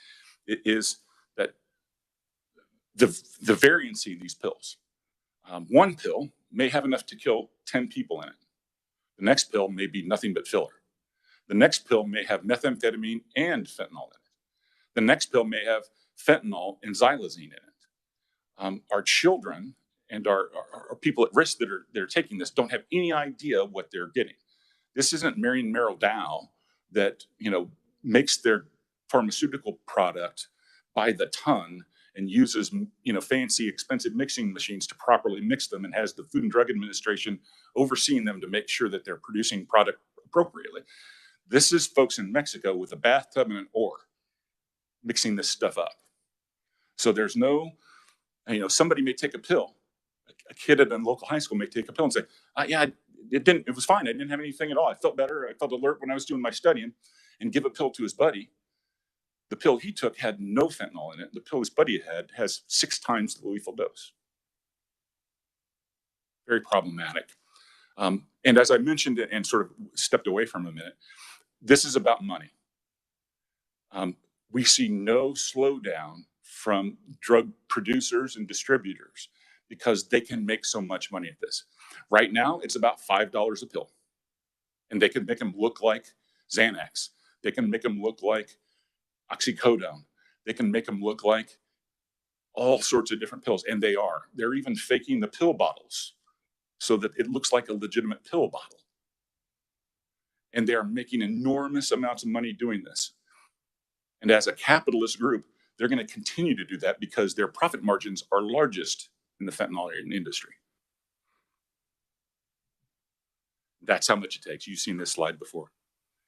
is that the variancy in these pills. One pill may have enough to kill 10 people in it. The next pill may be nothing but filler. The next pill may have methamphetamine and fentanyl in it. The next pill may have fentanyl and xylazine in it. Our children and our people at risk that are taking this don't have any idea what they're getting. This isn't Marion Merrill Dow that makes their pharmaceutical product by the ton and uses fancy, expensive mixing machines to properly mix them and has the Food and Drug Administration overseeing them to make sure that they're producing product appropriately. This is folks in Mexico with a bathtub and an oar mixing this stuff up. So there's no, somebody may take a pill. A kid at a local high school may take a pill and say, yeah, it was fine. I didn't have anything at all. I felt better. I felt alert when I was doing my studying, and give a pill to his buddy. The pill he took had no fentanyl in it. The pill his buddy had has 6 times the lethal dose. Very problematic. And as I mentioned and sort of stepped away from a minute, this is about money. We see no slowdown from drug producers and distributors because they can make so much money at this. Right now, it's about $5 a pill. And they can make them look like Xanax. They can make them look like oxycodone. They can make them look like all sorts of different pills, and they are. They're even faking the pill bottles so that it looks like a legitimate pill bottle. And they are making enormous amounts of money doing this. And as a capitalist group, they're going to continue to do that because their profit margins are largest in the fentanyl industry. That's how much it takes. You've seen this slide before.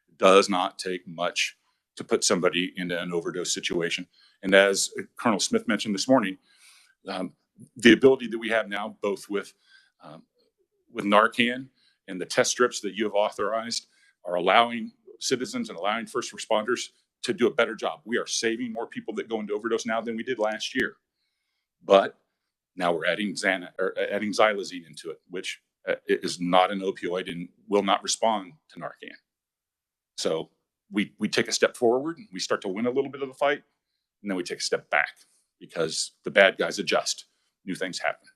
It does not take much to put somebody into an overdose situation. And as Colonel Smith mentioned this morning, the ability that we have now, both with Narcan and the test strips that you have authorized, are allowing citizens and allowing first responders to do a better job. We are saving more people that go into overdose now than we did last year. But now we're adding xylazine into it, which is not an opioid and will not respond to Narcan. So we take a step forward, we start to win a little bit of the fight, and then we take a step back because the bad guys adjust. New things happen.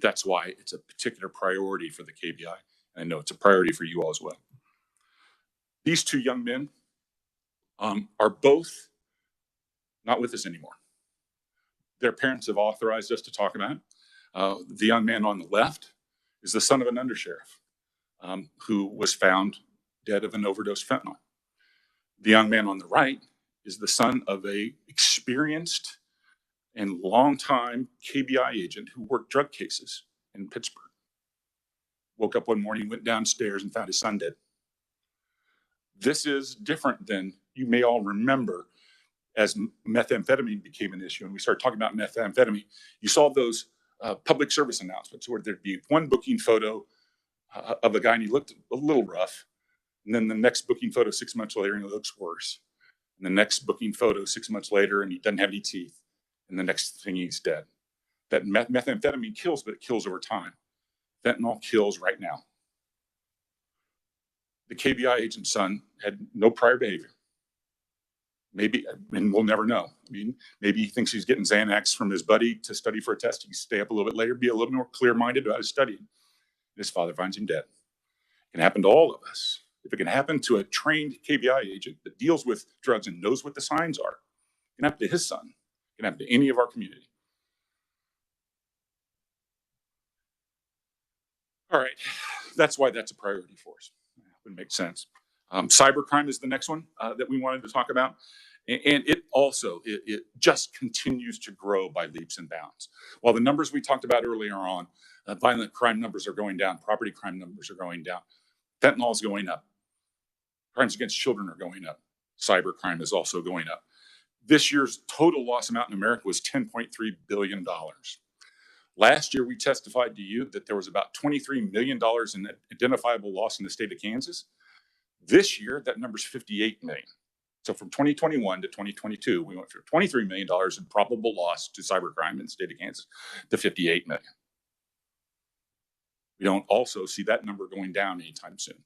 That's why it's a particular priority for the KBI. And I know it's a priority for you all as well. These two young men are both not with us anymore. Their parents have authorized us to talk about it. The young man on the left is the son of an undersheriff who was found dead of an overdose fentanyl. The young man on the right is the son of a experienced and longtime KBI agent who worked drug cases in Pittsburgh. Woke up one morning, went downstairs and found his son dead. This is different than you may all remember as methamphetamine became an issue and we started talking about methamphetamine. You saw those public service announcements where there'd be one booking photo of a guy and he looked a little rough. And then the next booking photo 6 months later and he looks worse. And the next booking photo 6 months later and he doesn't have any teeth. And the next thing he's dead. That methamphetamine kills, but it kills over time. Fentanyl kills right now. The KBI agent's son had no prior behavior. Maybe, and we'll never know. I mean, maybe he thinks he's getting Xanax from his buddy to study for a test. He can stay up a little bit later, be a little more clear-minded about his studying. His father finds him dead. It can happen to all of us. If it can happen to a trained KBI agent that deals with drugs and knows what the signs are, it can happen to his son. It can happen to any of our community. All right, that's why that's a priority for us. It would make sense. Cybercrime is the next one that we wanted to talk about. And it also, it just continues to grow by leaps and bounds. While the numbers we talked about earlier on, violent crime numbers are going down, property crime numbers are going down, fentanyl is going up, crimes against children are going up, cybercrime is also going up. This year's total loss amount in America was $10.3 billion. Last year, we testified to you that there was about $23 million in identifiable loss in the state of Kansas. This year, that number's $58 million. So from 2021 to 2022, we went from $23 million in probable loss to cybercrime in the state of Kansas to $58 million. We don't also see that number going down anytime soon.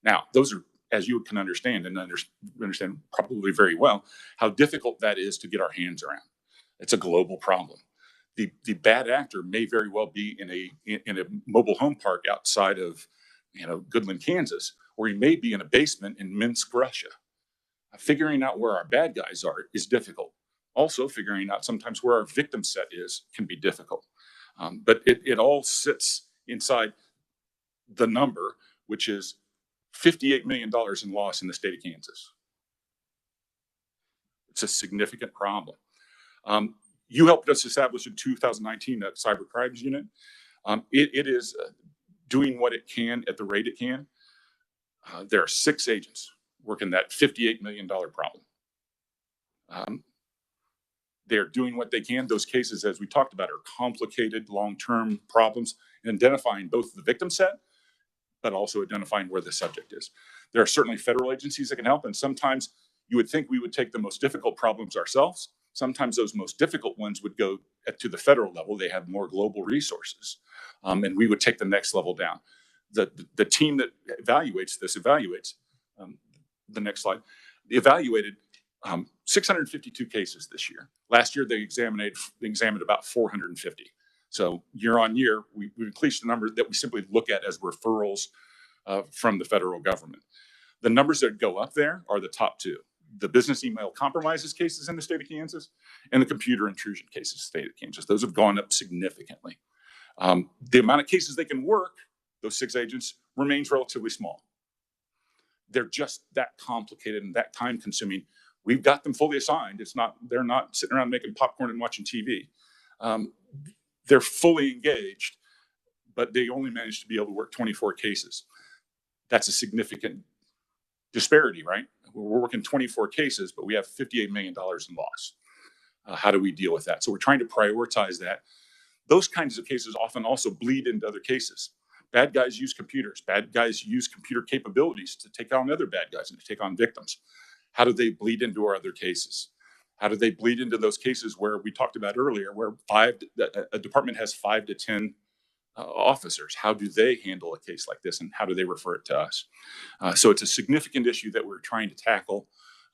Now, those are, as you can understand and understand probably very well, how difficult that is to get our hands around. It's a global problem. The bad actor may very well be in a mobile home park outside of, Goodland, Kansas, or he may be in a basement in Minsk, Russia. Figuring out where our bad guys are is difficult. Also, figuring out sometimes where our victim set is can be difficult. But it all sits inside the number, which is $58 million in loss in the state of Kansas. It's a significant problem. You helped us establish in 2019 a cyber crimes unit. It is doing what it can at the rate it can. There are 6 agents working that $58 million problem. They're doing what they can. Those cases, as we talked about, are complicated long-term problems in identifying both the victim set, but also identifying where the subject is. There are certainly federal agencies that can help, and sometimes you would think we would take the most difficult problems ourselves. Sometimes those most difficult ones would go to the federal level. They have more global resources, and we would take the next level down. The team that evaluates this the next slide, evaluated 652 cases this year. Last year, they examined about 450. So year on year, we increased the number that we simply look at as referrals from the federal government. The numbers that go up there are the top 2. The business email compromises cases in the state of Kansas and the computer intrusion cases in the state of Kansas. Those have gone up significantly. The amount of cases they can work, those 6 agents, remains relatively small. They're just that complicated and that time consuming. We've got them fully assigned. They're not sitting around making popcorn and watching TV. They're fully engaged, but they only managed to be able to work 24 cases. That's a significant disparity, right? We're working 24 cases, but we have $58 million in loss. How do we deal with that? So we're trying to prioritize that. Those kinds of cases often also bleed into other cases. Bad guys use computers. Bad guys use computer capabilities to take on other bad guys and to take on victims. How do they bleed into our other cases? How do they bleed into those cases where we talked about earlier, where a department has 5 to 10 officers? How do they handle a case like this, and how do they refer it to us? So it's a significant issue that we're trying to tackle,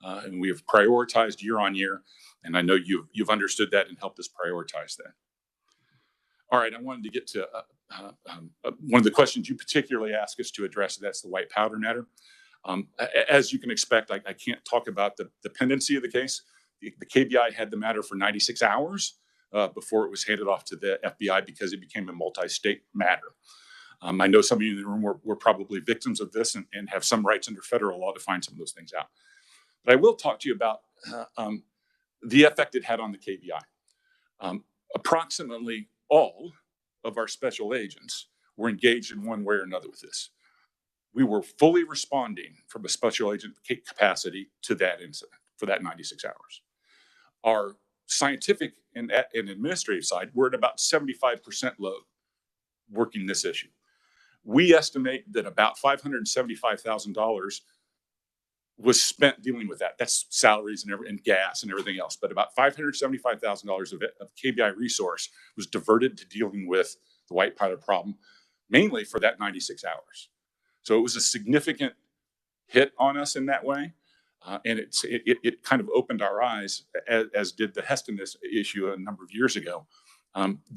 and we have prioritized year on year. And I know you've understood that and helped us prioritize that. All right, I wanted to get to one of the questions you particularly asked us to address. That's the white powder matter. As you can expect, I can't talk about the pendency of the case. The KBI had the matter for 96 hours before it was handed off to the FBI because it became a multi-state matter. I know some of you in the room were probably victims of this and have some rights under federal law to find some of those things out. But I will talk to you about the effect it had on the KBI. Approximately all of our special agents were engaged in one way or another with this. We were fully responding from a special agent capacity to that incident for that 96 hours. Our scientific and administrative side, we're at about 75% load working this issue. We estimate that about $575,000 was spent dealing with that. That's salaries and gas and everything else. But about $575,000 of KBI resource was diverted to dealing with the white powder problem, mainly for that 96 hours. So it was a significant hit on us in that way. And it kind of opened our eyes, as did the Hestoness issue a number of years ago,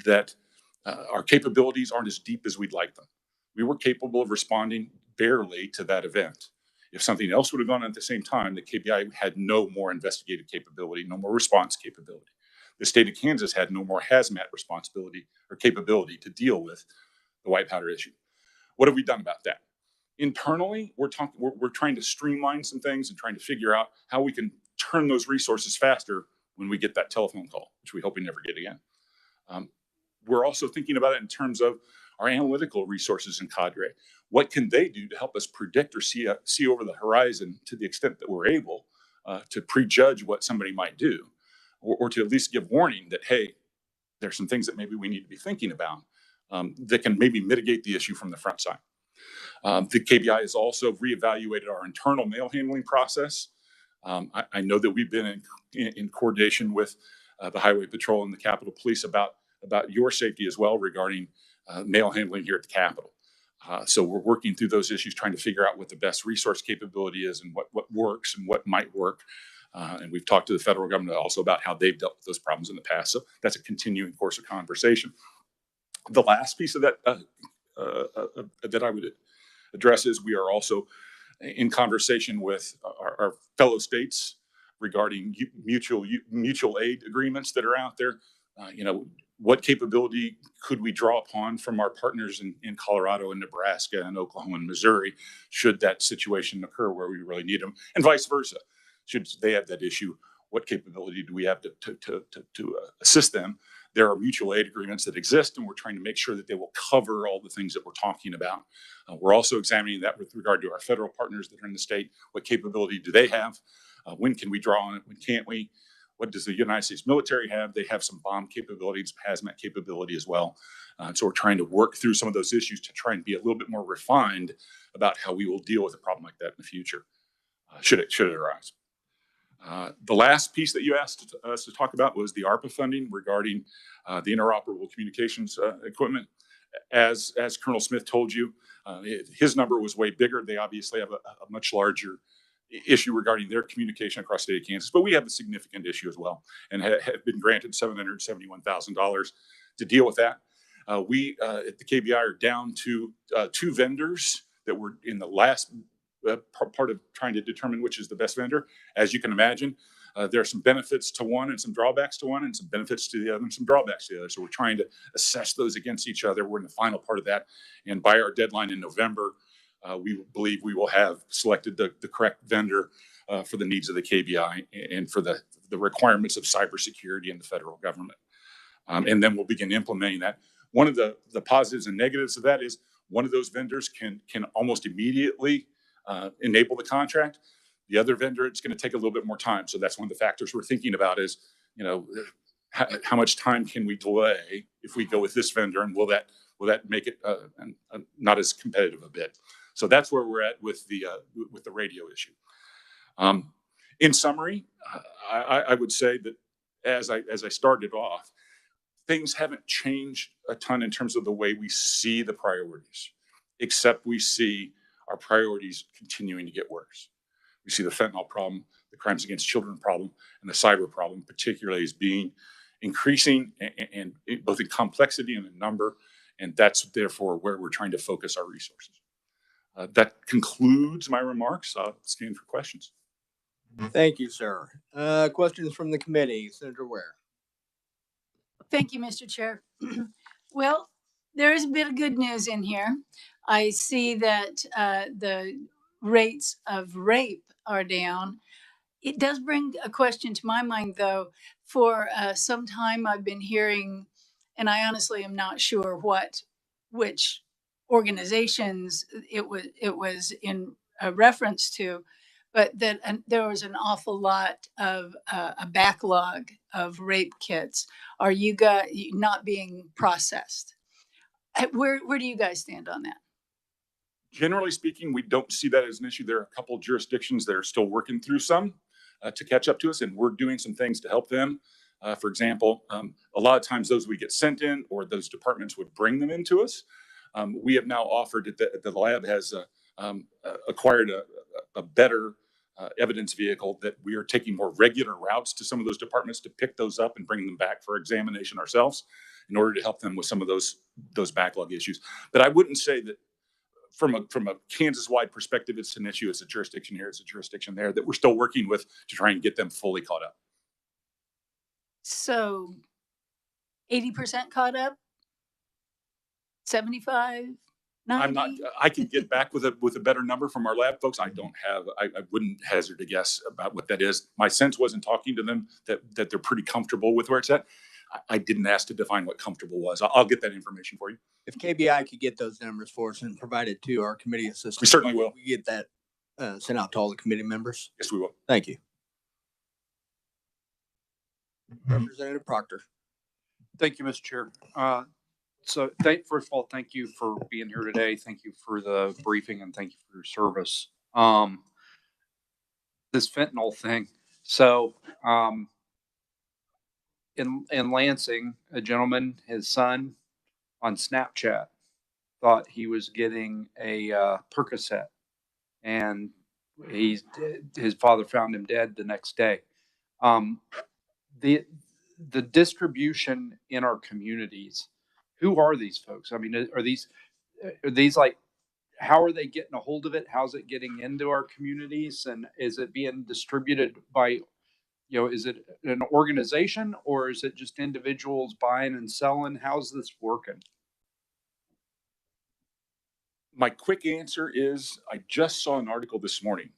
that our capabilities aren't as deep as we'd like them. We were capable of responding barely to that event. If something else would have gone on at the same time, the KBI had no more investigative capability, no more response capability. The state of Kansas had no more hazmat responsibility or capability to deal with the white powder issue. What have we done about that? Internally, we're trying to streamline some things and trying to figure out how we can turn those resources faster when we get that telephone call, which we hope we never get again. We're also thinking about it in terms of our analytical resources and cadre. What can they do to help us predict or see over the horizon to the extent that we're able to prejudge what somebody might do, or to at least give warning that, hey, there's some things that maybe we need to be thinking about that can maybe mitigate the issue from the front side. The KBI has also reevaluated our internal mail handling process. I know that we've been in coordination with the Highway Patrol and the Capitol Police about your safety as well regarding mail handling here at the Capitol. So we're working through those issues, trying to figure out what the best resource capability is and what works and what might work. And we've talked to the federal government also about how they've dealt with those problems in the past. So that's a continuing course of conversation. The last piece of that that I would address is we are also in conversation with our fellow states regarding mutual aid agreements that are out there. What capability could we draw upon from our partners in Colorado and Nebraska and Oklahoma and Missouri should that situation occur where we really need them, and vice versa? Should they have that issue, what capability do we have to assist them? There are mutual aid agreements that exist, and we're trying to make sure that they will cover all the things that we're talking about. We're also examining that with regard to our federal partners that are in the state. What capability do they have? When can we draw on it? When can't we? What does the United States military have? They have some bomb capabilities, hazmat capability as well. So we're trying to work through some of those issues to try and be a little bit more refined about how we will deal with a problem like that in the future, should it arise. The last piece that you asked us to talk about was the ARPA funding regarding the interoperable communications equipment. As Colonel Smith told you, his number was way bigger. They obviously have a much larger issue regarding their communication across the state of Kansas, but we have a significant issue as well, and have been granted $771,000 to deal with that. We at the KBI are down to 2 vendors that were in the last part of trying to determine which is the best vendor. As you can imagine, there are some benefits to one and some drawbacks to one, and some benefits to the other and some drawbacks to the other. So we're trying to assess those against each other. We're in the final part of that, and by our deadline in November, we believe we will have selected the correct vendor for the needs of the KBI and for the requirements of cybersecurity in the federal government. And then we'll begin implementing that. One of the positives and negatives of that is one of those vendors can almost immediately enable the contract. The other vendor, it's going to take a little bit more time. So that's one of the factors we're thinking about is, how much time can we delay if we go with this vendor, and will that make it not as competitive a bit? So that's where we're at with the radio issue. In summary, I would say that as I started off, things haven't changed a ton in terms of the way we see the priorities, except we see our priorities continuing to get worse. We see the fentanyl problem, the crimes against children problem, and the cyber problem particularly as being increasing and both in complexity and in number, and that's therefore where we're trying to focus our resources. That concludes my remarks. I'll stand for questions. Thank you, sir. Questions from the committee, Senator Ware. Thank you, Mr. Chair. Well, there is a bit of good news in here. I see that the rates of rape are down. It does bring a question to my mind, though. For some time, I've been hearing, and I honestly am not sure which organizations it was in a reference to, but that there was an awful lot of a backlog of rape kits. Are you guys not being processed? Where do you guys stand on that? Generally speaking, we don't see that as an issue. There are a couple of jurisdictions that are still working through some to catch up to us, and we're doing some things to help them. For example, a lot of times those we get sent in, or those departments would bring them into us. We have now offered that the lab has acquired a better evidence vehicle, that we are taking more regular routes to some of those departments to pick those up and bring them back for examination ourselves in order to help them with some of those backlog issues. But I wouldn't say that from a Kansas-wide perspective, it's an issue. It's a jurisdiction here, it's a jurisdiction there that we're still working with to try and get them fully caught up. So 80% caught up? 75? 90? I'm not. I can get back with a better number from our lab folks. I don't have. I wouldn't hazard a guess about what that is. My sense was in talking to them that they're pretty comfortable with where it's at. I didn't ask to define what comfortable was. I'll get that information for you. If KBI could get those numbers for us and provide it to our committee assistant, We certainly will. We get that sent out to all the committee members. Yes, we will. Thank you. Representative Proctor. Thank you, Mr. Chair. So first of all, thank you for being here today. Thank you for the briefing and thank you for your service. This fentanyl thing. So, in Lansing, a gentleman, his son on Snapchat thought he was getting a Percocet, and his father found him dead the next day. The distribution in our communities, who are these folks? I mean, are these like, how are they getting a hold of it? How's it getting into our communities? And is it being distributed by, is it an organization or is it just individuals buying and selling? How's this working? My quick answer is I just saw an article this morning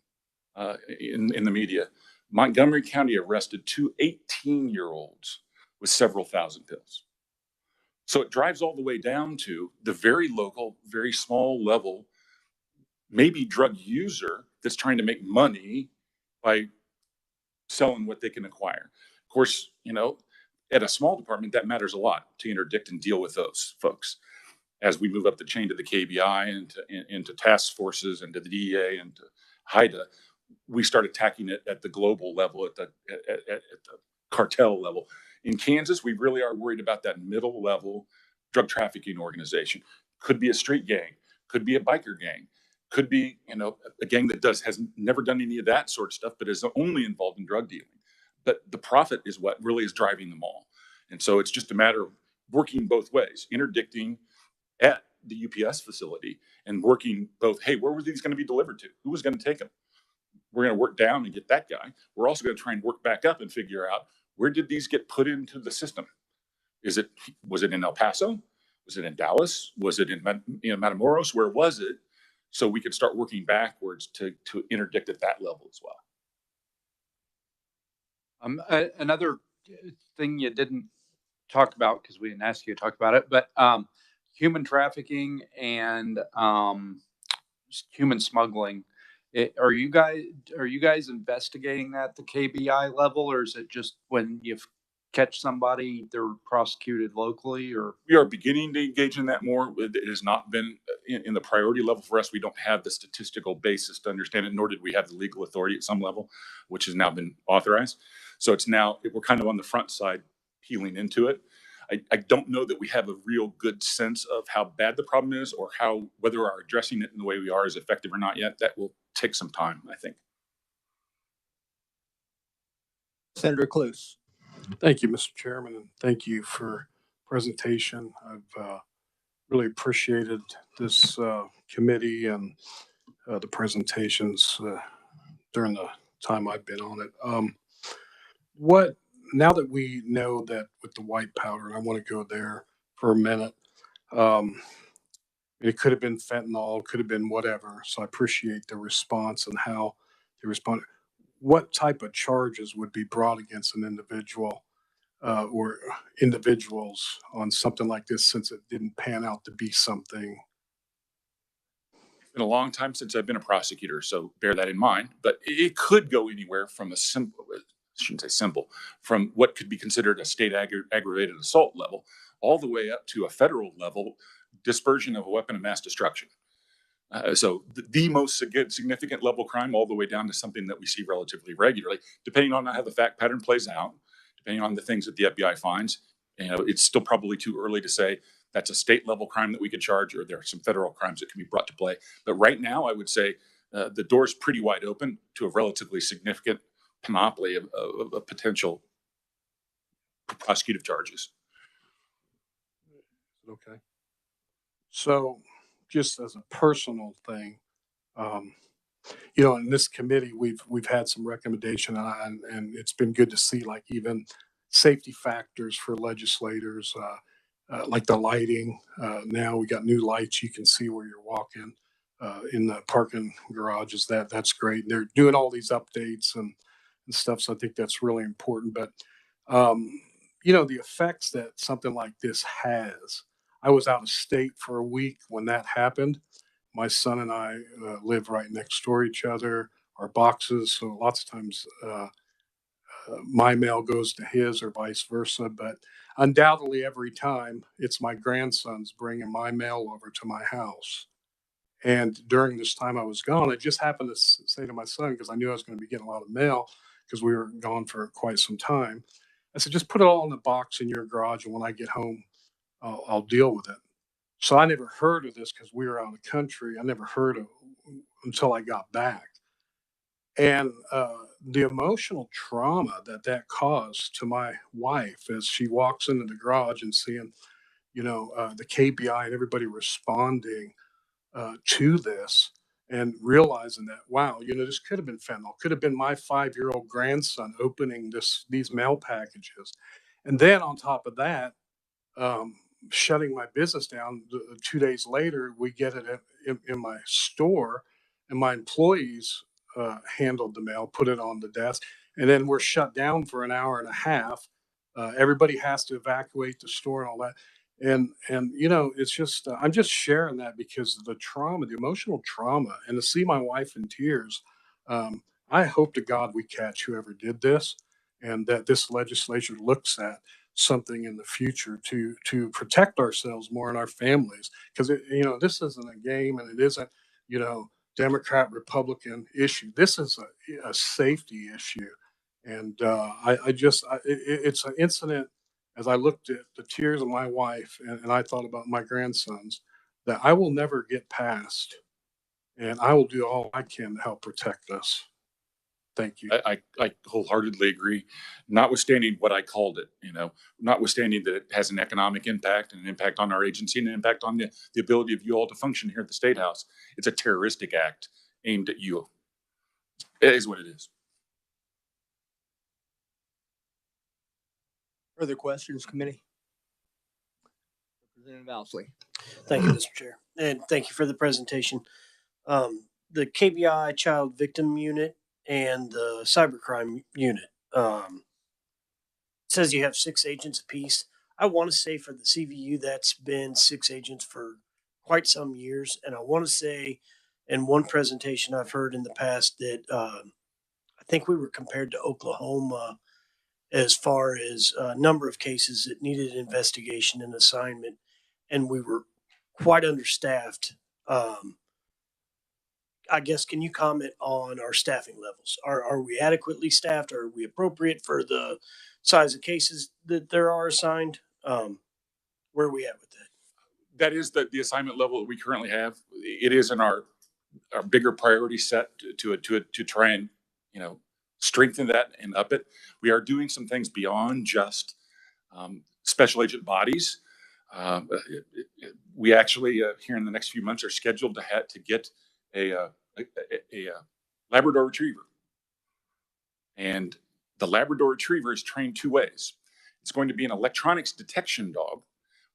in the media. Montgomery County arrested 2 18-year-olds with several thousand pills. So it drives all the way down to the very local, very small level, maybe drug user that's trying to make money by selling what they can acquire. Of course, at a small department, that matters a lot to interdict and deal with those folks. As we move up the chain to the KBI and into task forces and to the DEA and to HIDA, we start attacking it at the global level, at the cartel level. In Kansas, we really are worried about that middle level drug trafficking organization. Could be a street gang, could be a biker gang, could be, a gang that has never done any of that sort of stuff, but is only involved in drug dealing. But the profit is what really is driving them all. And so it's just a matter of working both ways, interdicting at the UPS facility and working both, hey, where were these going to be delivered to? Who was going to take them? We're going to work down and get that guy. We're also going to try and work back up and figure out, where did these get put into the system? Was it in El Paso? Was it in Dallas? Was it in Matamoros? Where was it? So we could start working backwards to interdict at that level as well. Another thing you didn't talk about, because we didn't ask you to talk about it, but human trafficking and human smuggling. Are you guys investigating that at the KBI level, or is it just when you catch somebody, they're prosecuted locally? Or we are beginning to engage in that more. It has not been in the priority level for us. We don't have the statistical basis to understand it, nor did we have the legal authority at some level, which has now been authorized. So we're kind of on the front side peeling into it. I don't know that we have a real good sense of how bad the problem is or whether our addressing it in the way we are is effective or not yet. That will take some time, I think. Senator Cluse. Thank you, Mr. Chairman, and thank you for presentation. I've really appreciated this committee and the presentations during the time I've been on it. Now that we know that with the white powder, and I want to go there for a minute, it could have been fentanyl, could have been whatever. So I appreciate the response and how they responded. What type of charges would be brought against an individual or individuals on something like this, since it didn't pan out to be something? It's been a long time since I've been a prosecutor, so bear that in mind. But it could go anywhere from from what could be considered a state aggravated assault level, all the way up to a federal level dispersion of a weapon of mass destruction. So the most significant level crime, all the way down to something that we see relatively regularly, depending on how the fact pattern plays out, depending on the things that the FBI finds. It's still probably too early to say that's a state level crime that we could charge, or there are some federal crimes that can be brought to play. But right now, I would say the door's pretty wide open to a relatively significant panoply of potential prosecutive charges. Okay. So just as a personal thing, in this committee, we've had some recommendation and it's been good to see like even safety factors for legislators, like the lighting. Now we got new lights. You can see where you're walking in the parking garages. That's great. And they're doing all these updates and stuff. So I think that's really important. But, the effects that something like this has. I was out of state for a week when that happened. My son and I live right next door to each other. Our boxes, so lots of times my mail goes to his or vice versa. But undoubtedly, every time it's my grandson's bringing my mail over to my house. And during this time I was gone, I just happened to say to my son, because I knew I was going to be getting a lot of mail because we were gone for quite some time. I said, just put it all in the box in your garage, and when I get home, I'll deal with it. So I never heard of this because we were out of the country. I never heard of until I got back. And the emotional trauma that caused to my wife as she walks into the garage and seeing, the KBI and everybody responding to this and realizing that, wow, this could have been fentanyl, could have been my 5-year-old grandson opening these mail packages. And then on top of that, um, shutting my business down. 2 days later, we get it in my store, and my employees handled the mail, put it on the desk, and then we're shut down for an hour and a half. Everybody has to evacuate the store and all that. And it's just I'm just sharing that because of the trauma, the emotional trauma, and to see my wife in tears. I hope to God we catch whoever did this, and that this legislature looks at something in the future to protect ourselves more and our families, because this isn't a game, and it isn't Democrat Republican issue. This is a safety issue. And it's an incident. As I looked at the tears of my wife, and I thought about my grandsons, that I will never get past, and I will do all I can to help protect us. Thank you. I wholeheartedly agree, notwithstanding what I called it, notwithstanding that it has an economic impact and an impact on our agency and an impact on the ability of you all to function here at the State House. It's a terroristic act aimed at you. It is what it is. Further questions, committee? Representative Ousley. Thank you, Mr. Chair, and thank you for the presentation. The KBI Child Victim Unit and the Cybercrime Unit. Says you have 6 agents apiece. I want to say for the CVU, that's been 6 agents for quite some years. And I want to say in one presentation I've heard in the past that I think we were compared to Oklahoma as far as number of cases that needed investigation and assignment. And we were quite understaffed. I guess, can you comment on our staffing levels? Are we adequately staffed? Are we appropriate for the size of cases that there are assigned? Where are we at with that? That is the assignment level that we currently have. It is in our bigger priority set to try and strengthen that and up it. We are doing some things beyond just special agent bodies. We actually here in the next few months are scheduled to get a Labrador Retriever, and the Labrador Retriever is trained 2 ways. It's going to be an electronics detection dog,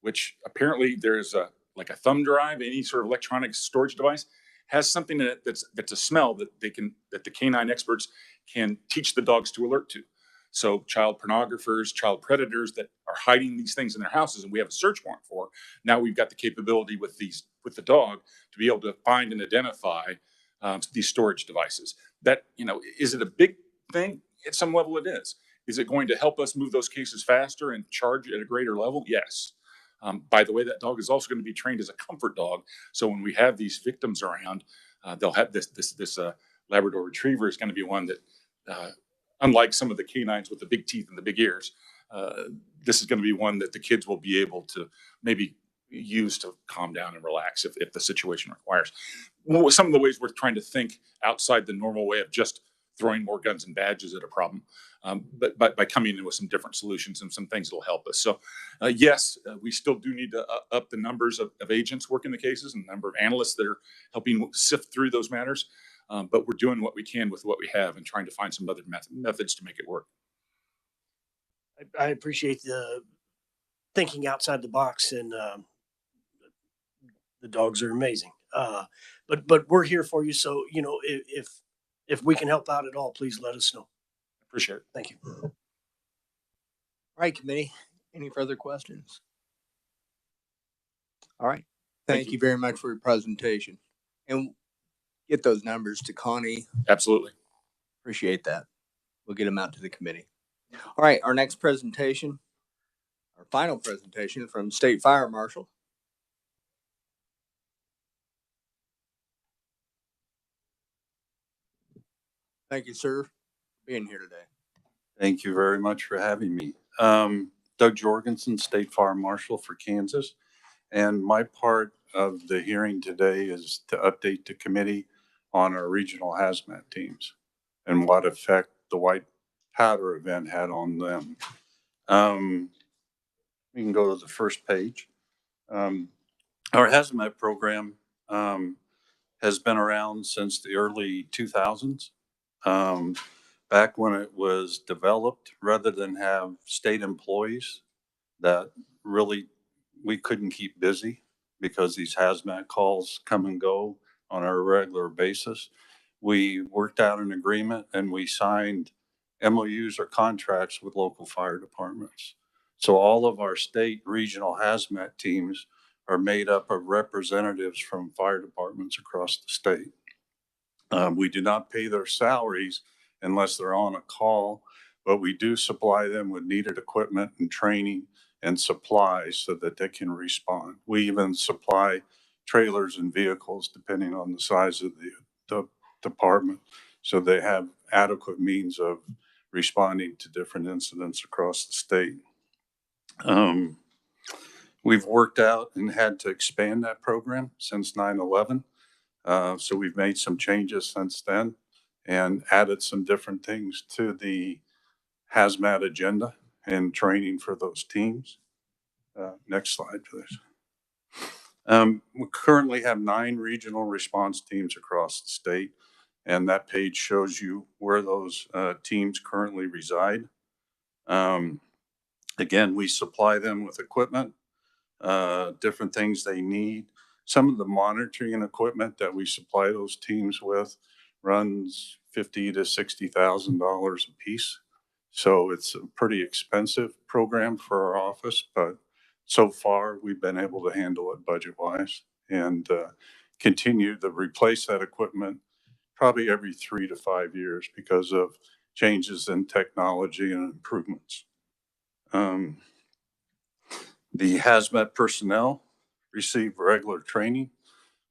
which apparently there's a thumb drive, any sort of electronic storage device has something in it that's a smell that the canine experts can teach the dogs to alert to. So child pornographers, child predators that are hiding these things in their houses, and we have a search warrant for. Now we've got the capability with the dog to be able to find and identify these storage devices. That, is it a big thing? At some level it is. Is it going to help us move those cases faster and charge at a greater level? Yes. By the way, that dog is also going to be trained as a comfort dog. So when we have these victims around, they'll have this Labrador Retriever is going to be one that, unlike some of the canines with the big teeth and the big ears, this is going to be one that the kids will be able to maybe use to calm down and relax if the situation requires. some of the ways we're trying to think outside the normal way of just throwing more guns and badges at a problem, but by coming in with some different solutions and some things that will help us. So yes, we still do need to up the numbers of agents working the cases and the number of analysts that are helping sift through those matters. But we're doing what we can with what we have and trying to find some other methods to make it work. I appreciate the thinking outside the box, and the dogs are amazing. But we're here for you. So, you know, if we can help out at all, please let us know. Appreciate it. Thank you. All right, committee. Any further questions? All right. Thank you very much for your presentation. And get those numbers to Connie. Absolutely. Appreciate that. We'll get them out to the committee. All right, our next presentation, our final presentation from State Fire Marshal. Thank you, sir, for being here today. Thank you very much for having me. Doug Jorgensen, State Fire Marshal for Kansas. And my part of the hearing today is to update the committee on our regional hazmat teams and what effect the white powder event had on them. We can go to the first page. Our hazmat program has been around since the early 2000s. Back when it was developed, rather than have state employees that really we couldn't keep busy because these hazmat calls come and go on a regular basis, we worked out an agreement and we signed MOUs or contracts with local fire departments. So all of our state regional hazmat teams are made up of representatives from fire departments across the state. We do not pay their salaries unless they're on a call, but we do supply them with needed equipment and training and supplies so that they can respond. We even supply trailers and vehicles depending on the size of the department, so they have adequate means of responding to different incidents across the state. We've worked out and had to expand that program since 9/11. So we've made some changes since then and added some different things to the hazmat agenda and training for those teams. Next slide, please. We currently have 9 regional response teams across the state, and that page shows you where those teams currently reside. Again, we supply them with equipment, different things they need. Some of the monitoring equipment that we supply those teams with runs $50,000 to $60,000 a piece. So it's a pretty expensive program for our office, but so far we've been able to handle it budget-wise and continue to replace that equipment probably every 3 to 5 years because of changes in technology and improvements. The hazmat personnel receive regular training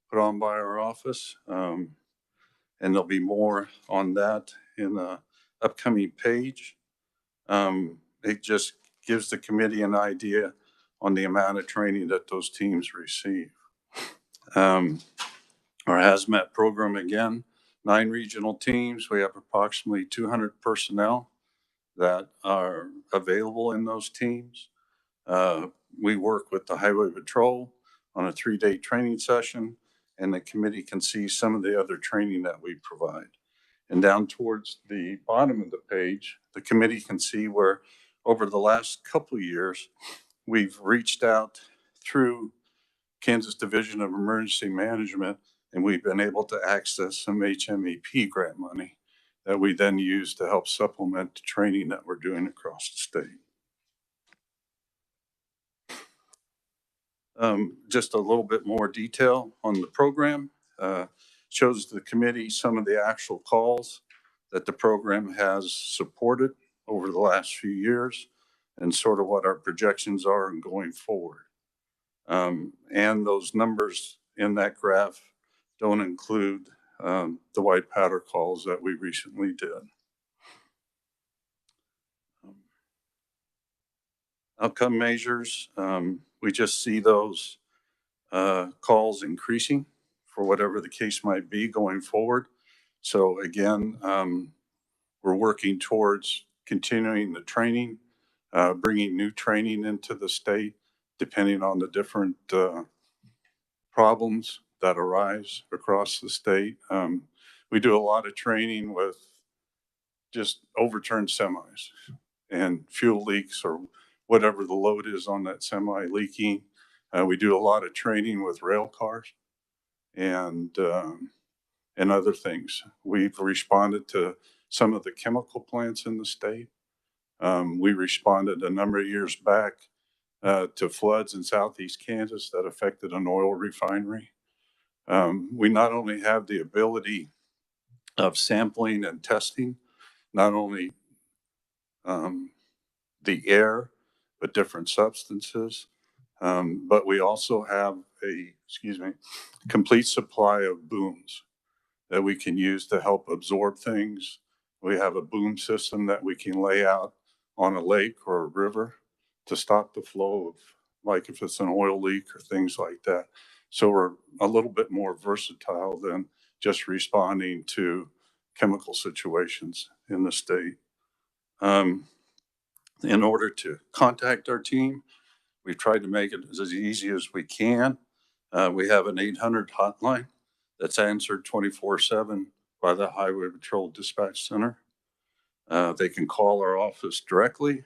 put on by our office, and there'll be more on that in the upcoming page. It just gives the committee an idea on the amount of training that those teams receive. Our hazmat program, again, 9 regional teams. We have approximately 200 personnel that are available in those teams. We work with the Highway Patrol on a 3-day training session, and the committee can see some of the other training that we provide. And down towards the bottom of the page, the committee can see where over the last couple of years, we've reached out through Kansas Division of Emergency Management, and we've been able to access some HMEP grant money that we then use to help supplement the training that we're doing across the state. Just a little bit more detail on the program. Shows the committee some of the actual calls that the program has supported over the last few years and sort of what our projections are and going forward. And those numbers in that graph don't include the white powder calls that we recently did. Outcome measures, we just see those calls increasing for whatever the case might be going forward. So again, we're working towards continuing the training, bringing new training into the state, depending on the different problems that arise across the state. We do a lot of training with just overturned semis and fuel leaks or whatever the load is on that semi leaking. We do a lot of training with rail cars and other things. We've responded to some of the chemical plants in the state. We responded a number of years back to floods in southeast Kansas that affected an oil refinery. We not only have the ability of sampling and testing, not only the air, but different substances. But we also have a, complete supply of booms that we can use to help absorb things. We have a boom system that we can lay out on a lake or a river to stop the flow of, like if it's an oil leak or things like that. So we're a little bit more versatile than just responding to chemical situations in the state. In order to contact our team, we've tried to make it as easy as we can. We have an 800 hotline that's answered 24/7 by the Highway Patrol Dispatch Center. They can call our office directly.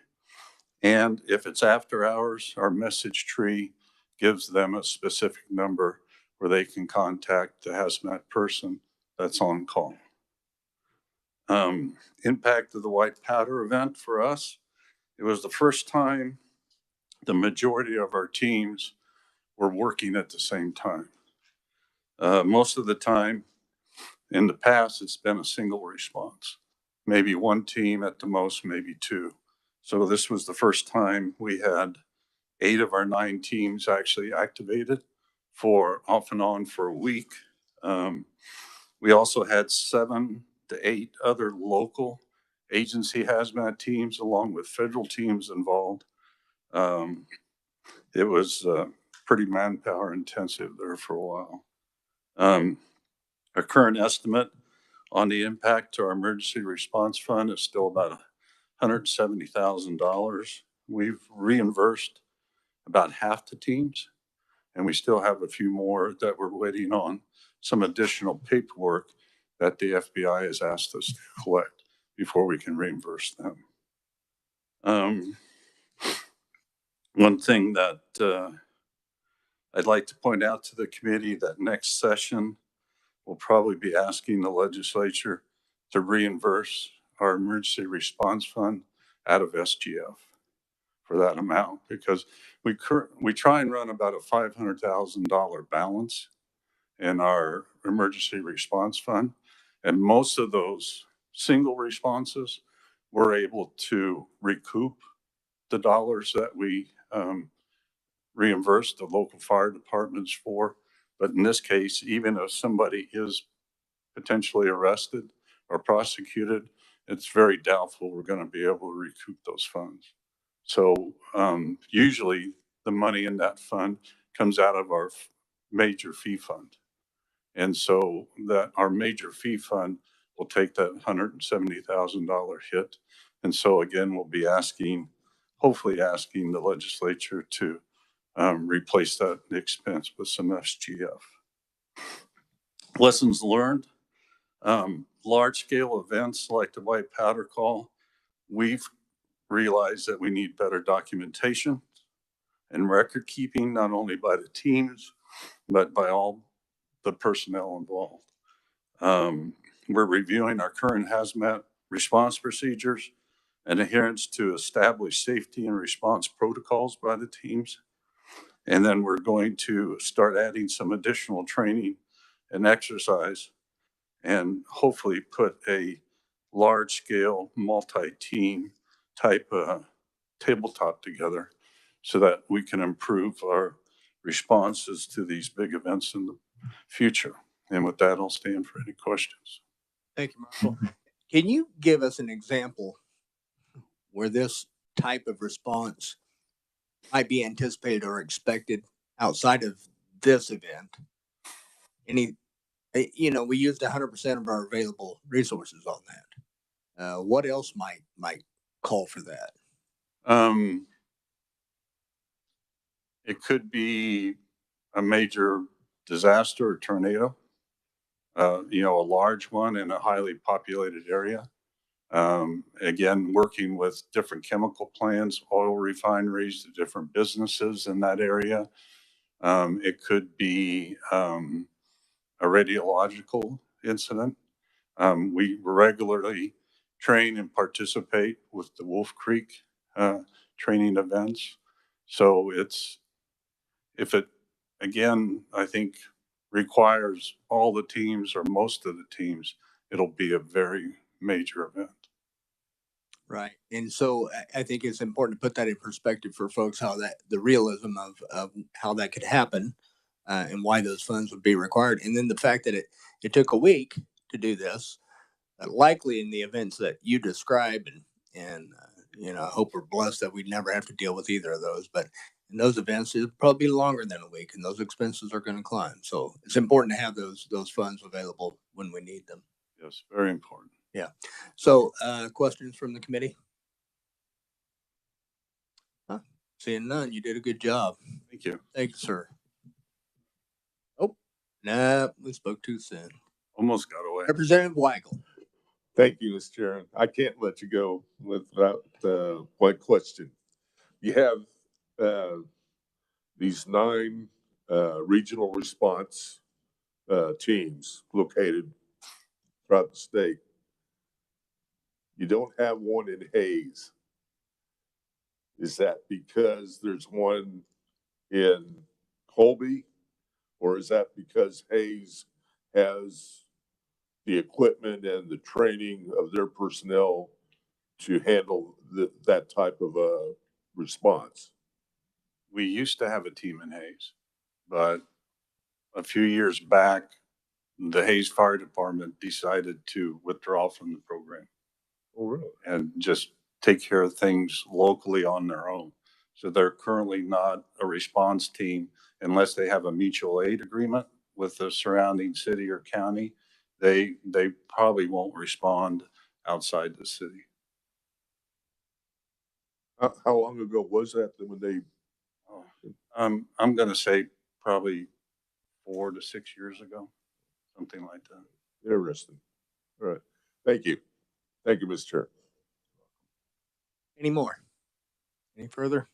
And if it's after hours, our message tree gives them a specific number where they can contact the hazmat person that's on call. Impact of the white powder event for us, it was the first time the majority of our teams were working at the same time. Most of the time in the past, it's been a single response, maybe one team at the most, maybe two. So this was the first time we had 8 of our 9 teams actually activated for off and on for a week. We also had 7 to 8 other local agency hazmat teams along with federal teams involved. It was pretty manpower intensive there for a while. Our current estimate on the impact to our emergency response fund is still about $170,000. We've reimbursed about half the teams, and we still have a few more that we're waiting on some additional paperwork that the FBI has asked us to collect before we can reimburse them. One thing that I'd like to point out to the committee that next session we'll probably be asking the legislature to reimburse our emergency response fund out of SGF for that amount, because we try and run about a $500,000 balance in our emergency response fund. And most of those single responses, we're able to recoup the dollars that we reimburse the local fire departments for. But in this case, even if somebody is potentially arrested or prosecuted, it's very doubtful we're going to be able to recoup those funds. So usually the money in that fund comes out of our major fee fund. And so that our major fee fund will take that $170,000 hit. And so again, we'll be hopefully asking the legislature to replace that expense with some SGF. Lessons learned, large scale events like the white powder call, we've realized that we need better documentation and record keeping, not only by the teams, but by all the personnel involved. We're reviewing our current hazmat response procedures and adherence to established safety and response protocols by the teams. And then we're going to start adding some additional training and exercise and hopefully put a large scale multi-team type tabletop together so that we can improve our responses to these big events in the future. And with that, I'll stand for any questions. Thank you, Marshall. Can you give us an example where this type of response might be anticipated or expected outside of this event? You know, we used 100% of our available resources on that. What else might call for that? It could be a major disaster or tornado, a large one in a highly populated area. Again, working with different chemical plants, oil refineries, the different businesses in that area. It could be a radiological incident. We regularly train and participate with the Wolf Creek training events. So if it, again, I think requires all the teams or most of the teams, it'll be a very major event. Right. And so I think it's important to put that in perspective for folks, how the realism of how that could happen and why those funds would be required. And then the fact that it took a week to do this, likely in the events that you described, and I hope we're blessed that we'd never have to deal with either of those. But in those events, it'll probably be longer than a week, and those expenses are going to climb. So it's important to have those funds available when we need them. Yes, very important. Yeah. So questions from the committee? Huh? Seeing none, you did a good job. Thank you. Thank you, sir. Oh, nah, we spoke too soon. Almost got away. Representative Weigel. Thank you, Mr. Chairman. I can't let you go without one question. You have these 9 regional response teams located throughout the state. You don't have one in Hayes. Is that because there's one in Colby, or is that because Hayes has the equipment and the training of their personnel to handle that type of a response? We used to have a team in Hayes, but a few years back, the Hayes Fire Department decided to withdraw from the program. Oh, really? And just take care of things locally on their own. So they're currently not a response team unless they have a mutual aid agreement with the surrounding city or county. They probably won't respond outside the city. How long ago was that when they? I'm going to say probably 4 to 6 years ago, something like that. Interesting. All right. Thank you. Thank you, Mr. Chair. Any more? Any further?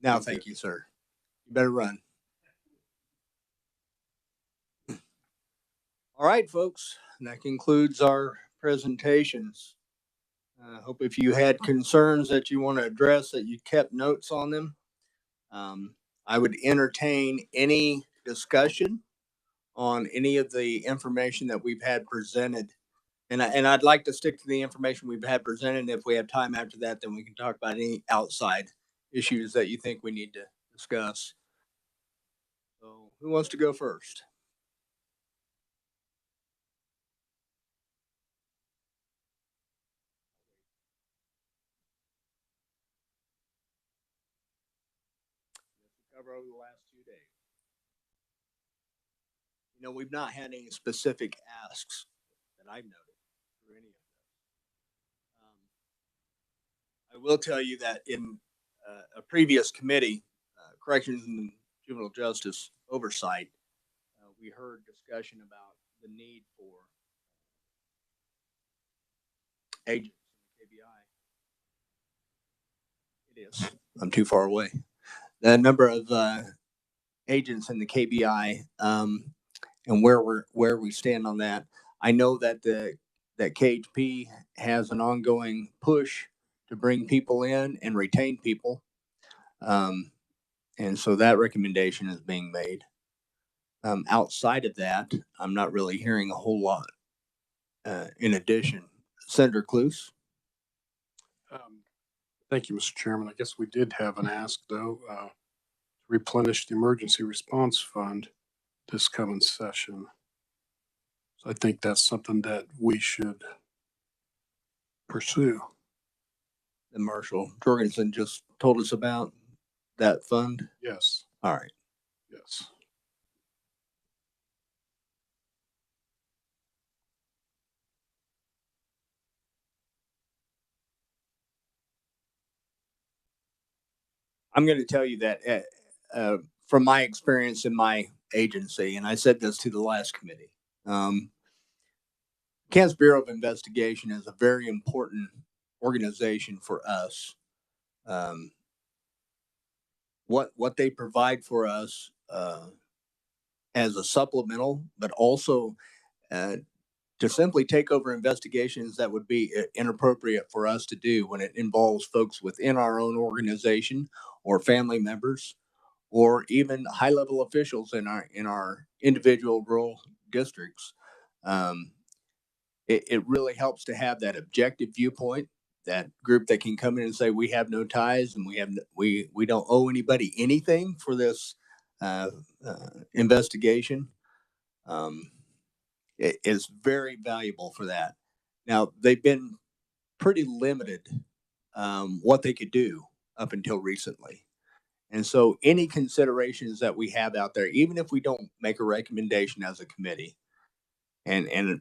Now, thank you, sir. You better run. All right, folks. That concludes our presentations. I hope if you had concerns that you want to address, that you kept notes on them. I would entertain any discussion on any of the information that we've had presented. And I'd like to stick to the information we've had presented. If we have time after that, then we can talk about any outside issues that you think we need to discuss. So who wants to go first? Cover over the last 2 days. We've not had any specific asks that I've noted for any of those. I will tell you that in a previous committee, Corrections and Juvenile Justice Oversight, we heard discussion about the need for agents in the KBI. It is. I'm too far away. The number of agents in the KBI and where we stand on that. I know that that KHP has an ongoing push to bring people in and retain people. And so that recommendation is being made. Outside of that, I'm not really hearing a whole lot. In addition, Senator Cluse. Thank you, Mr. Chairman. I guess we did have an ask, though, to replenish the emergency response fund this coming session. So I think that's something that we should pursue. And Marshall Jorgensen just told us about that fund. Yes. All right. Yes. I'm going to tell you that from my experience in my agency, and I said this to the last committee, Kansas Bureau of Investigation is a very important organization for us. What they provide for us as a supplemental, but also to simply take over investigations that would be inappropriate for us to do when it involves folks within our own organization or family members or even high level officials in our individual rural districts. It really helps to have that objective viewpoint, that group that can come in and say we have no ties and we don't owe anybody anything for this investigation. It is very valuable for that. Now they've been pretty limited what they could do up until recently. And so any considerations that we have out there, even if we don't make a recommendation as a committee, and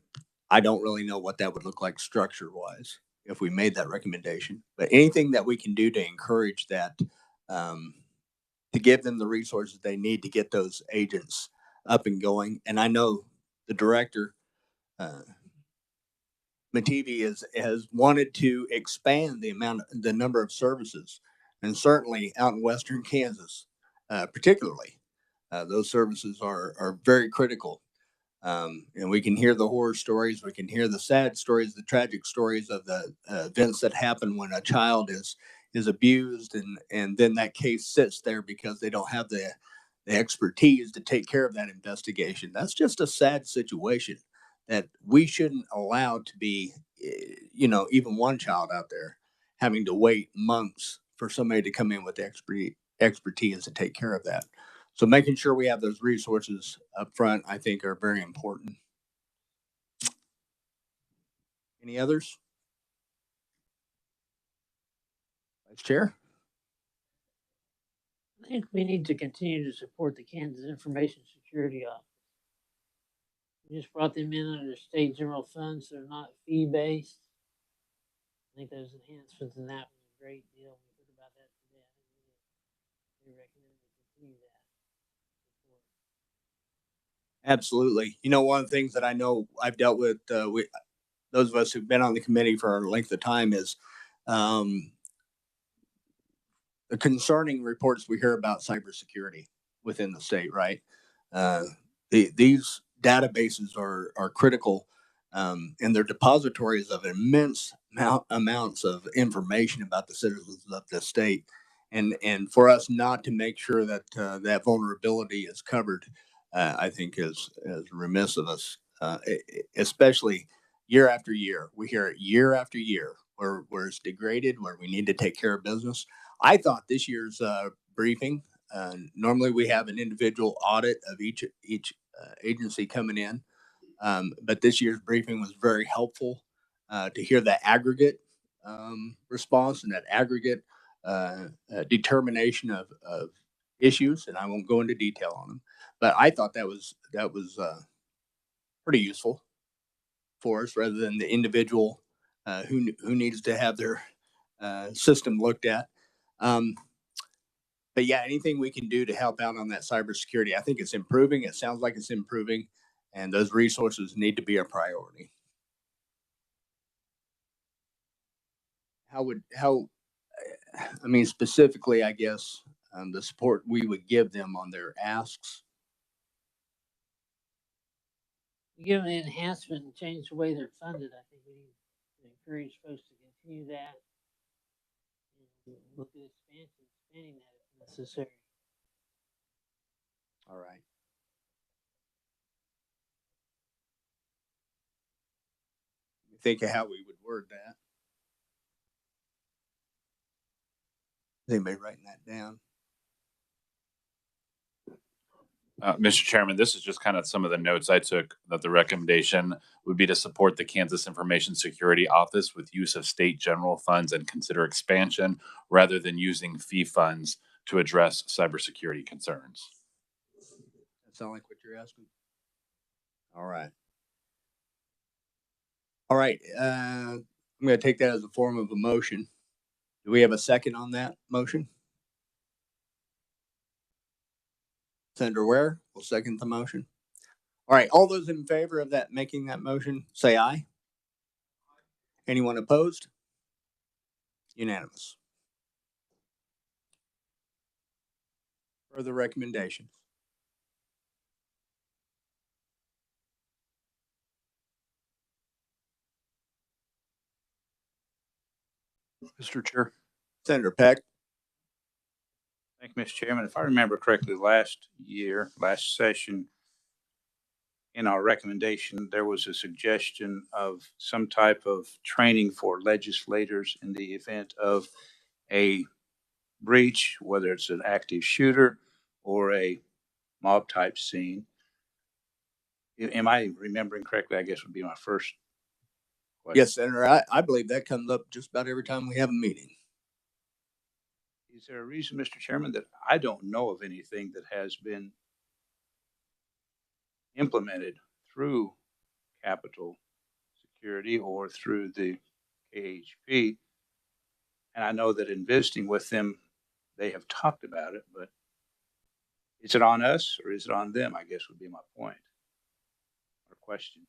I don't really know what that would look like structure wise if we made that recommendation, but anything that we can do to encourage that, to give them the resources they need to get those agents up and going. And I know the director, Mativi has wanted to expand the number of services, and certainly out in western Kansas, particularly, those services are very critical. And we can hear the horror stories, we can hear the sad stories, the tragic stories of the events that happen when a child is abused, and then that case sits there because they don't have the expertise to take care of that investigation. That's just a sad situation that we shouldn't allow to be, even one child out there having to wait months for somebody to come in with expertise to take care of that. So making sure we have those resources up front, I think, are very important. Any others? Vice Chair? I think we need to continue to support the Kansas Information Security Office. We just brought them in under state general funds, so they're not fee-based. I think those enhancements in that was a great deal. We heard about that today. We recommend we continue that. Absolutely. One of the things that I know I've dealt with, those of us who've been on the committee for a length of time, is the concerning reports we hear about cybersecurity within the state, right? These databases are critical, and they're depositories of immense amounts of information about the citizens of the state. And for us not to make sure that that vulnerability is covered, I think is remiss of us, especially year after year. We hear it year after year where it's degraded, where we need to take care of business. I thought this year's briefing, normally we have an individual audit of each agency coming in, but this year's briefing was very helpful to hear the aggregate response and that aggregate determination of issues, and I won't go into detail on them. But I thought that was pretty useful for us, rather than the individual who needs to have their system looked at. But yeah, anything we can do to help out on that cybersecurity, I think it's improving. It sounds like it's improving, and those resources need to be a priority. Specifically, I guess, the support we would give them on their asks. We give them an enhancement and change the way they're funded. I think we need to encourage folks to continue that and look at expanding that if necessary. All right. Think of how we would word that. Is anybody writing that down? Mr. Chairman, this is just kind of some of the notes I took, that the recommendation would be to support the Kansas Information Security Office with use of state general funds and consider expansion rather than using fee funds to address cybersecurity concerns. That sound like what you're asking? All right. All right. I'm going to take that as a form of a motion. Do we have a second on that motion? Senator Ware will second the motion. All right, all those in favor of that, making that motion, say aye. Anyone opposed? Unanimous. Further recommendations? Mr. Chair. Senator Peck. Thank you, Mr. Chairman. If I remember correctly, last session, in our recommendation, there was a suggestion of some type of training for legislators in the event of a breach, whether it's an active shooter or a mob type scene. Am I remembering correctly? I guess would be my first question. Yes, Senator. I believe that comes up just about every time we have a meeting. Is there a reason, Mr. Chairman, that I don't know of anything that has been implemented through Capitol Security or through the KHP? And I know that in visiting with them, they have talked about it, but is it on us or is it on them? I guess would be my point or question.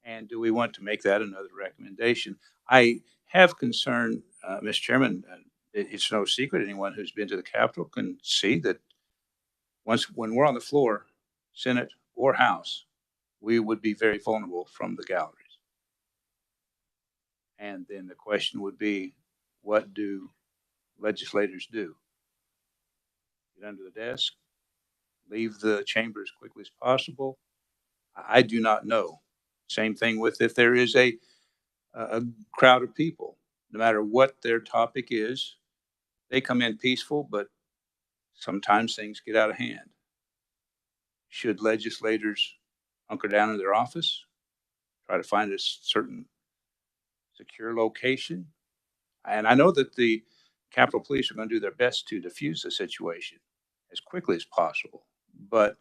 And do we want to make that another recommendation? I have concern, Mr. Chairman, it's no secret. Anyone who's been to the Capitol can see that when we're on the floor, Senate or House, we would be very vulnerable from the galleries. And then the question would be, what do legislators do? Get under the desk, leave the chamber as quickly as possible? I do not know. Same thing with if there is a crowd of people, no matter what their topic is, they come in peaceful, but sometimes things get out of hand. Should legislators hunker down in their office, try to find a certain secure location? And I know that the Capitol Police are going to do their best to diffuse the situation as quickly as possible. But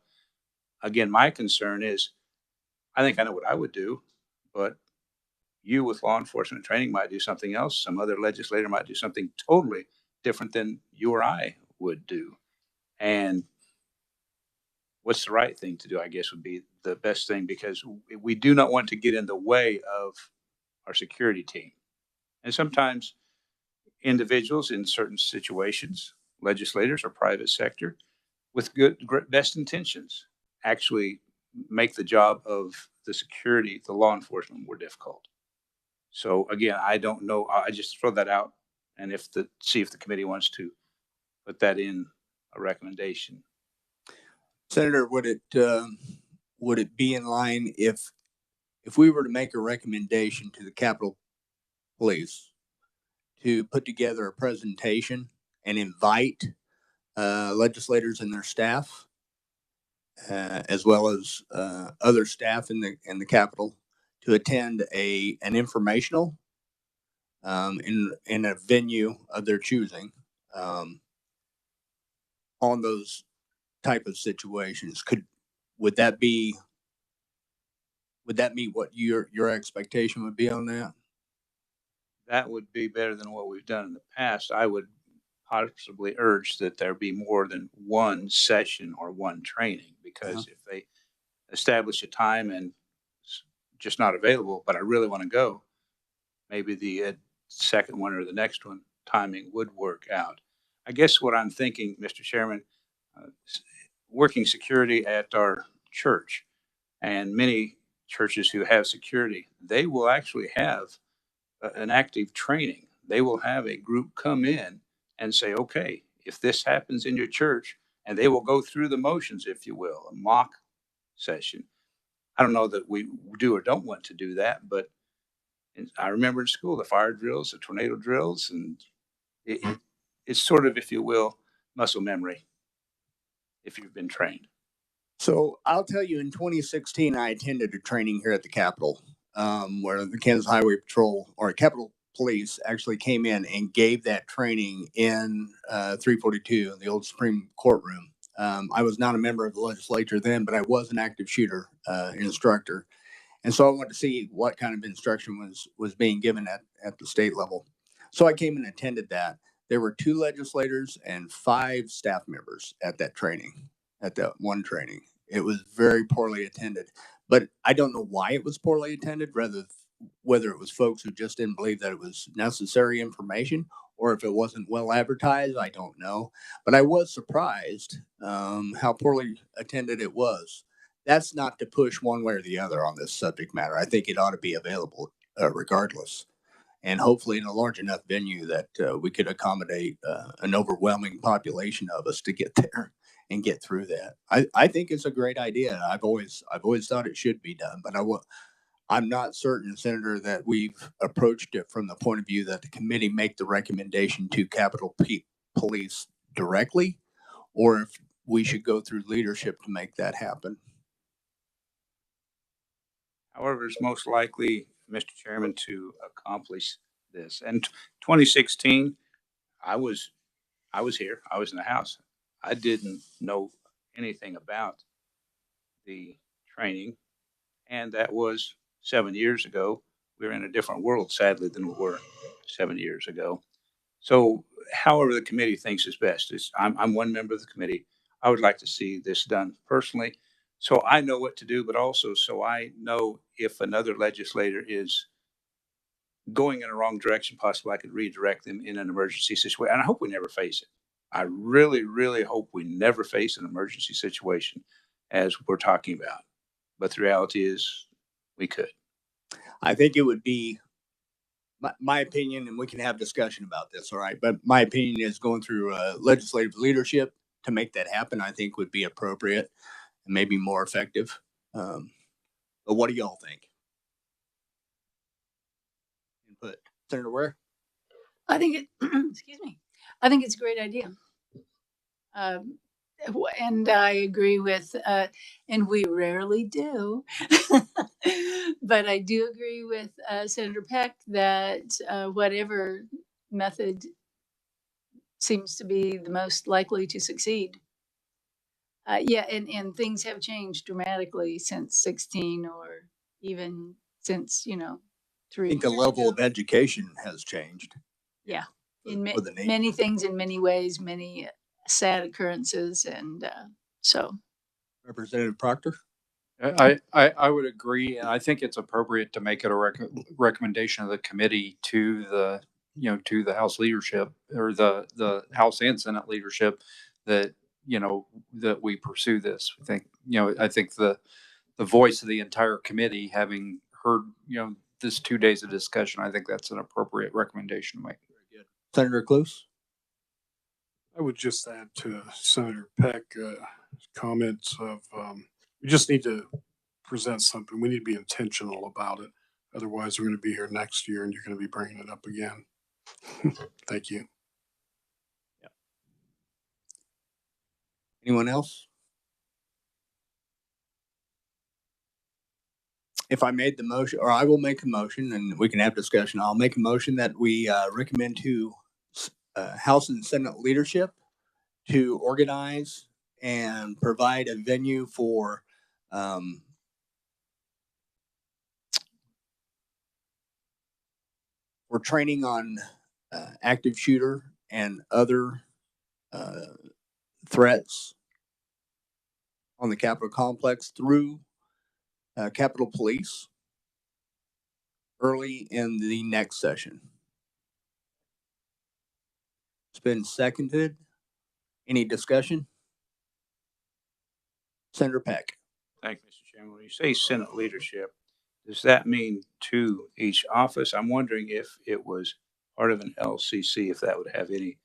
again, my concern is, I think I know what I would do, but you with law enforcement training might do something else. Some other legislator might do something totally different than you or I would do. And what's the right thing to do, I guess, would be the best thing, because we do not want to get in the way of our security team. And sometimes individuals in certain situations, legislators or private sector, with best intentions, actually make the job of the security, the law enforcement, more difficult. So again, I don't know. I just throw that out, and see if the committee wants to put that in a recommendation. Senator, would it be in line if we were to make a recommendation to the Capitol Police to put together a presentation and invite legislators and their staff, as well as other staff in the Capitol, to attend an informational in a venue of their choosing on those type of situations? Would that be what your expectation would be on that? That would be better than what we've done in the past. I would possibly urge that there be more than one session or one training, because if they establish a time and it's just not available, but I really want to go, maybe the second one or the next one timing would work out. I guess what I'm thinking, Mr. Chairman, working security at our church, and many churches who have security, they will actually have an active training. They will have a group come in and say, okay, if this happens in your church, and they will go through the motions, if you will, a mock session. I don't know that we do or don't want to do that, but I remember in school, the fire drills, the tornado drills, and it's sort of, if you will, muscle memory if you've been trained. So I'll tell you, in 2016, I attended a training here at the Capitol, where the Kansas Highway Patrol or Capitol Police actually came in and gave that training in 342, the old Supreme Court room. I was not a member of the legislature then, but I was an active shooter instructor. And so I wanted to see what kind of instruction was being given at the state level. So I came and attended that. There were 2 legislators and 5 staff members at that training. at that one training. It was very poorly attended, but I don't know why it was poorly attended, whether it was folks who just didn't believe that it was necessary information or if it wasn't well advertised, I don't know. But I was surprised how poorly attended it was. That's not to push one way or the other on this subject matter. I think it ought to be available regardless, and hopefully in a large enough venue that we could accommodate an overwhelming population of us to get there and get through that. I think it's a great idea. I've always thought it should be done, but I'm not certain, Senator, that we've approached it from the point of view that the committee make the recommendation to Capitol Police directly, or if we should go through leadership to make that happen. However, it's most likely, Mr. Chairman, to accomplish this. And 2016, I was here. I was in the House. I didn't know anything about the training, and that was 7 years ago. We were in a different world, sadly, than we were 7 years ago. So, however the committee thinks is best. I'm one member of the committee. I would like to see this done personally, so I know what to do, but also so I know if another legislator is going in a wrong direction, possibly I could redirect them in an emergency situation. And I hope we never face it. I really, really hope we never face an emergency situation as we're talking about. But the reality is we could. I think it would be my opinion, and we can have discussion about this, all right? But my opinion is going through legislative leadership to make that happen, I think would be appropriate and maybe more effective. But what do y'all think? Input. Senator Ware? I think it, excuse me, I think it's a great idea. And I agree with, and we rarely do, but I do agree with Senator Peck that whatever method seems to be the most likely to succeed. Yeah, and things have changed dramatically since 16 or even since, 3 I think the years level ago. of education has changed. Yeah, for- in for the nation. many things, in many ways, many sad occurrences. And so Representative Proctor? I would agree, and I think it's appropriate to make it a recommendation of the committee to the, to the House leadership or the House and Senate leadership that, that we pursue this. I think the voice of the entire committee, having heard, this 2 days of discussion, I think that's an appropriate recommendation to make. Very good. Senator Kluse? I would just add to Senator Peck's comments of we just need to present something. We need to be intentional about it. Otherwise, we're going to be here next year and you're going to be bringing it up again. Thank you. Yeah. Anyone else? If I made the motion, or I will make a motion and we can have discussion, I'll make a motion that we recommend to House and Senate leadership to organize and provide a venue for training on active shooter and other threats on the Capitol complex through Capitol Police early in the next session. It's been seconded. Any discussion? Senator Peck. Thank you, Mr. Chairman. When you say Senate leadership, does that mean to each office? I'm wondering if it was part of an LCC, if that would have any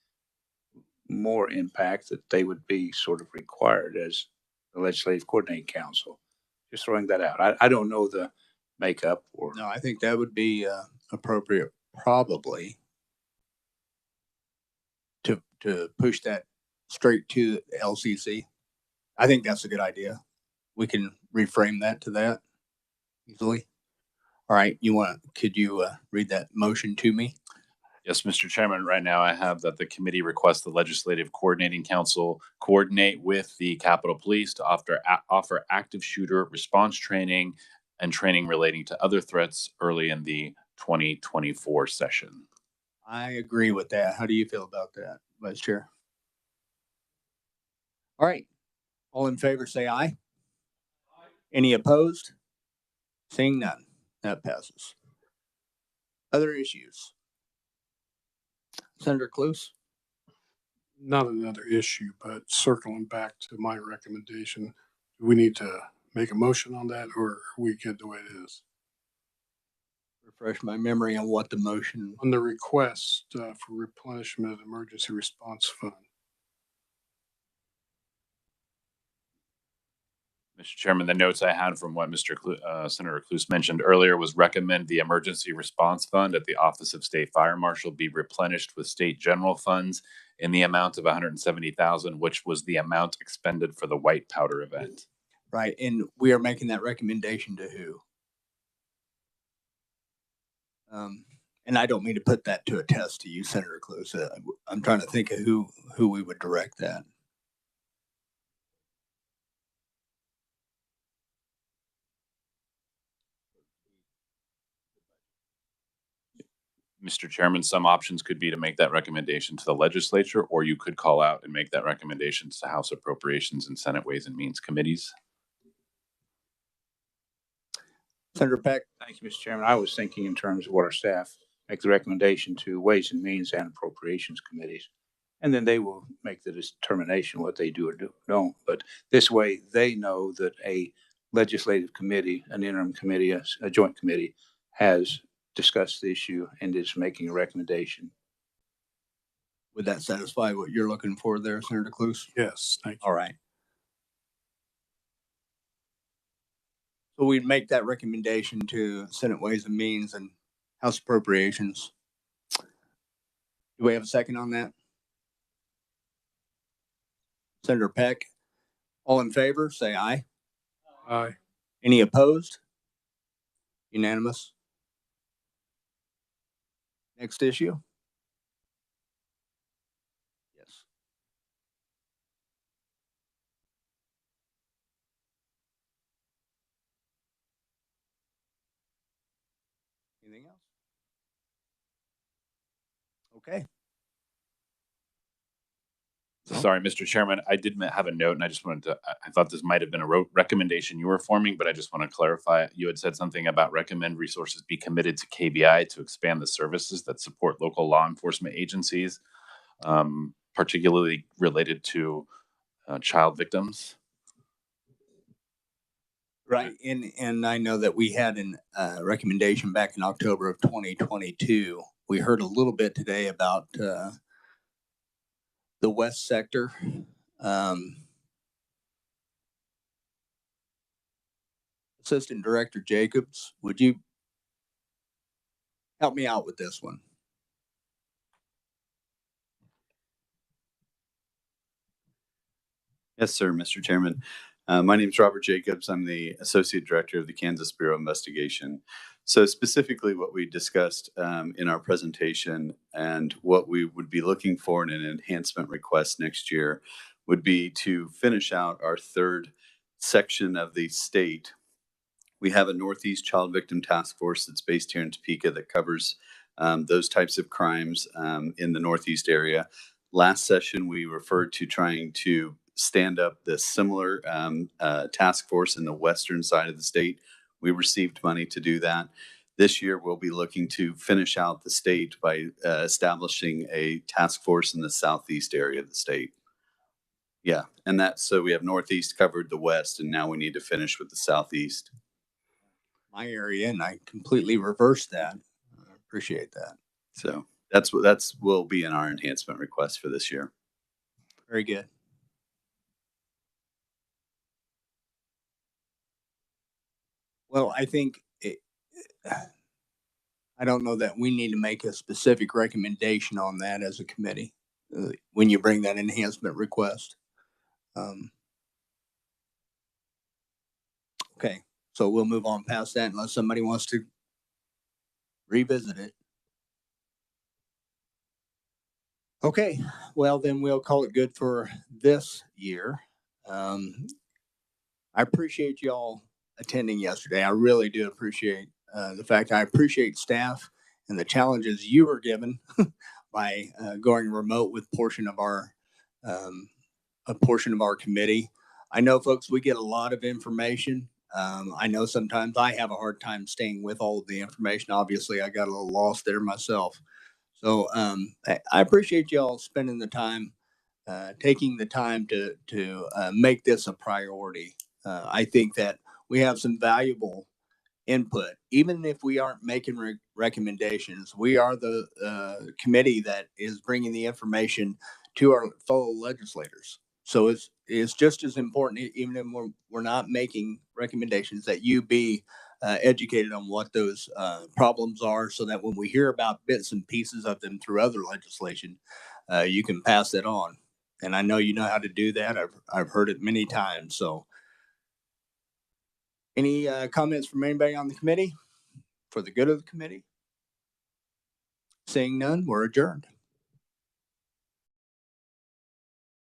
more impact, that they would be sort of required as the Legislative Coordinating Council. Just throwing that out. I don't know the makeup or. No, I think that would be appropriate, probably, to push that straight to LCC. I think that's a good idea. We can reframe that to that easily. All right, could you read that motion to me? Yes, Mr. Chairman, right now I have that the committee requests the Legislative Coordinating Council coordinate with the Capitol Police to offer active shooter response training and training relating to other threats early in the 2024 session. I agree with that. How do you feel about that, Vice Chair? All right. All in favor, say aye. Any opposed? Seeing none, that passes. Other issues? Senator Cluse? Not another issue, but circling back to my recommendation, do we need to make a motion on that, or are we good the way it is? Refresh my memory on what the motion. On the request for replenishment of emergency response fund. Mr. Chairman, the notes I had from what Senator Cluse mentioned earlier was recommend the emergency response fund at the Office of State Fire Marshal be replenished with state general funds in the amount of $170,000, which was the amount expended for the white powder event. Right, and we are making that recommendation to who? And I don't mean to put that to a test to you, Senator Cluse. I'm trying to think of who we would direct that. Mr. Chairman, some options could be to make that recommendation to the legislature, or you could call out and make that recommendation to House Appropriations and Senate Ways and Means committees. Senator Peck. Thank you, Mr. Chairman. I was thinking in terms of what our staff make the recommendation to Ways and Means and Appropriations committees, and then they will make the determination what they do or don't. But this way, they know that a legislative committee, an interim committee, a joint committee has discussed the issue and is making a recommendation. Would that satisfy what you're looking for there, Senator Cluse? Yes, thank you. All right. So we'd make that recommendation to Senate Ways and Means and House Appropriations. Do we have a second on that? Senator Peck, all in favor, say aye. Aye. Any opposed? Unanimous. Next issue? Yes. Anything else? Okay. Sorry, Mr. Chairman, I did have a note and I just wanted to, I thought this might have been a recommendation you were forming, but I just want to clarify. You had said something about recommend resources be committed to KBI to expand the services that support local law enforcement agencies, particularly related to child victims. Right, and I know that we had a recommendation back in October of 2022. We heard a little bit today about the West sector. Assistant Director Jacobs, would you help me out with this one? Yes, sir, Mr. Chairman. My name is Robert Jacobs. I'm the Associate Director of the Kansas Bureau of Investigation. So specifically what we discussed in our presentation and what we would be looking for in an enhancement request next year would be to finish out our third section of the state. We have a Northeast Child Victim Task Force that's based here in Topeka that covers those types of crimes in the Northeast area. Last session, we referred to trying to stand up the similar task force in the western side of the state. We received money to do that. This year, we'll be looking to finish out the state by establishing a task force in the southeast area of the state. Yeah, and that's so we have Northeast covered the West, and now we need to finish with the Southeast. My area, and I completely reversed that. I appreciate that. So that's will be in our enhancement request for this year. Very good. Well, I think I don't know that we need to make a specific recommendation on that as a committee when you bring that enhancement request. Okay, so we'll move on past that unless somebody wants to revisit it. Okay, well then we'll call it good for this year. I appreciate y'all attending yesterday. I really do appreciate the fact I appreciate staff and the challenges you were given by going remote with a portion of our committee. I know, folks, we get a lot of information. I know sometimes I have a hard time staying with all of the information. Obviously, I got a little lost there myself. So I appreciate y'all spending the time, taking the time to make this a priority. I think that we have some valuable input, even if we aren't making recommendations. We are the committee that is bringing the information to our fellow legislators. So it's just as important, even if we're not making recommendations, that you be educated on what those problems are, so that when we hear about bits and pieces of them through other legislation, you can pass it on. And I know you know how to do that. I've heard it many times. So, any comments from anybody on the committee for the good of the committee? Seeing none, we're adjourned.